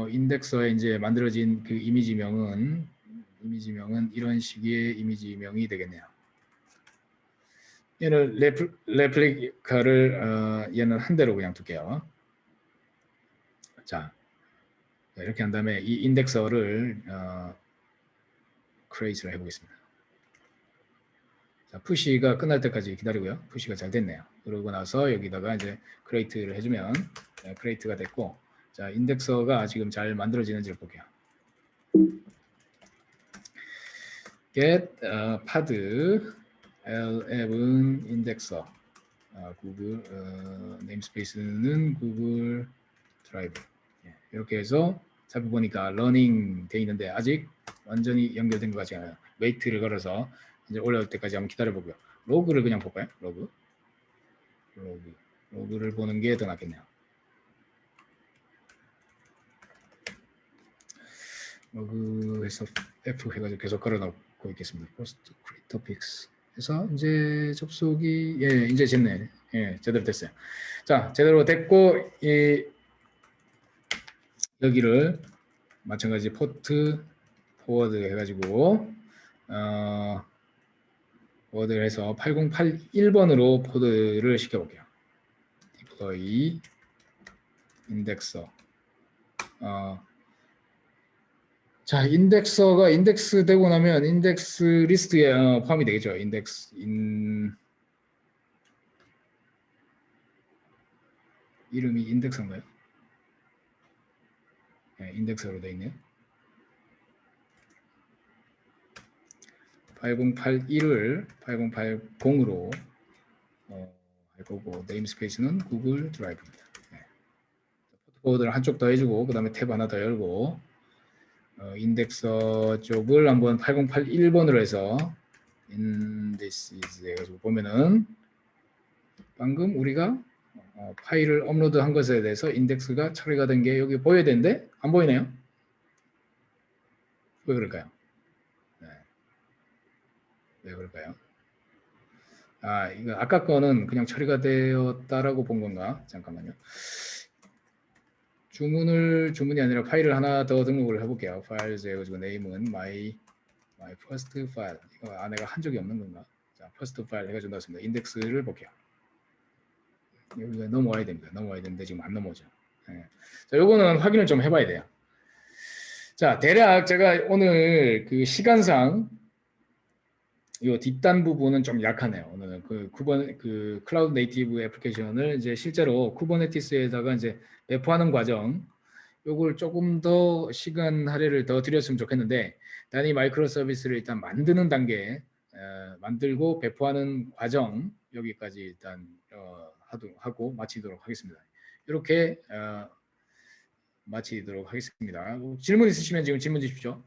인덱서에 이제 만들어진 그 이미지명은 이런 식의 이미지명이 되겠네요. 얘는 레플리카를 얘는 한 대로 그냥 둘게요. 자, 이렇게 한 다음에 이 인덱서를 create를 해보겠습니다. 자, 푸시가 끝날 때까지 기다리고요. 푸시가 잘 됐네요. 그러고 나서 여기다가 이제 create를 해주면 create가 됐고, 자, 인덱서가 지금 잘 만들어지는지를 볼게요. get pod l앱은 인덱서 구글 네임스페이스는 구글 드라이브 이렇게 해서 살펴보니까 러닝 돼 있는데 아직 완전히 연결된 것 같지 않아요. 웨이트를 걸어서 이제 올라올 때까지 한번 기다려 보고요. 로그를 그냥 볼까요? 로그를 보는 게 더 낫겠네요. 로그에서 F 해가지고 계속 걸어놓고 있겠습니다. Post create topics 해서 이제 접속이 이제 됐네. 제대로 됐어요. 자, 제대로 됐고 여기를 마찬가지 포트 포워드 해가지고 포워드를 해서 8081번으로 포드를 시켜볼게요. deploy 인덱서 자, 인덱서가 인덱스 되고 나면 인덱스 리스트에 포함이 되겠죠. 이름이 인덱서인가요? 네, 인덱서로 되어 있네요. 8081을 8080으로 할 거고 네임스페이스는 구글 드라이브입니다. 네. 포트보드를 한쪽 더 해주고 그 다음에 탭 하나 더 열고 인덱서 쪽을 한번 8081번으로 해서 indices 해가지고 보면은 방금 우리가 파일을 업로드한 것에 대해서 인덱스가 처리가 된 게 여기 보여야 되는데 안 보이네요. 왜 그럴까요? 네. 왜 그럴까요? 이거 아까 거는 그냥 처리가 되었다라고 본 건가? 잠깐만요. 주문이 아니라 파일을 하나 더 등록을 해볼게요. 파일즈 해가지고 네임은 my first file. 이거 내가 한 적이 없는 건가? 자, first file 해가지고 넣었습니다. 인덱스를 볼게요. 여기가 넘어와야 됩니다. 넘어와야 되는데 지금 안 넘어오죠. 네. 자, 요거는 확인을 좀 해봐야 돼요. 자, 대략 제가 오늘 그 시간상 이 뒷단 부분은 좀 약하네요. 오늘은 그 클라우드 네이티브 애플리케이션을 이제 실제로 쿠버네티스에다가 이제 배포하는 과정, 요걸 조금 더 시간 할애를 더 드렸으면 좋겠는데, 단위 마이크로 서비스를 일단 만드는 단계, 만들고 배포하는 과정 여기까지 일단 하고 마치도록 하겠습니다. 이렇게 마치도록 하겠습니다. 질문 있으시면 지금 질문 주십시오.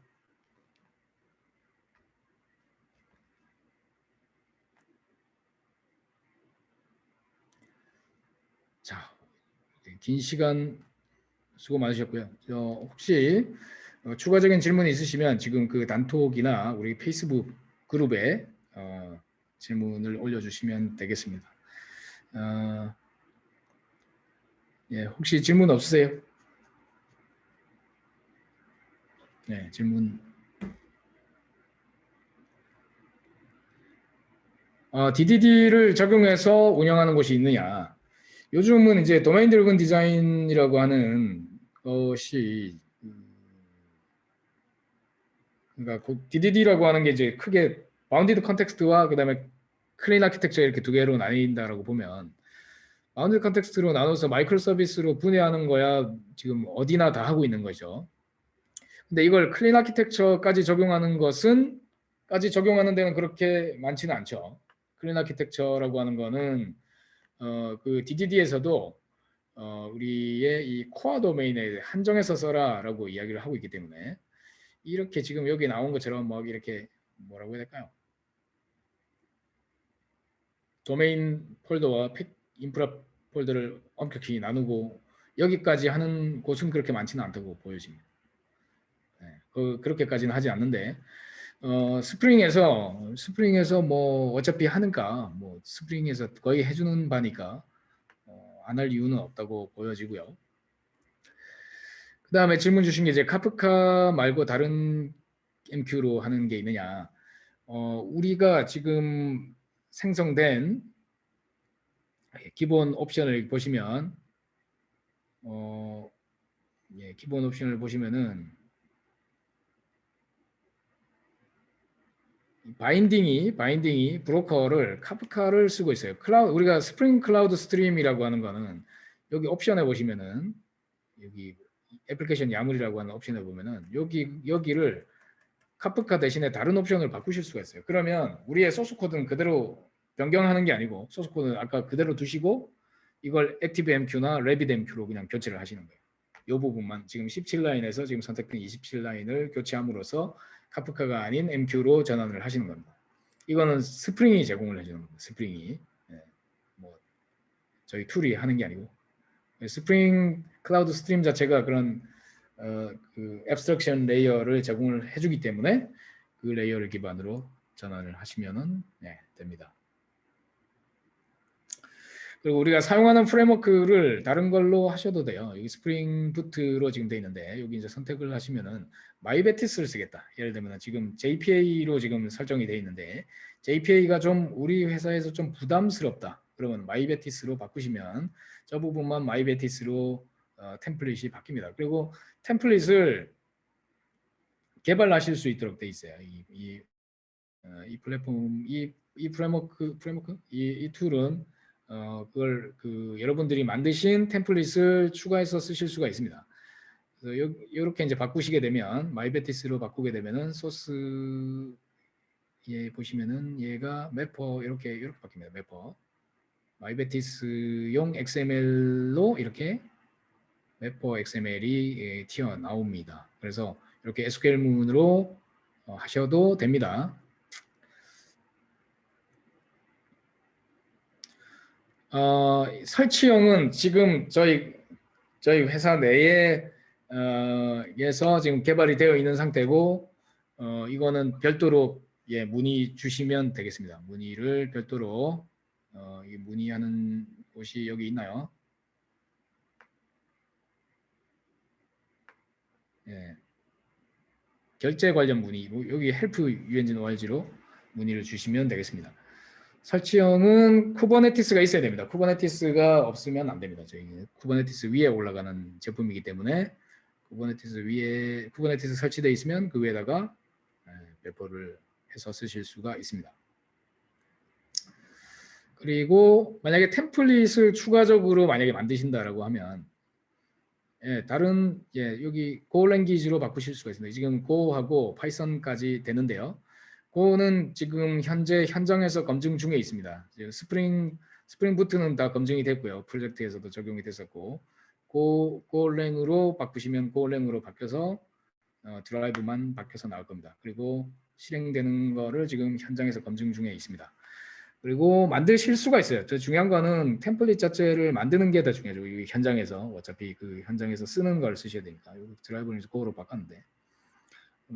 자, 긴 시간 수고 많으셨고요. 혹시 추가적인 질문이 있으시면 지금 그 단톡이나 우리 페이스북 그룹에 질문을 올려주시면 되겠습니다. 혹시 질문 없으세요? 네, 질문. DDD를 적용해서 운영하는 곳이 있느냐? 요즘은 이제 도메인 드리븐 디자인이라고 하는 것이 그러니까 DDD라고 하는 게 이제 크게 바운디드 컨텍스트와 그다음에 클린 아키텍처 이렇게 두 개로 나뉜다라고 보면 바운디드 컨텍스트로 나눠서 마이크로 서비스로 분해하는 거야 지금 어디나 다 하고 있는 거죠. 근데 이걸 클린 아키텍처까지 적용하는 데는 그렇게 많지는 않죠. 클린 아키텍처라고 하는 거는 그 DDD에서도 우리의 이 코어 도메인에 한정해서 써라라고 이야기를 하고 있기 때문에 이렇게 지금 여기 나온 것처럼 뭐 이렇게 뭐라고 해야 될까요? 도메인 폴더와 인프라 폴더를 엄격히 나누고 여기까지 하는 곳은 그렇게 많지는 않다고 보여집니다. 그렇게까지는 하지 않는데 스프링에서 뭐 어차피 하니까 뭐 스프링에서 거의 해주는 바니까 안 할 이유는 없다고 보여지고요. 그 다음에 질문 주신 게 이제 카프카 말고 다른 MQ로 하는 게 있느냐. 우리가 지금 생성된 기본 옵션을 보시면 기본 옵션을 보시면은 바인딩이 브로커를 카프카를 쓰고 있어요. 우리가 스프링 클라우드 스트림이라고 하는 거는 여기 옵션에 보시면은 여기 애플리케이션 야물이라고 하는 옵션에 보면은 여기를 카프카 대신에 다른 옵션을 바꾸실 수가 있어요. 그러면 우리의 소스 코드는 그대로 변경하는 게 아니고 소스 코드는 아까 그대로 두시고 이걸 ActiveMQ나 RabbitMQ로 그냥 교체를 하시는 거예요. 이 부분만 지금 17라인에서 지금 선택된 27라인을 교체함으로써 카프카가 아닌 MQ로 전환을 하시는 겁니다. 이거는 스프링이 제공을 해주는 겁니다. 스프링이 뭐 저희 툴이 하는 게 아니고 스프링 클라우드 스트림 자체가 그런 그 앱스트럭션 레이어를 제공을 해주기 때문에 그 레이어를 기반으로 전환을 하시면 됩니다. 그리고 우리가 사용하는 프레임워크를 다른 걸로 하셔도 돼요. 여기 스프링 부트로 지금 돼 있는데 여기 이제 선택을 하시면은 마이베티스를 쓰겠다. 예를 들면 지금 JPA로 지금 설정이 돼 있는데 JPA가 좀 우리 회사에서 좀 부담스럽다. 그러면 마이베티스로 바꾸시면 저 부분만 마이베티스로 템플릿이 바뀝니다. 그리고 템플릿을 개발하실 수 있도록 돼 있어요. 이 플랫폼, 이 프레임워크, 이 툴은 그걸 여러분들이 만드신 템플릿을 추가해서 쓰실 수가 있습니다. 그래서 이렇게 이제 바꾸시게 되면 마이베티스로 바꾸게 되면은 소스에 보시면은 얘가 매퍼 이렇게 바뀝니다. 매퍼 마이베티스용 XML로 이렇게 매퍼 XML이 튀어나옵니다. 그래서 이렇게 SQL문으로 하셔도 됩니다. 설치형은 지금 저희 회사 내에 에서 지금 개발이 되어 있는 상태고 이거는 별도로 문의 주시면 되겠습니다. 문의를 별도로 문의하는 곳이 여기 있나요? 결제 관련 문의 여기 헬프 유엔진 ORG로 문의를 주시면 되겠습니다. 설치형은 쿠버네티스가 있어야 됩니다. 쿠버네티스가 없으면 안 됩니다. 저희 쿠버네티스 위에 올라가는 제품이기 때문에 쿠버네티스 설치되어 있으면 그 위에다가 배포를 해서 쓰실 수가 있습니다. 그리고 만약에 템플릿을 추가적으로 만약에 만드신다라고 하면 다른 여기 Go 랭귀지로 바꾸실 수가 있습니다. 지금 Go하고 파이썬까지 되는데요. Go는 지금 현재 현장에서 검증 중에 있습니다. 스프링 부트는 다 검증이 됐고요. 프로젝트에서도 적용이 됐었고 고랭으로 바꾸시면 고랭으로 바뀌어서 드라이브만 바뀌어서 나올 겁니다. 그리고 실행되는 거를 지금 현장에서 검증 중에 있습니다. 그리고 만드실 수가 있어요. 더 중요한 거는 템플릿 자체를 만드는 게 더 중요하죠. 이 현장에서 어차피 그 현장에서 쓰는 걸 쓰셔야 되니까. 드라이브는 이제 고로 바꿨는데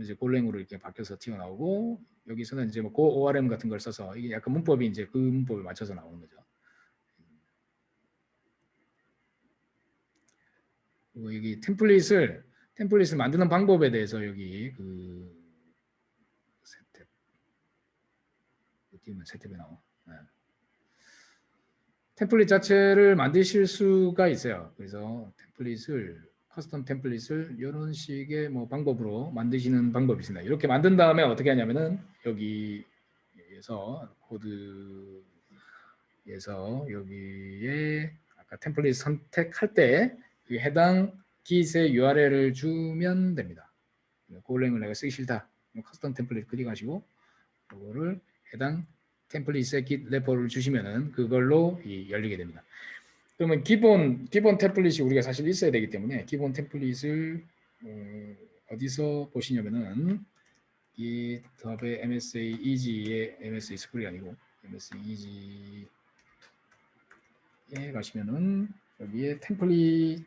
이제 골랭으로 이렇게 바뀌어서 튀어나오고 여기서는 이제 뭐 고 ORM 같은 걸 써서 이게 약간 문법이 이제 그 문법에 맞춰서 나오는 거죠. 그리고 여기 템플릿을 만드는 방법에 대해서 여기 그 세탭에 나와. 템플릿 자체를 만드실 수가 있어요. 그래서 커스텀 템플릿을 이런 식의 뭐 방법으로 만드시는 방법이 있습니다. 이렇게 만든 다음에 어떻게 하냐면은 여기에서 코드에서 여기에 아까 템플릿 선택할 때 그 해당 kit의 URL을 주면 됩니다. 고랭을 내가 쓰기 싫다. 커스텀 템플릿 클릭하시고 이거를 해당 템플릿의 git 레포를 주시면은 그걸로 열리게 됩니다. 그러면 기본 템플릿이 우리가 사실 있어야 되기 때문에 기본 템플릿을 어디서 보시냐면은 GitHub의 MSA Easy의 MSA 스쿨이 아니고 MSA Easy에 가시면은 여기에 템플릿으로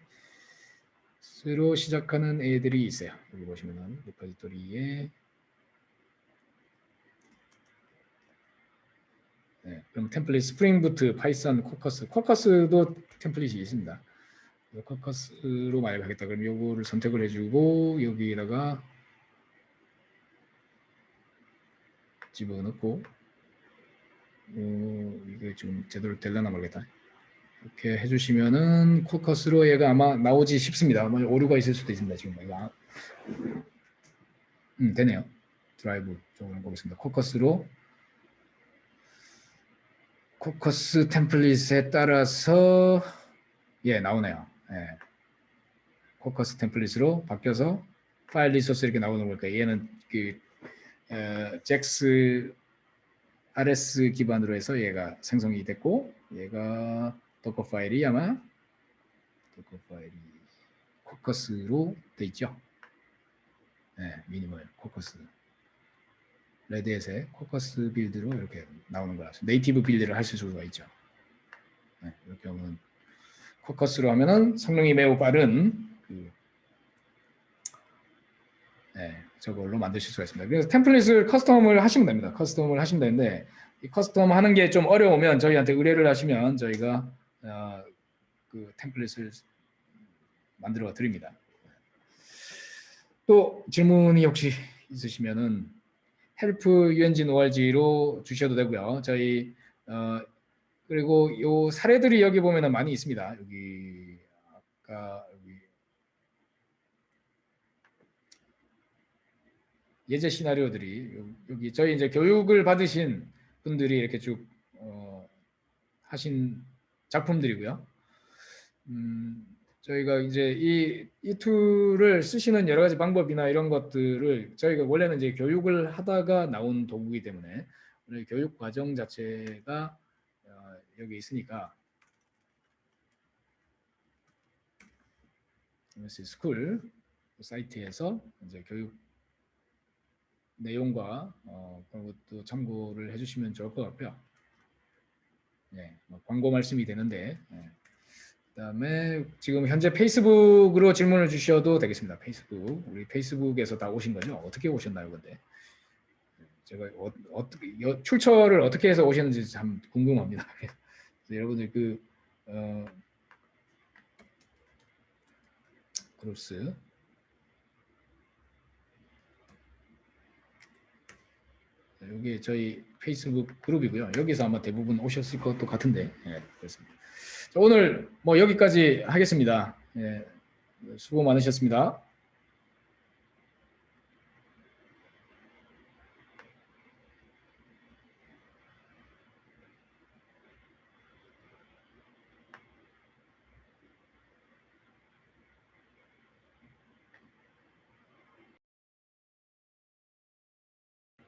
시작하는 애들이 있어요. 여기 보시면은 리포지토리에 그럼 템플릿 스프링 부트, 파이썬, 코커스도 템플릿이 있습니다. 코커스로 만약 하겠다 그러면 요거를 선택을 해주고 여기에다가 집어넣고 이게 좀 제대로 될려나 모르겠다. 이렇게 해주시면은 코커스로 얘가 아마 나오지 싶습니다. 뭐 오류가 있을 수도 있습니다. 지금 이거 되네요. 드라이브 쪽으로 보겠습니다. 코커스 템플릿에 따라서 예 나오네요. 예. 코커스 템플릿으로 바뀌어서 파일 리소스 이렇게 나오는 거니까 얘는 그 잭스 RS 기반으로 해서 얘가 생성이 됐고 얘가 도커 파일이 아마 도커 파일이 코커스로 돼 있죠. 네, 미니멀 코커스 레드햇의 코커스 빌드로 이렇게 나오는 거라서 네이티브 빌드를 하실 수가 있죠. 네, 이렇게 하면 코커스로 하면은 성능이 매우 빠른 저걸로 만드실 수가 있습니다. 그래서 템플릿을 커스텀을 하시면 됩니다. 커스텀을 하시면 되는데 이 커스텀 하는 게 좀 어려우면 저희한테 의뢰를 하시면 저희가 그 템플릿을 만들어 드립니다. 또 질문이 혹시 있으시면은 help UNG-NORG로 주셔도 되고요. 저희 그리고 요 사례들이 여기 보면은 많이 있습니다. 여기 아까 예제 시나리오들이 여기 저희 이제 교육을 받으신 분들이 이렇게 쭉 하신 작품들이고요. 저희가 이제 이 툴을 쓰시는 여러 가지 방법이나 이런 것들을 저희가 원래는 이제 교육을 하다가 나온 도구이기 때문에 교육 과정 자체가 여기 있으니까 MSC 스쿨 사이트에서 이제 교육 내용과 그런 것도 참고를 해주시면 좋을 것 같고요. 네, 광고 말씀이 되는데 그다음에 지금 현재 페이스북으로 질문을 주셔도 되겠습니다. 페이스북 우리 페이스북에서 다 오신 거죠? 어떻게 오셨나요, 근데? 제가 어떻게 출처를 어떻게 해서 오셨는지 참 궁금합니다. 그래서 여러분들 그룹스 여기 저희 페이스북 그룹이고요. 여기서 아마 대부분 오셨을 것도 같은데 그렇습니다. 오늘 뭐 여기까지 하겠습니다. 수고 많으셨습니다.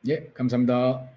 예, 감사합니다.